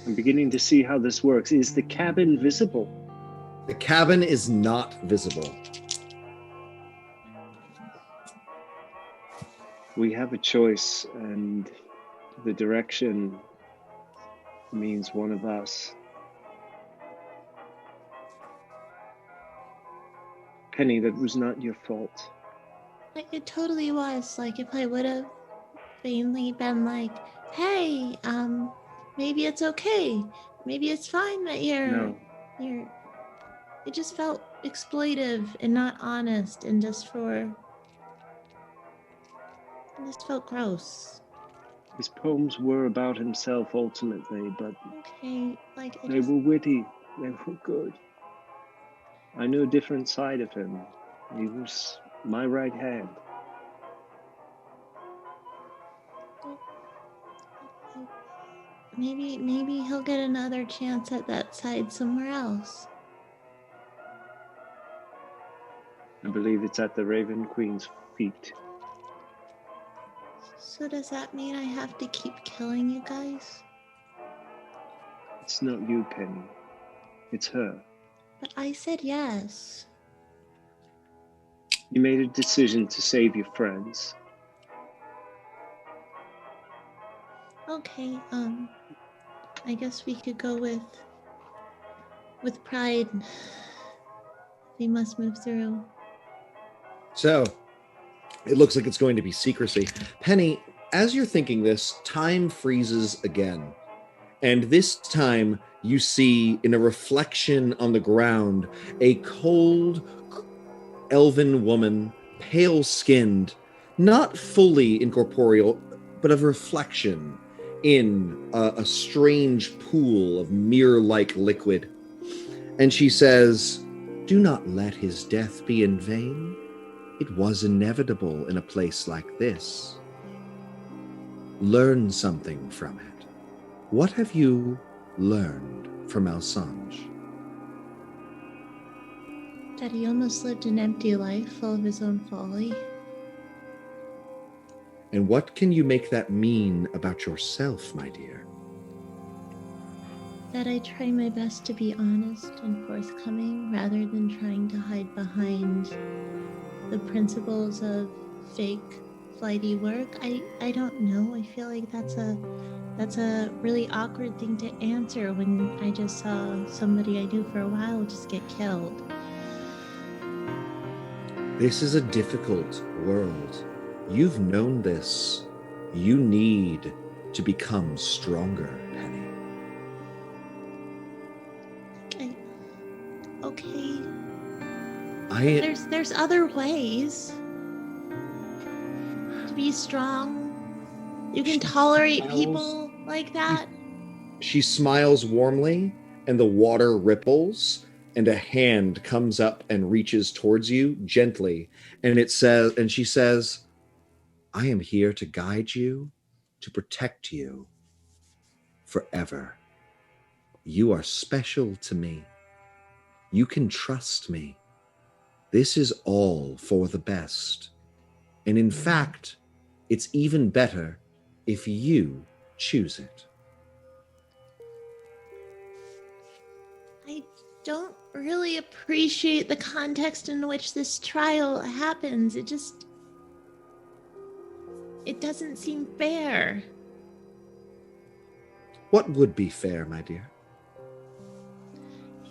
I'm beginning to see how this works. Is the cabin visible? The cabin is not visible. We have a choice, and the direction means one of us. Penny, that was not your fault. It totally was. Like, if I would have vainly been like, hey, maybe it's okay. Maybe it's fine that you're... It just felt exploitive and not honest and just felt gross. His poems were about himself ultimately, but Okay, like... they were witty. They were good. I knew a different side of him. He was my right hand. Maybe he'll get another chance at that side somewhere else. I believe it's at the Raven Queen's feet. So does that mean I have to keep killing you guys? It's not you, Penny. It's her. But I said yes. You made a decision to save your friends. Okay, I guess we could go with pride. We must move through. So, it looks like it's going to be secrecy. Penny, as you're thinking this, time freezes again. And this time, you see in a reflection on the ground, a cold, elven woman, pale-skinned, not fully incorporeal, but of reflection in a strange pool of mirror-like liquid. And she says, "Do not let his death be in vain. It was inevitable in a place like this. Learn something from it. What have you learned from Alsange?" That he almost lived an empty life full of his own folly. And what can you make that mean about yourself, my dear? That I try my best to be honest and forthcoming rather than trying to hide behind the principles of fake, flighty work. I don't know. I feel like that's a really awkward thing to answer when I just saw somebody I knew for a while just get killed. This is a difficult world. You've known this. You need to become stronger, Penny. Okay. There's other ways to be strong. You can tolerate people like that. She smiles warmly, and the water ripples, and a hand comes up and reaches towards you gently, and she says, "I am here to guide you, to protect you forever. You are special to me. You can trust me. This is all for the best. And in fact, it's even better if you choose it." I don't really appreciate the context in which this trial happens. It doesn't seem fair. What would be fair, my dear?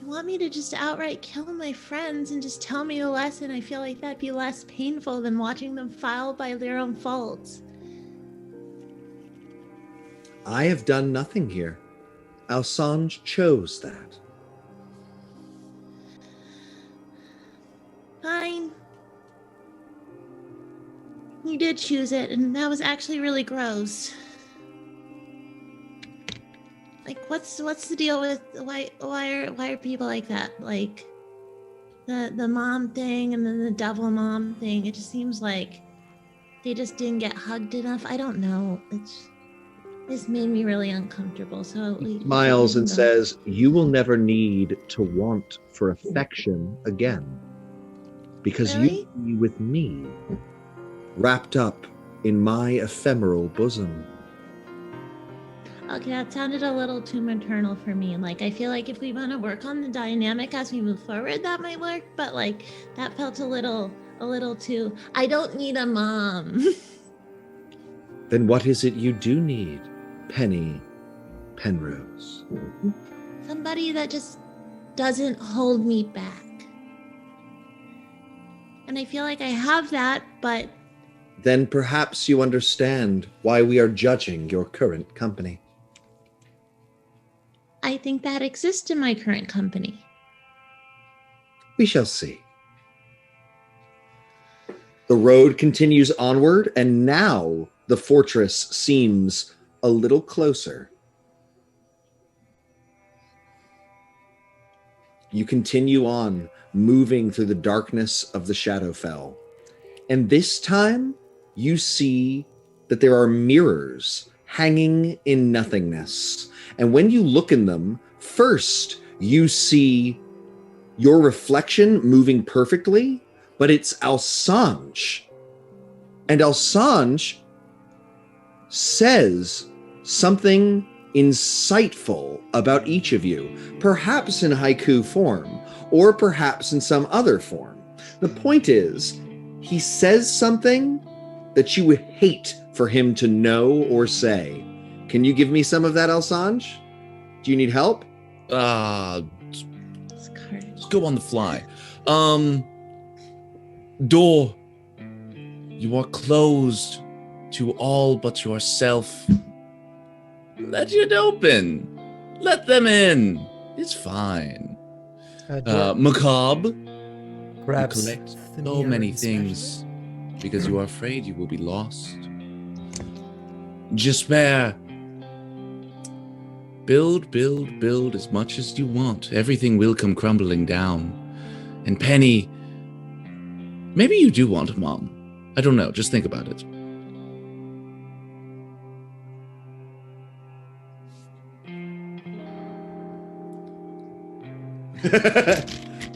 You want me to just outright kill my friends and just tell me a lesson? I feel like that'd be less painful than watching them file by their own faults. I have done nothing here. Alsange chose that. Fine. You did choose it, and that was actually really gross. Like, what's the deal with why are people like that? Like the mom thing and then the devil mom thing. It just seems like they just didn't get hugged enough. I don't know. This made me really uncomfortable. So he smiles and says, "You will never need to want for affection again, because Really? you will be with me, wrapped up in my ephemeral bosom." Okay, that sounded a little too maternal for me. Like, I feel like if we want to work on the dynamic as we move forward, that might work. But like, that felt a little too. I don't need a mom. Then what is it you do need, Penny Penrose? Somebody that just doesn't hold me back. And I feel like I have that, but... Then perhaps you understand why we are judging your current company. I think that exists in my current company. We shall see. The road continues onward, and now the fortress seems a little closer. You continue on, moving through the darkness of the Shadowfell. And this time, you see that there are mirrors hanging in nothingness. And when you look in them, first you see your reflection moving perfectly, but it's Alsange. And Alsange says something insightful about each of you, perhaps in haiku form, or perhaps in some other form. The point is, he says something that you would hate for him to know or say. Can you give me some of that, Alsange? Do you need help? Let's go on the fly. Door, you are closed to all but yourself. Let it open. Let them in. It's fine. Macabre, you Grabs collect the so mirror many and things because you are afraid you will be lost. Jespaire, build as much as you want. Everything will come crumbling down. And Penny, maybe you do want a mom. I don't know. Just think about it.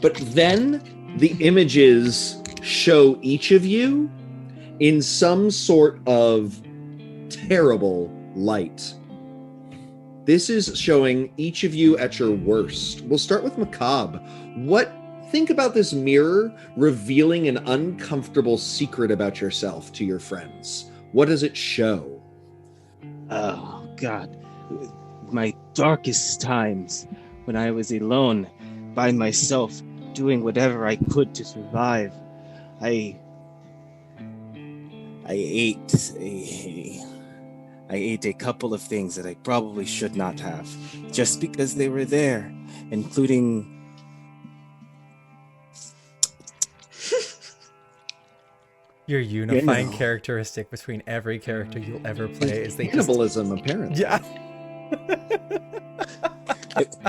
But then the images show each of you in some sort of terrible light. This is showing each of you at your worst. We'll start with Macabre. Think about this mirror revealing an uncomfortable secret about yourself to your friends. What does it show? Oh, God. My darkest times, when I was alone, by myself, doing whatever I could to survive. I ate a couple of things that I probably should not have, just because they were there, including... Your unifying characteristic between every character you'll ever play is they cannibalism, apparently. Yeah.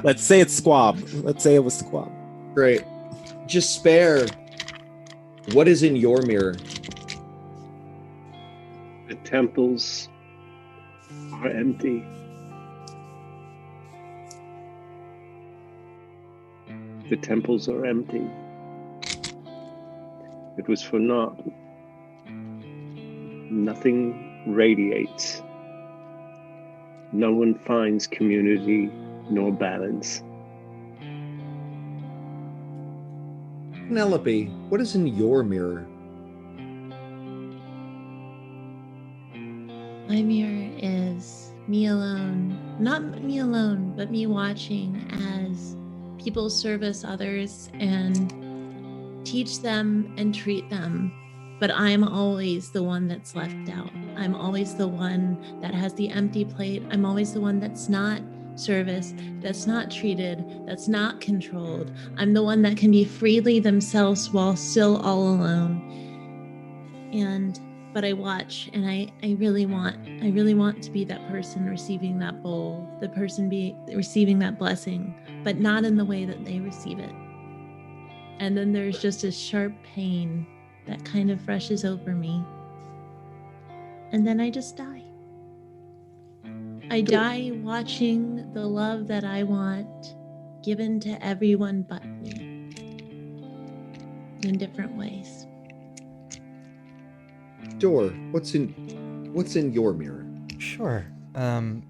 Let's say it's squab. Let's say it was squab. Great. Jespaire, what is in your mirror? The temples are empty. The temples are empty. It was for naught. Nothing radiates. No one finds community nor balance. Penelope, what is in your mirror? My mirror is me alone. Not me alone, but me watching as people service others and teach them and treat them. But I'm always the one that's left out. I'm always the one that has the empty plate. I'm always the one that's not serviced, that's not treated, that's not controlled. I'm the one that can be freely themselves while still all alone. But I watch, and I really want to be that person receiving that bowl, the person receiving that blessing, but not in the way that they receive it. And then there's just a sharp pain that kind of rushes over me. And then I just die. I die watching the love that I want given to everyone but me in different ways. Door, what's in your mirror? Sure.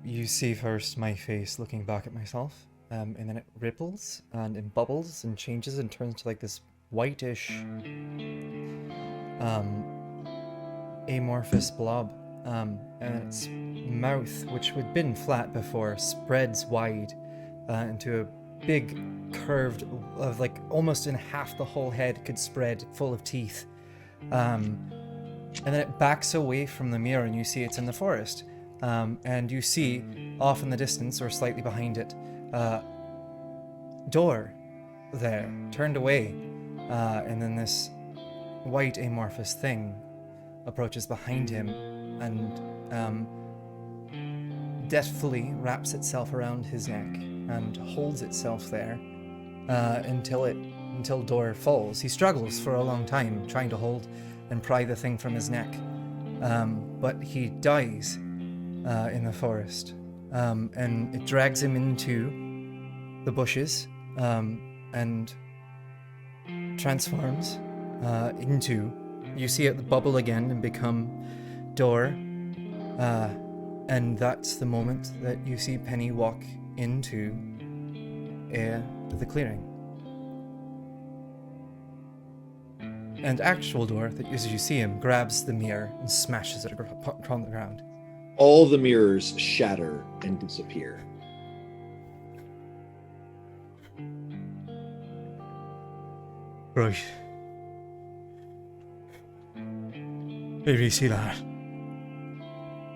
You see first my face looking back at myself, and then it ripples and it bubbles and changes and turns to like this whitish, amorphous blob. And its mouth, which had been flat before, spreads wide into a big curved, of like almost in half the whole head could spread, full of teeth. And then it backs away from the mirror, and you see it's in the forest. And you see off in the distance, or slightly behind it, door there, turned away. And then this white amorphous thing approaches behind him and deftly wraps itself around his neck and holds itself there until Door falls. He struggles for a long time trying to hold and pry the thing from his neck. But he dies in the forest, and it drags him into the bushes and transforms into, you see it bubble again and become Door, and that's the moment that you see Penny walk into the clearing. And actual Door, that as you see him, grabs the mirror and smashes it upon the ground. All the mirrors shatter and disappear. Right. Did you see that?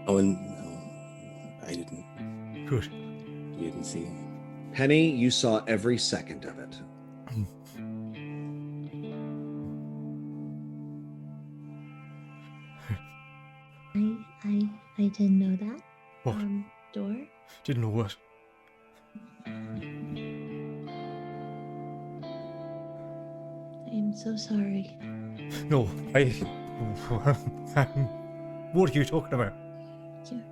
Oh, and no, I didn't. Good. You didn't see. Penny, you saw every second of it. I didn't know that. What? Door? Didn't know what? I am so sorry. No, what are you talking about? Yeah.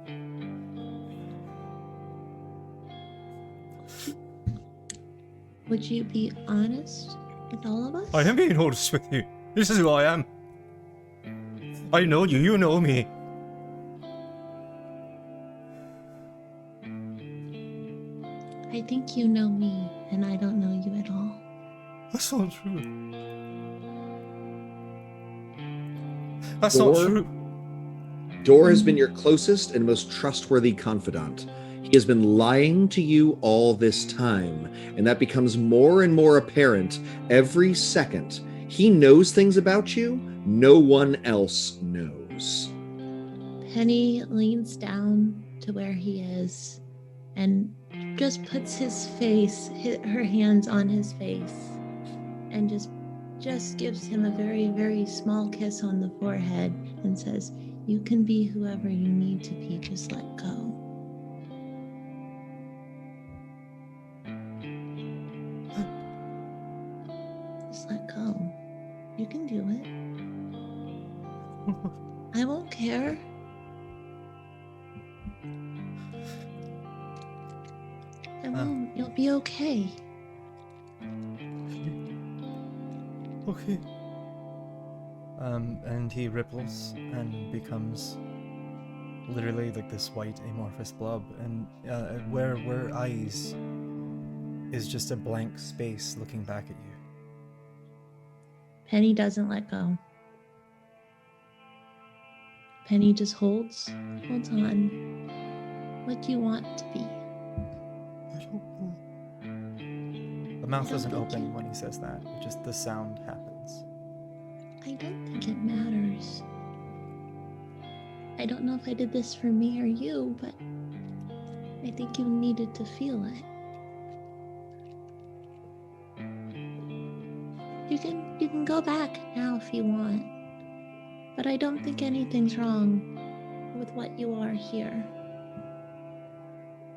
Would you be honest with all of us? I am being honest with you. This is who I am. I know you, you know me. I think you know me, and I don't know you at all. That's not true. That's Door? not true. Door has been your closest and most trustworthy confidant. He has been lying to you all this time, and that becomes more and more apparent every second. He knows things about you no one else knows. Penny leans down to where he is and just puts her hands on his face, and just gives him a very, very small kiss on the forehead and says, "You can be whoever you need to be, just let go." Just let go. You can do it. I won't care. I won't. You'll be okay. Okay. And he ripples and becomes literally like this white amorphous blob, and where eyes is just a blank space looking back at you. Penny doesn't let go. Penny just holds on. What do you want to be? I don't know. The mouth doesn't open when he says that. It just, the sound happens. I don't think it matters. I don't know if I did this for me or you, but I think you needed to feel it. You can go back now if you want, but I don't think anything's wrong with what you are here.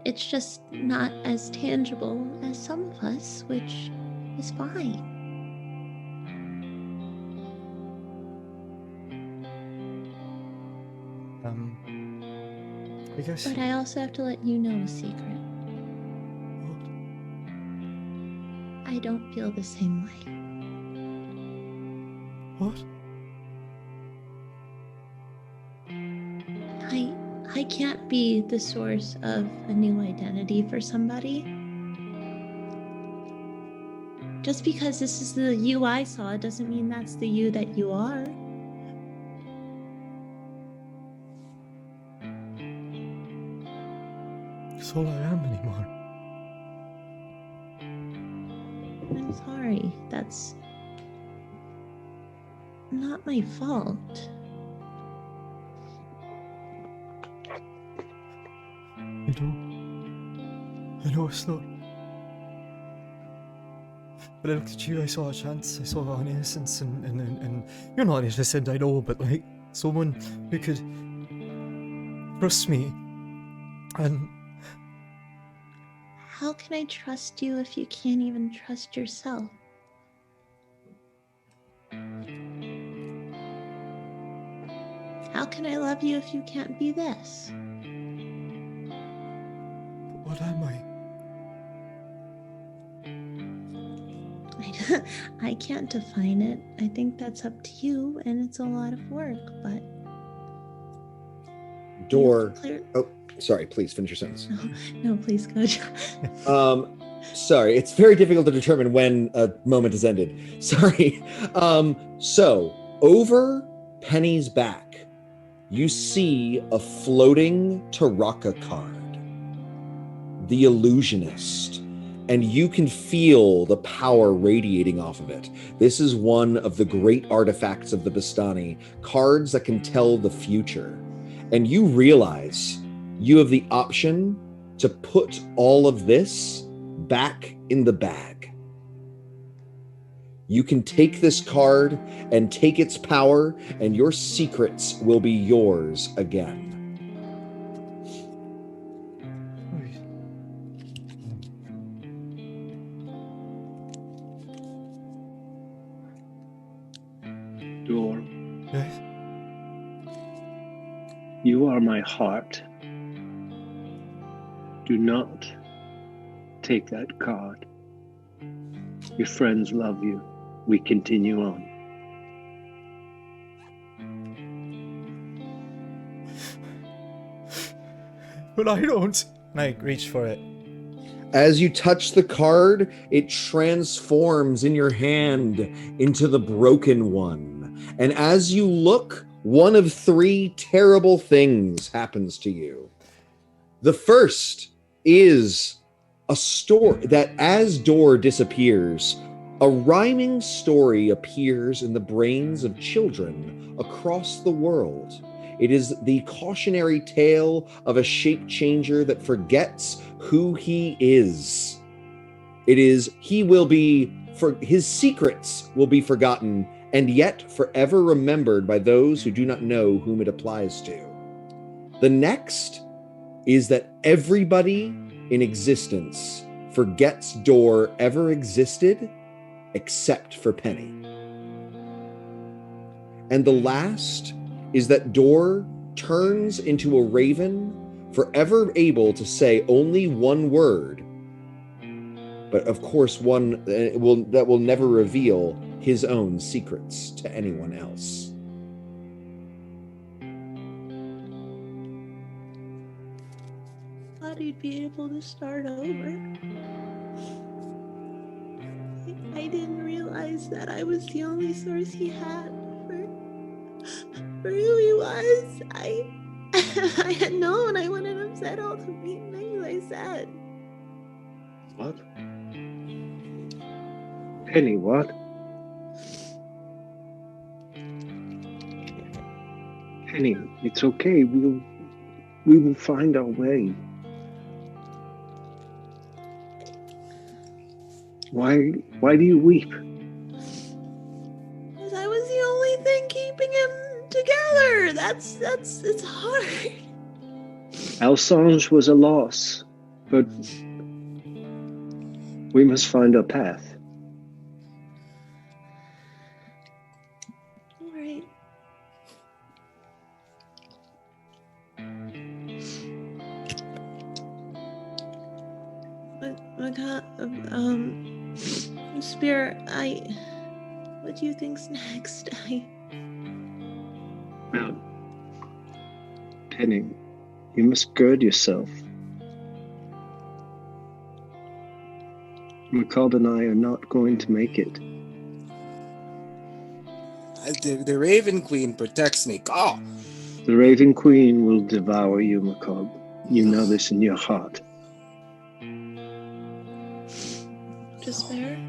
It's just not as tangible as some of us, which is fine. I guess. But I also have to let you know a secret. What? I don't feel the same way. What? I can't be the source of a new identity for somebody. Just because this is the you I saw doesn't mean that's the you that you are. It's all I am anymore. I'm sorry. That's not my fault. I know it's not. But I looked at you, I saw a chance, I saw an innocence, and you're not innocent, I know, but like, someone who could trust me, and... How can I trust you if you can't even trust yourself? how can I love you if you can't be this? What am I? I can't define it. I think that's up to you, and it's a lot of work, but... Door. Oh, sorry, please finish your sentence. No, please, Coach. Sorry, it's very difficult to determine when a moment has ended. Sorry. So, over Penny's back, you see a floating Taraka card, the Illusionist, and you can feel the power radiating off of it. This is one of the great artifacts of the Bastani, cards that can tell the future. And you realize you have the option to put all of this back in the bag. You can take this card and take its power, and your secrets will be yours again. Door, Yes? you are my heart. Do not take that card. Your friends love you. We continue on. But I don't. And I reach for it. As you touch the card, it transforms in your hand into the Broken One. And as you look, one of three terrible things happens to you. The first is a story that, as Door disappears, a rhyming story appears in the brains of children across the world. It is the cautionary tale of a shape changer that forgets who he is. It is, his secrets will be forgotten and yet forever remembered by those who do not know whom it applies to. The next is that everybody in existence forgets Door ever existed except for Penny. And the last is that Door turns into a raven, forever able to say only one word, but of course one that will never reveal his own secrets to anyone else. Thought he'd be able to start over. I didn't realize that I was the only source he had for who he was. If I had known, I wouldn't have said all the mean things I said. What? Penny, what? Penny, it's okay. We will find our way. Why do you weep? Because I was the only thing keeping him together. It's hard. Alsange was a loss, but we must find our path. All right. Spirit, what do you think's next? Well, Penny, you must gird yourself. McCall and I are not going to make it. The Raven Queen protects me. Oh. The Raven Queen will devour you, McCall. You know this in your heart. Jespaire?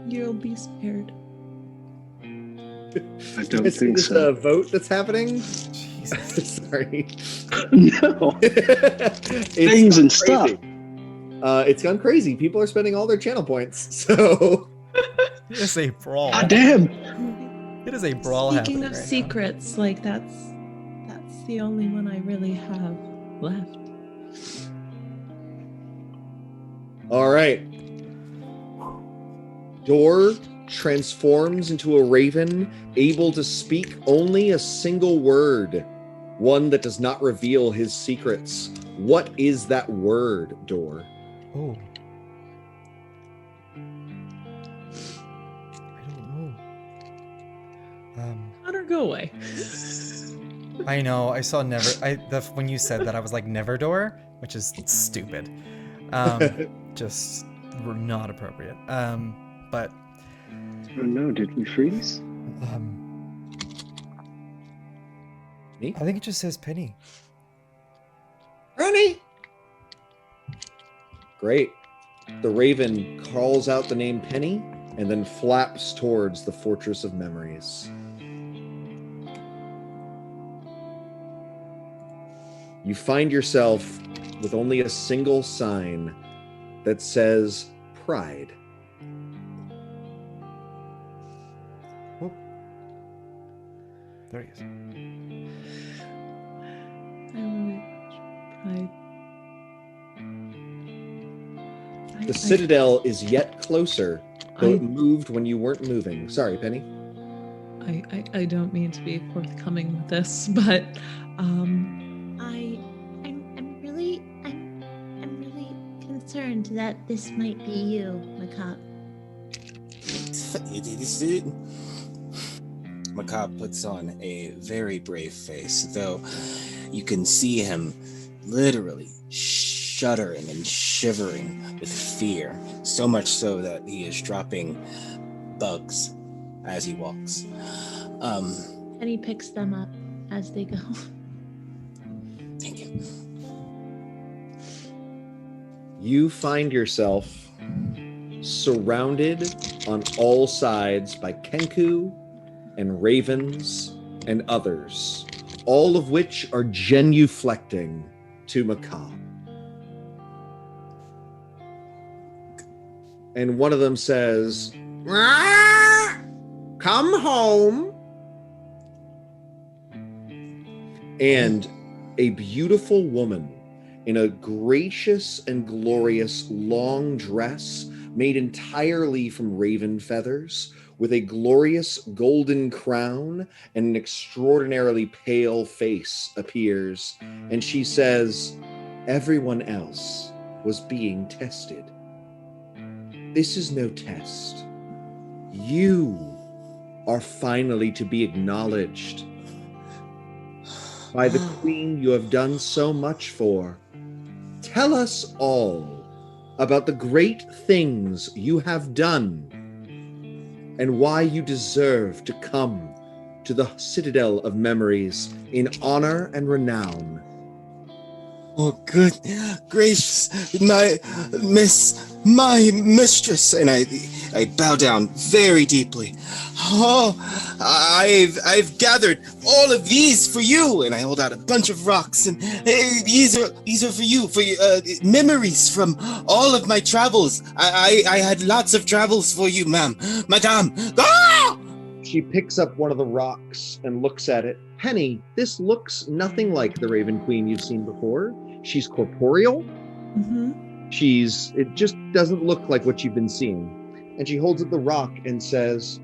You'll be spared. I don't think Is so. a vote that's happening? Jesus. Sorry. No. Things and stuff. It's gone crazy. People are spending all their channel points. So It is a brawl. God damn. It is a brawl Speaking happening of right now. secrets, like that's the only one I really have left. all right. Door transforms into a raven, able to speak only a single word, one that does not reveal his secrets. What is that word, Door? Oh. I don't know. Connor, go away. I know. I saw never. When you said that, I was like never door, which is stupid. Just not appropriate. But. Oh no! Did we freeze? Me? I think it just says Penny. Penny! Great. The raven calls out the name Penny and then flaps towards the Fortress of Memories. You find yourself with only a single sign that says Pride. Oh. There he is. The Citadel is yet closer, though it moved when you weren't moving. Sorry, Penny. I don't mean to be forthcoming with this, but I'm really concerned that this might be you, Macabre. Macabre puts on a very brave face, though you can see him literally shuddering and shivering with fear, so much so that he is dropping bugs as he walks. And he picks them up as they go. Thank you. You find yourself surrounded on all sides by Kenku and ravens and others, all of which are genuflecting to Macabre. And one of them says, "Come home." And a beautiful woman in a gracious and glorious long dress made entirely from raven feathers, with a glorious golden crown and an extraordinarily pale face appears, and she says, "Everyone else was being tested. This is no test. You are finally to be acknowledged by the queen you have done so much for. Tell us all about the great things you have done and why you deserve to come to the Citadel of Memories in honor and renown." Oh, good gracious, my mistress, and I bow down very deeply. Oh, I've gathered all of these for you, and I hold out a bunch of rocks, and hey, these are for you, memories from all of my travels. I had lots of travels for you, madame. Ah! She picks up one of the rocks and looks at it. "Penny, this looks nothing like the Raven Queen you've seen before. She's corporeal. mm-hmm. It just doesn't look like what you've been seeing." And she holds up the rock and says,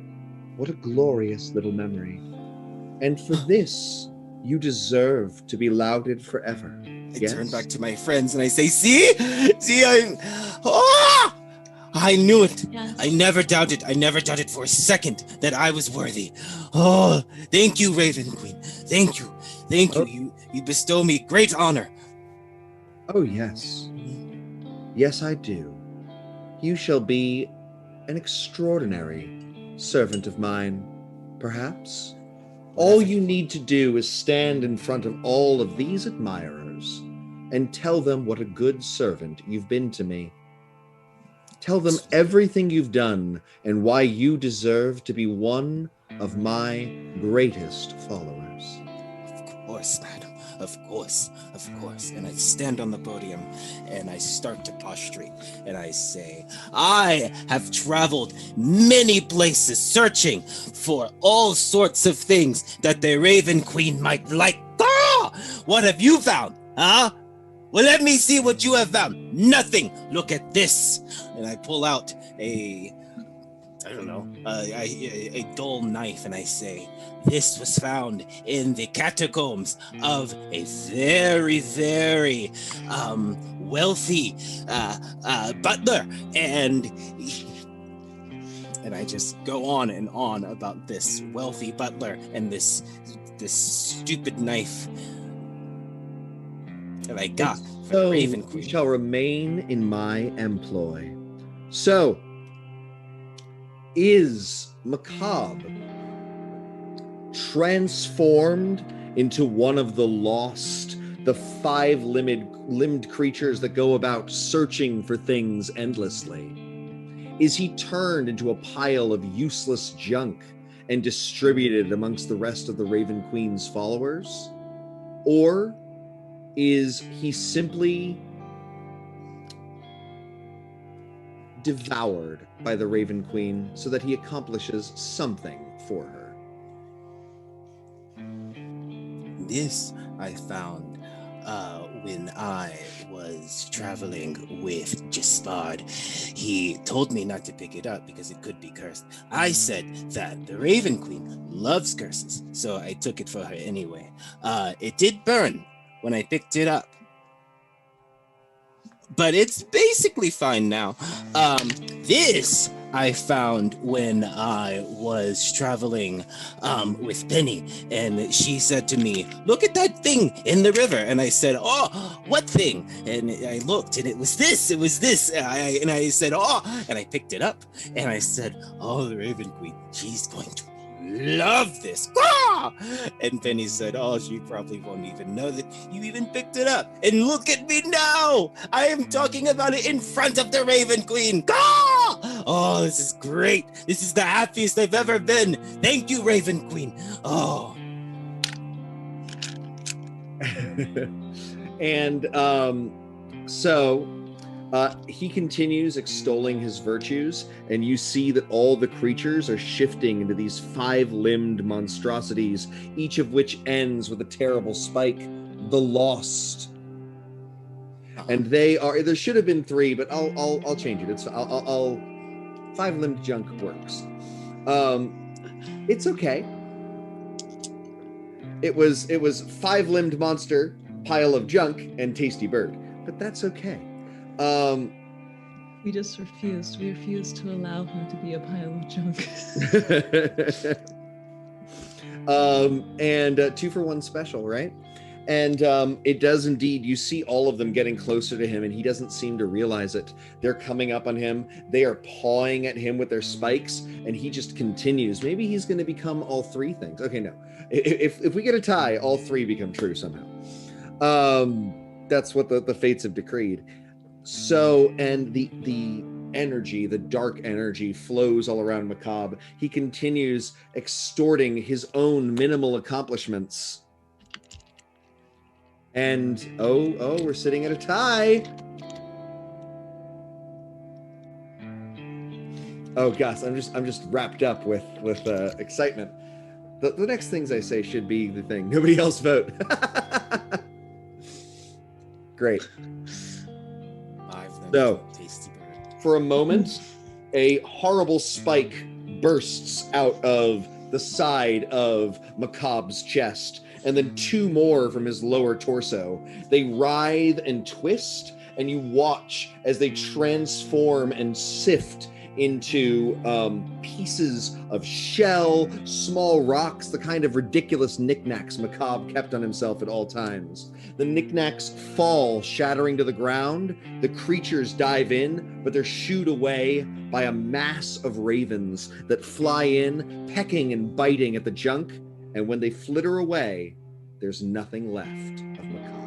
"What a glorious little memory. And for this, you deserve to be lauded forever." I turn back to my friends and I say, see, I knew it. Yes. I never doubted for a second that I was worthy. Oh, thank you, Raven Queen. Thank you. You bestow me great honor. "Oh, yes. Yes, I do. You shall be an extraordinary servant of mine, perhaps. All you need to do is stand in front of all of these admirers and tell them what a good servant you've been to me. Tell them everything you've done and why you deserve to be one of my greatest followers." Of course, madam. Of course. And I stand on the podium and I start to prostrate and I say, I have traveled many places searching for all sorts of things that the Raven Queen might like. Ah! What have you found? Huh? Well, let me see what you have found. Nothing. Look at this. And I pull out a I don't know, a dull knife, and I say, "This was found in the catacombs of a very, very wealthy butler," and I just go on and on about this wealthy butler and this stupid knife that I got from the Raven You Queen. shall remain in my employ. So, is Macabre transformed into one of the lost, the five-limbed creatures that go about searching for things endlessly? Is he turned into a pile of useless junk and distributed amongst the rest of the Raven Queen's followers? Or is he simply devoured by the Raven Queen so that he accomplishes something for her? This I found when I was traveling with Jespaire. He told me not to pick it up because it could be cursed. I said that the Raven Queen loves curses, so I took it for her anyway. It did burn when I picked it up, but it's basically fine now. This I found when I was traveling with Penny, and she said to me, "Look at that thing in the river." And I said, "Oh, what thing?" And I looked, and it was this. And I said, "Oh," and I picked it up, and I said, "Oh, the Raven Queen, she's going to love this." Ah! And Penny said, "Oh, she probably won't even know that you even picked it up. And look at me now. I am talking about it in front of the Raven Queen. Ah! Oh, this is great. This is the happiest I've ever been. Thank you, Raven Queen." Oh. And so he continues extolling his virtues, and you see that all the creatures are shifting into these five-limbed monstrosities, each of which ends with a terrible spike, the Lost. And they are, there should have been three, but I'll change it. I'll five-limbed junk works. It's okay. It was five-limbed monster, pile of junk, and tasty bird, but that's okay. We just refused. We refused to allow him to be a pile of junk. And 2-for-1 special, right? And it does indeed. You see all of them getting closer to him, and he doesn't seem to realize it. They're coming up on him. They are pawing at him with their spikes, and he just continues. Maybe he's going to become all three things. Okay, no. If we get a tie, all three become true somehow. That's what the fates have decreed. So, and the energy, the dark energy, flows all around Macabre. He continues extorting his own minimal accomplishments. And oh, we're sitting at a tie. Oh gosh, I'm just wrapped up with excitement. The next things I say should be the thing. Nobody else vote. Great. So, for a moment, a horrible spike bursts out of the side of Macabre's chest, and then two more from his lower torso. They writhe and twist, and you watch as they transform and sift into pieces of shell, small rocks, the kind of ridiculous knickknacks Macabre kept on himself at all times. The knickknacks fall, shattering to the ground. The creatures dive in, but they're shooed away by a mass of ravens that fly in, pecking and biting at the junk, and when they flitter away, there's nothing left of Macabre.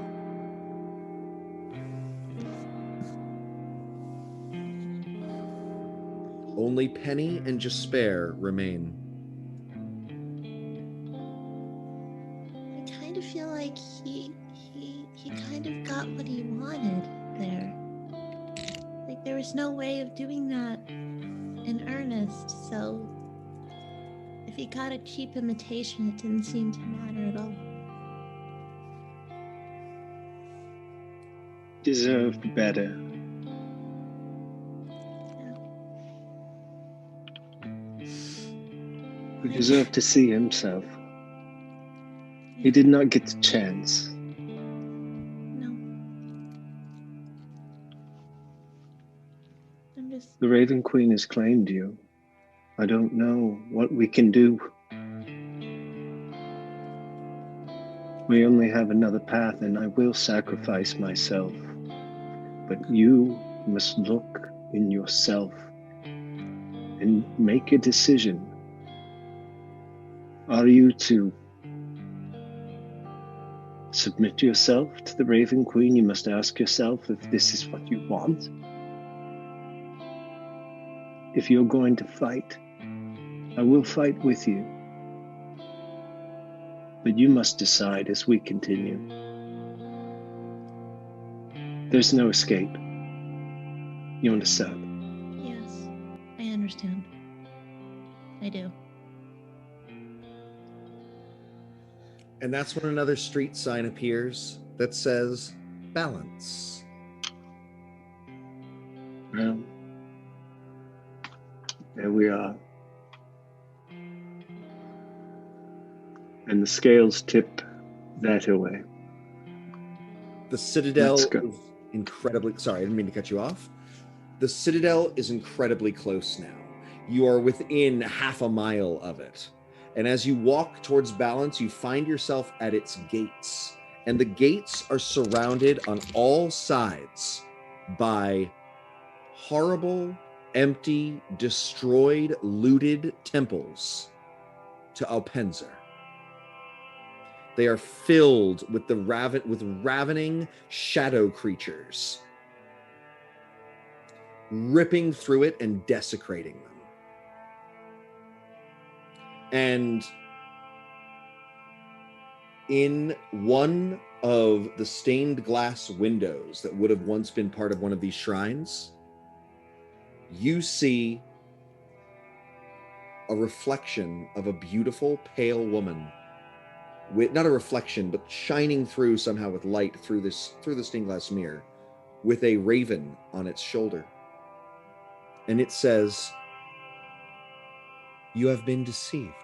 Only Penny and Jespaire remain. I kind of feel like he kind of got what he wanted there. Like there was no way of doing that in earnest, so if he got a cheap imitation, it didn't seem to matter at all. Deserved better. who deserved to see himself. He did not get the chance. No. I'm just. The Raven Queen has claimed you. I don't know what we can do. We only have another path, and I will sacrifice myself. But you must look in yourself and make a decision. Are you to submit yourself to the Raven Queen? You must ask yourself if this is what you want. If you're going to fight, I will fight with you. But you must decide as we continue. There's no escape. You understand? Yes, I understand. I do. And that's when another street sign appears that says balance. Well, there we are. And the scales tip that away. The Citadel Let's go. is incredibly... Sorry, I didn't mean to cut you off. The Citadel is incredibly close now. You are within half a mile of it. And as you walk towards balance, you find yourself at its gates. And the gates are surrounded on all sides by horrible, empty, destroyed, looted temples to Alpenzer. They are filled with ravening shadow creatures, ripping through it and desecrating them. And in one of the stained glass windows that would have once been part of one of these shrines, you see a reflection of a beautiful, pale woman. With not a reflection, but shining through somehow with light through the stained glass mirror, with a raven on its shoulder. And it says, "You have been deceived.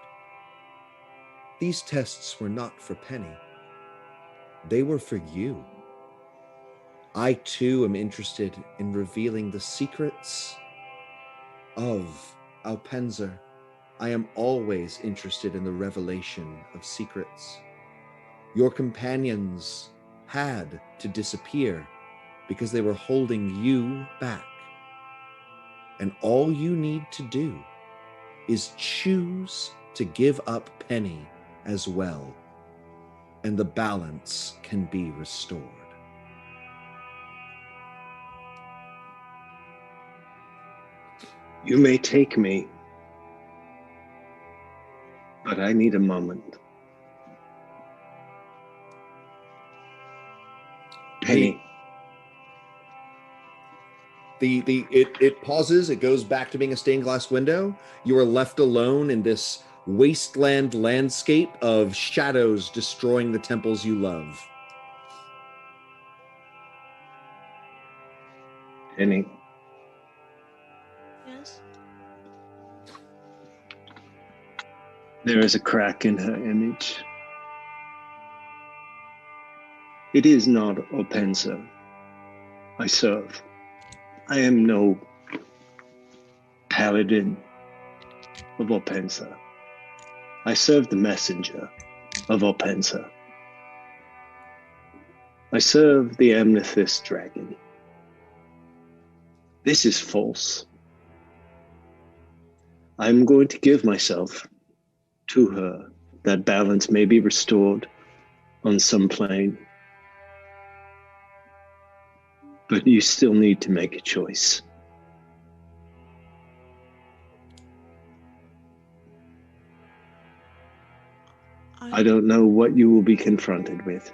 These tests were not for Penny. They were for you. I too am interested in revealing the secrets of Alpenzer. I am always interested in the revelation of secrets. Your companions had to disappear because they were holding you back. And all you need to do is choose to give up Penny as well, and the balance can be restored." You may take me, but I need a moment. Penny. It pauses, it goes back to being a stained glass window. You are left alone in this wasteland landscape of shadows destroying the temples you love. Penny. Yes? There is a crack in her image. It is not Alpenzer I serve. I am no paladin of Alpenzer. I serve the messenger of Alpenzer. I serve the amethyst dragon. This is false. I'm going to give myself to her, that balance may be restored on some plane. But you still need to make a choice. I don't know what you will be confronted with.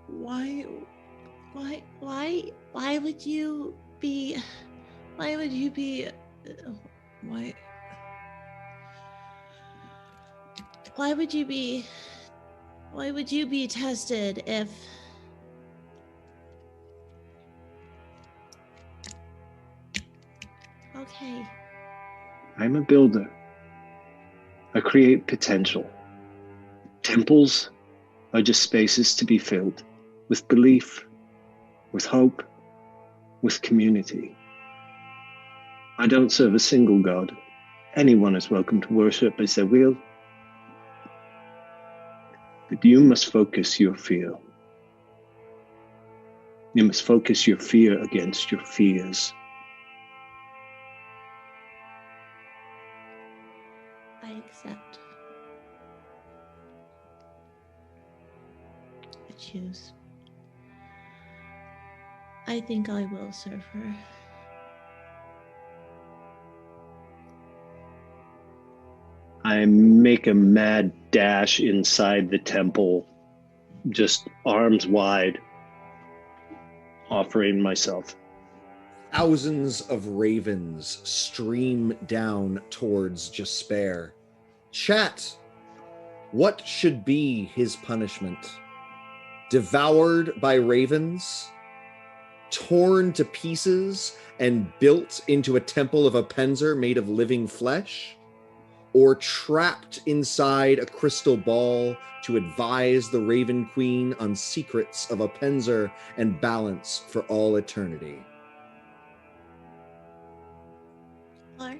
Why would you be, why would you be tested if I'm a builder. I create potential. Temples are just spaces to be filled with belief, with hope, with community. I don't serve a single god. Anyone is welcome to worship as they will. But you must focus your fear. You must focus your fear against your fears. I accept. I choose. I think I will serve her. I make a mad dash inside the temple, just arms wide, offering myself. Thousands of ravens stream down towards Jespaire. Chat, what should be his punishment? Devoured by ravens? Torn to pieces and built into a temple of Apenzer made of living flesh? Or trapped inside a crystal ball to advise the Raven Queen on secrets of Apenzer and balance for all eternity? Or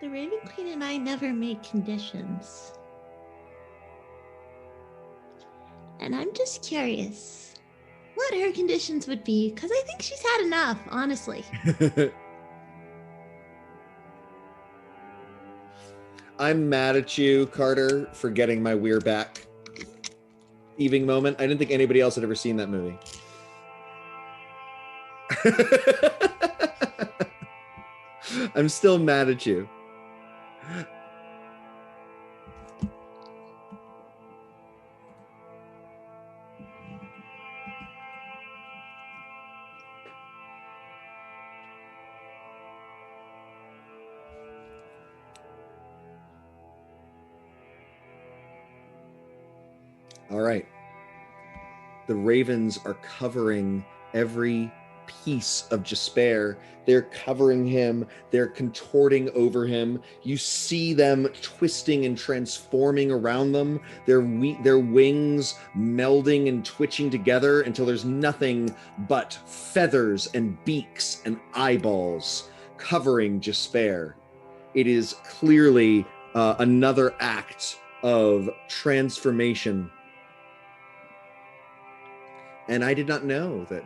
the Raven Queen and I never made conditions. And I'm just curious what her conditions would be, because I think she's had enough, honestly. I'm mad at you, Carter, for getting my weir back. Evening moment. I didn't think anybody else had ever seen that movie. I'm still mad at you. All right. The ravens are covering every piece of Jespaire. They're covering him. They're contorting over him. You see them twisting and transforming around them. Their wings melding and twitching together until there's nothing but feathers and beaks and eyeballs covering Jespaire. It is clearly another act of transformation. And I did not know that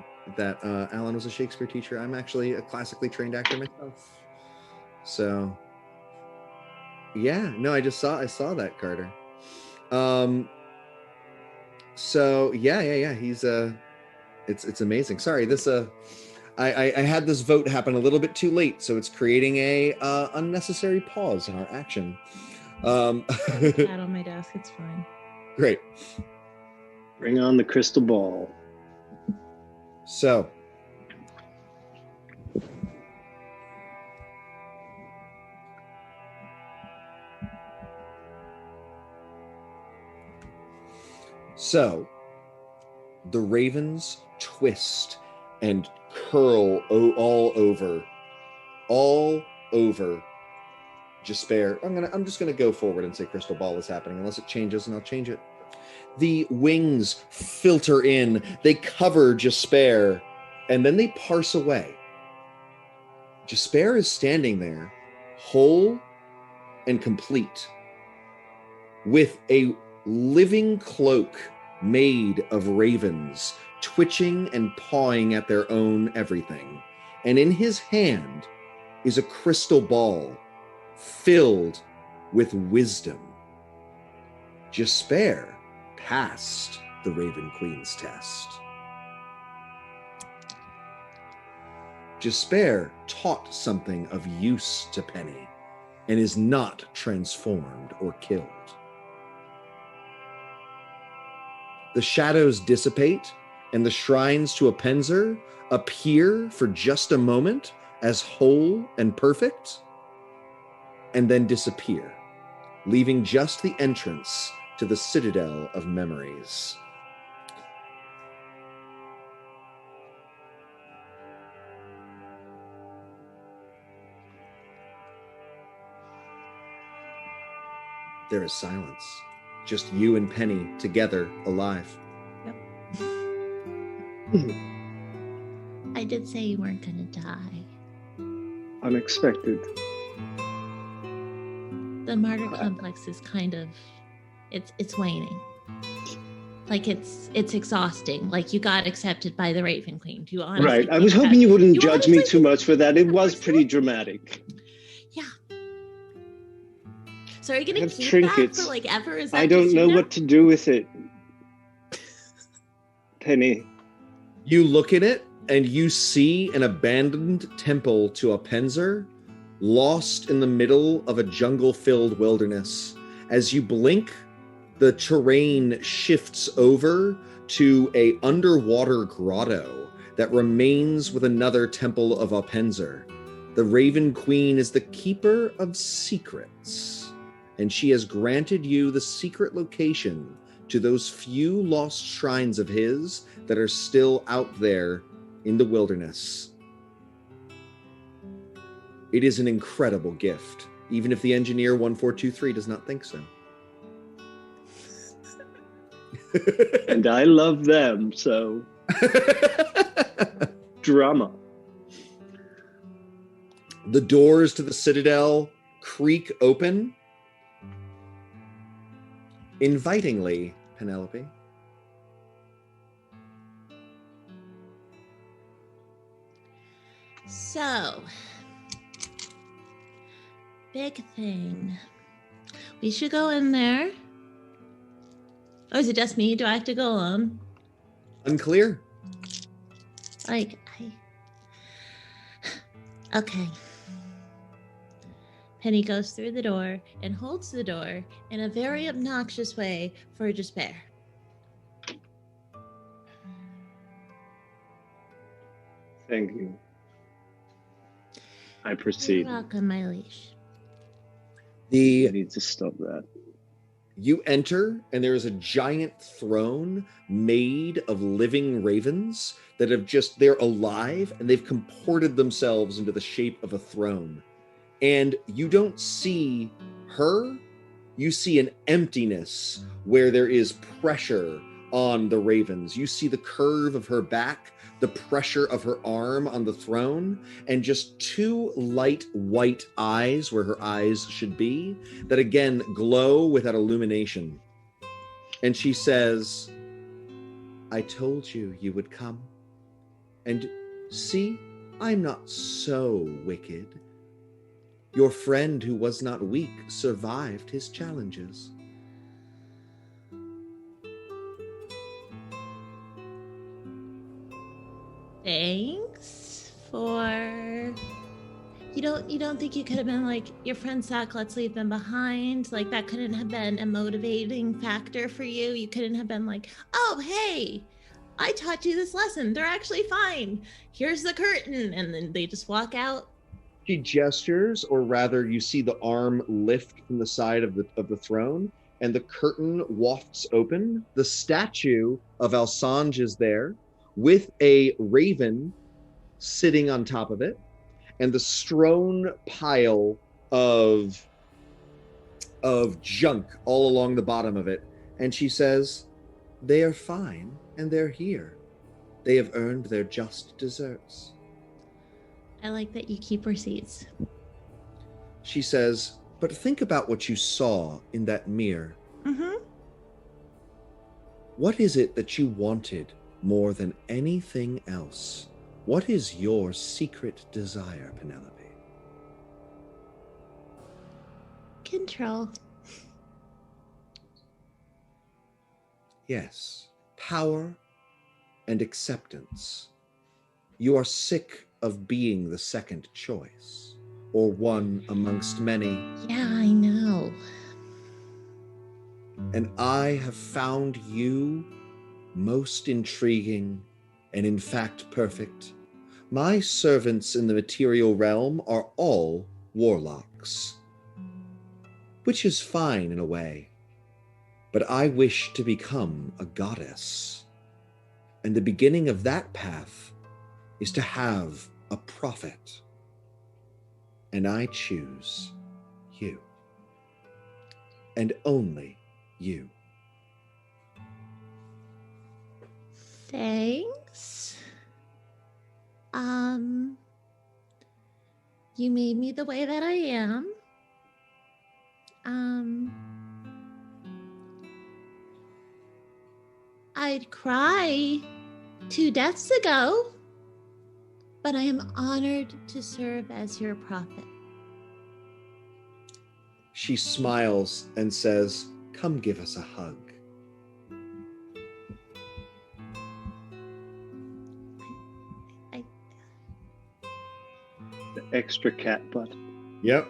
Alan was a Shakespeare teacher. I'm actually a classically trained actor myself. So, yeah, no, I saw that, Carter. So yeah. He's it's amazing. Sorry, this I had this vote happen a little bit too late, so it's creating a unnecessary pause in our action. Cat on my desk. It's fine. Great. Bring on the crystal ball. So, the ravens twist and curl all over Jespaire. I'm just gonna go forward and say crystal ball is happening, unless it changes, and I'll change it. The wings filter in, they cover Jespaire, and then they parse away. Jespaire is standing there, whole and complete, with a living cloak made of ravens, twitching and pawing at their own everything. And in his hand is a crystal ball filled with wisdom. Jespaire passed the Raven Queen's test. Jespaire taught something of use to Penny and is not transformed or killed. The shadows dissipate and the shrines to Apenzer appear for just a moment as whole and perfect, and then disappear, leaving just the entrance to the Citadel of Memories. There is silence. Just you and Penny together, alive. I did say you weren't gonna die. Unexpected. The martyr complex is kind of, it's waning. Like it's exhausting. Like you got accepted by the Raven Queen. Do you honestly? Right. I was hoping you wouldn't judge me too much for that. It was pretty Honestly? dramatic. Yeah. So are you gonna have keep trinkets. that for like ever? Is that I don't just, know what to do with it. Penny. You look at it and you see an abandoned temple to a Penzer lost in the middle of a jungle-filled wilderness. As you blink, the terrain shifts over to a underwater grotto that remains with another temple of Apenzer. The Raven Queen is the keeper of secrets, and she has granted you the secret location to those few lost shrines of his that are still out there in the wilderness. It is an incredible gift, even if the engineer 1423 does not think so. And I love them, so drama. The doors to the Citadel creak open. Invitingly, Penelope. So, big thing. We should go in there. Oh, is it just me? Do I have to go alone? Unclear. Okay. Penny goes through the door and holds the door in a very obnoxious way for Jespaire. Thank you. I proceed. You're welcome, my leash. I need to stop that. You enter, and there is a giant throne made of living ravens that they're alive, and they've comported themselves into the shape of a throne. And you don't see her, you see an emptiness where there is pressure on the ravens. You see the curve of her back, the pressure of her arm on the throne, and just two light white eyes where her eyes should be that again glow with that illumination. And she says, I told you you would come. And see, I'm not so wicked. Your friend who was not weak survived his challenges. Thanks for... You don't think you could have been like, your friend suck, let's leave them behind? Like that couldn't have been a motivating factor for you? You couldn't have been like, oh, hey, I taught you this lesson. They're actually fine. Here's the curtain. And then they just walk out. She gestures, or rather you see the arm lift from the side of the throne, and the curtain wafts open. The statue of Alsange is there, with a raven sitting on top of it, and the strewn pile of junk all along the bottom of it. And she says, they are fine, and they're here. They have earned their just deserts. I like that you keep receipts. She says, but think about what you saw in that mirror. Mm-hmm. What is it that you wanted more than anything else? What is your secret desire, Penelope? Control. Yes, power and acceptance. You are sick of being the second choice, or one amongst many. Yeah, I know. And I have found you most intriguing and in fact perfect. My servants in the material realm are all warlocks, which is fine in a way, but I wish to become a goddess. And the beginning of that path is to have a prophet. And I choose you. and only you. Thanks. You made me the way that I am. I'd cry 2 deaths ago, but I am honored to serve as your prophet. She smiles and says, "Come give us a hug." The extra cat butt. Yep.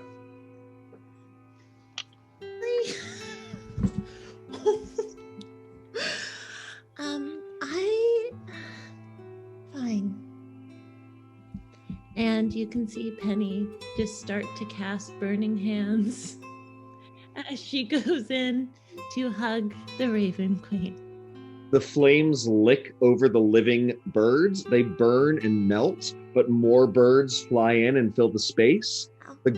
Fine. And you can see Penny just start to cast burning hands as she goes in to hug the Raven Queen. The flames lick over the living birds. They burn and melt, but more birds fly in and fill the space. The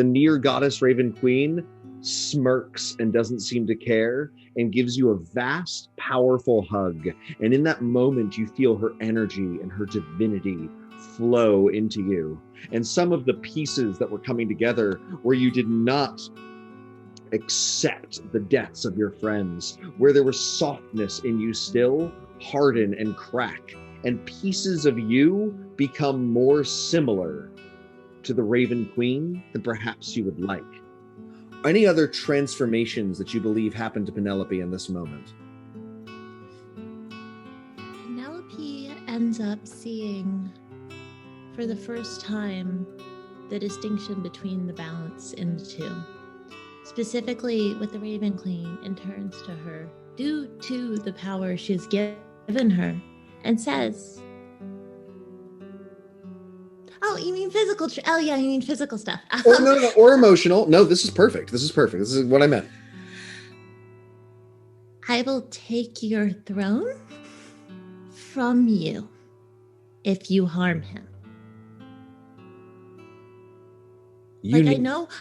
near goddess Raven Queen smirks and doesn't seem to care and gives you a vast, powerful hug. And in that moment, you feel her energy and her divinity flow into you. And some of the pieces that were coming together where you did not accept the deaths of your friends, where there was softness in you still, harden and crack, and pieces of you become more similar to the Raven Queen than perhaps you would like. Any other transformations that you believe happened to Penelope in this moment? Penelope ends up seeing, for the first time, the distinction between the balance in the two. Specifically with the Raven Queen, and turns to her due to the power she's given her and says, "Oh, you mean physical? You mean physical stuff." Or emotional. No, this is perfect. This is what I meant. "I will take your throne from you if you harm him."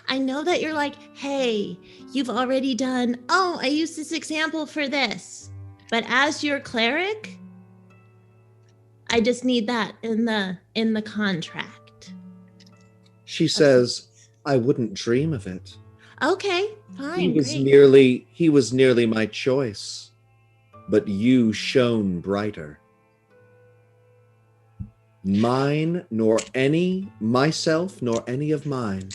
I know that you're like, "Hey, you've already done, I used this example for this." But as your cleric, I just need that in the contract. She says, "I wouldn't dream of it. Okay, fine. He was nearly my choice, but you shone brighter. Myself nor any of mine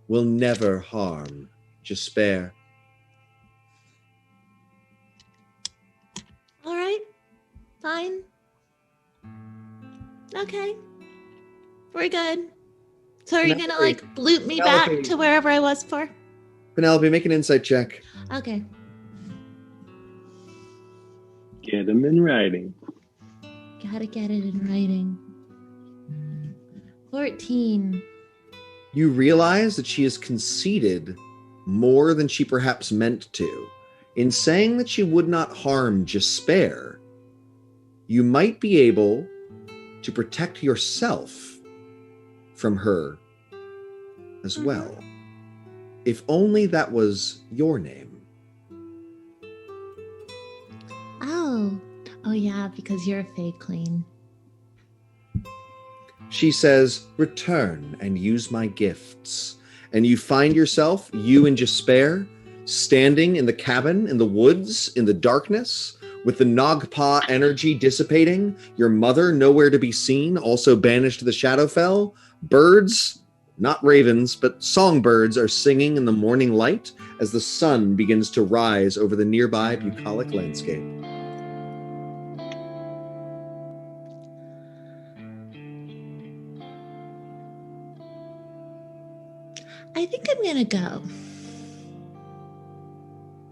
will never harm Jespaire." All right, fine. Okay, we're good. So are you gonna loop me back to wherever I was for? Penelope, make an insight check. Okay. Get them in writing. Gotta get it in writing. 14. You realize that she has conceded more than she perhaps meant to. In saying that she would not harm Jespaire, you might be able to protect yourself from her as well. If only that was your name. Oh yeah, because you're a fake queen. She says, "Return and use my gifts." And you find yourself, you and Jespaire, standing in the cabin, in the woods, in the darkness, with the Nagpa energy dissipating, your mother nowhere to be seen, also banished to the Shadowfell. Birds, not ravens, but songbirds are singing in the morning light as the sun begins to rise over the nearby bucolic landscape. I think I'm gonna go.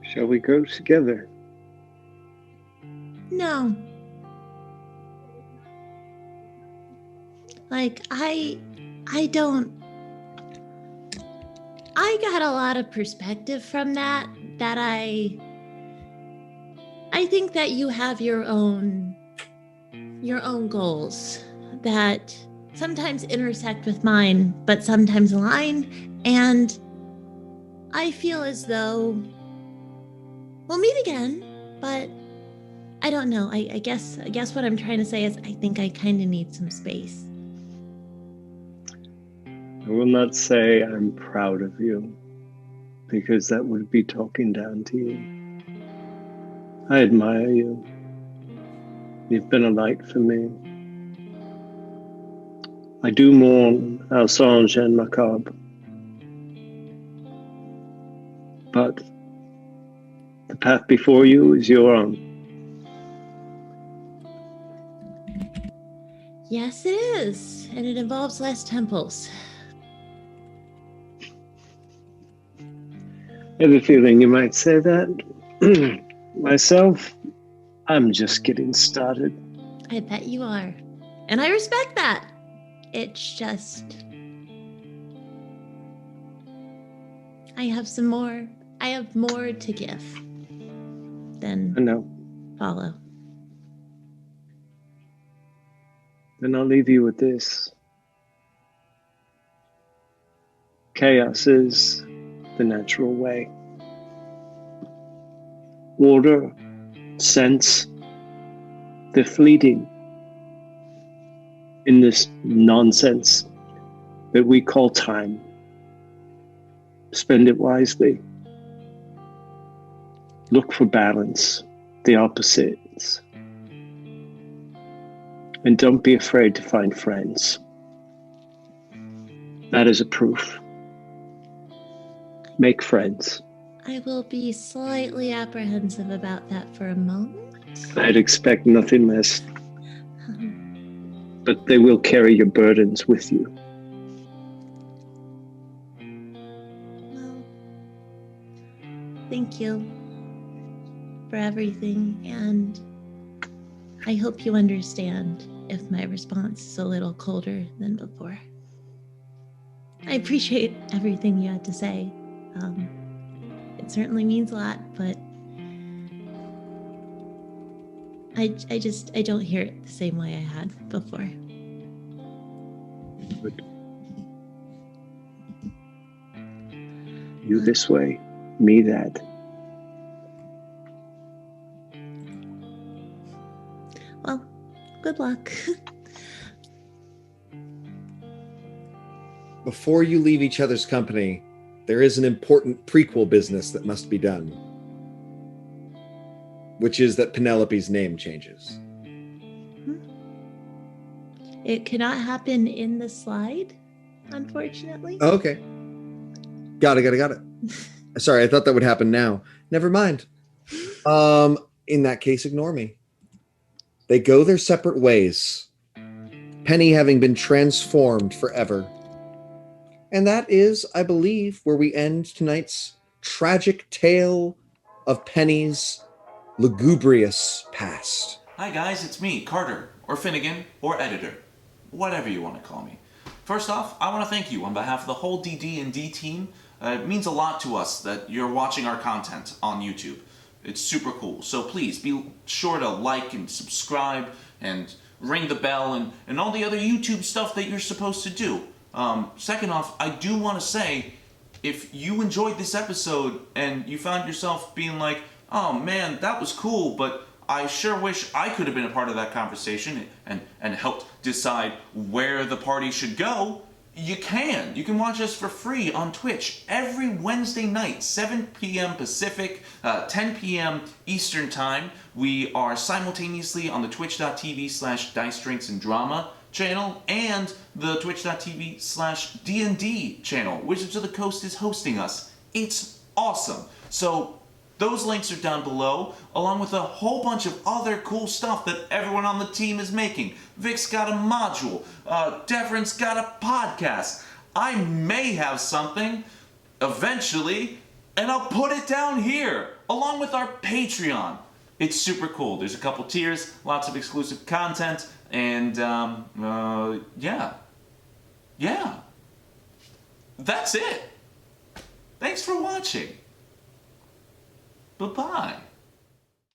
Shall we go together? No. I got a lot of perspective from that I think that you have your own goals that sometimes intersect with mine, but sometimes align. And I feel as though we'll meet again, but I don't know. I guess what I'm trying to say is I think I kind of need some space. I will not say I'm proud of you, because that would be talking down to you. I admire you. You've been a light for me. I do mourn Alsange and Macabre, but the path before you is your own. Yes, it is, and it involves less temples. I have a feeling you might say that. Myself, I'm just getting started. I bet you are, and I respect that. It's just I have more to give than I know. follow. Then I'll leave you with this. Chaos is the natural way. Order, sense, they're fleeting in this nonsense that we call time. Spend it wisely. Look for balance, the opposites. And don't be afraid to find friends. That is a proof. Make friends. I will be slightly apprehensive about that for a moment. I'd expect nothing less. But they will carry your burdens with you. Well, thank you for everything, and I hope you understand if my response is a little colder than before. I appreciate everything you had to say. It certainly means a lot, but I don't hear it the same way I had before. Good. You this way, me that. Well, good luck. Before you leave each other's company, there is an important prequel business that must be done, which is that Penelope's name changes. It cannot happen in the slide, unfortunately. Oh, okay. Got it. Sorry, I thought that would happen now. Never mind. In that case, ignore me. They go their separate ways, Penny having been transformed forever. And that is, I believe, where we end tonight's tragic tale of Penny's lugubrious past. Hi guys, it's me, Carter, or Finnegan, or editor. Whatever you want to call me. First off, I want to thank you on behalf of the whole DD&D team. It means a lot to us that you're watching our content on YouTube. It's super cool. So please be sure to like and subscribe and ring the bell and all the other YouTube stuff that you're supposed to do. Second off, I do want to say, if you enjoyed this episode and you found yourself being like, oh man, that was cool, but I sure wish I could have been a part of that conversation and helped decide where the party should go, you can. You can watch us for free on Twitch every Wednesday night, 7 p.m. Pacific, 10 p.m. Eastern Time. We are simultaneously on the twitch.tv/Dice Drinks and Drama channel and the twitch.tv/D&D channel. Wizards of the Coast is hosting us. It's awesome. So those links are down below, along with a whole bunch of other cool stuff that everyone on the team is making. Vic's got a module. Devren's got a podcast. I may have something eventually, and I'll put it down here, along with our Patreon. It's super cool. There's a couple tiers, lots of exclusive content, and yeah. That's it. Thanks for watching. Bye-bye.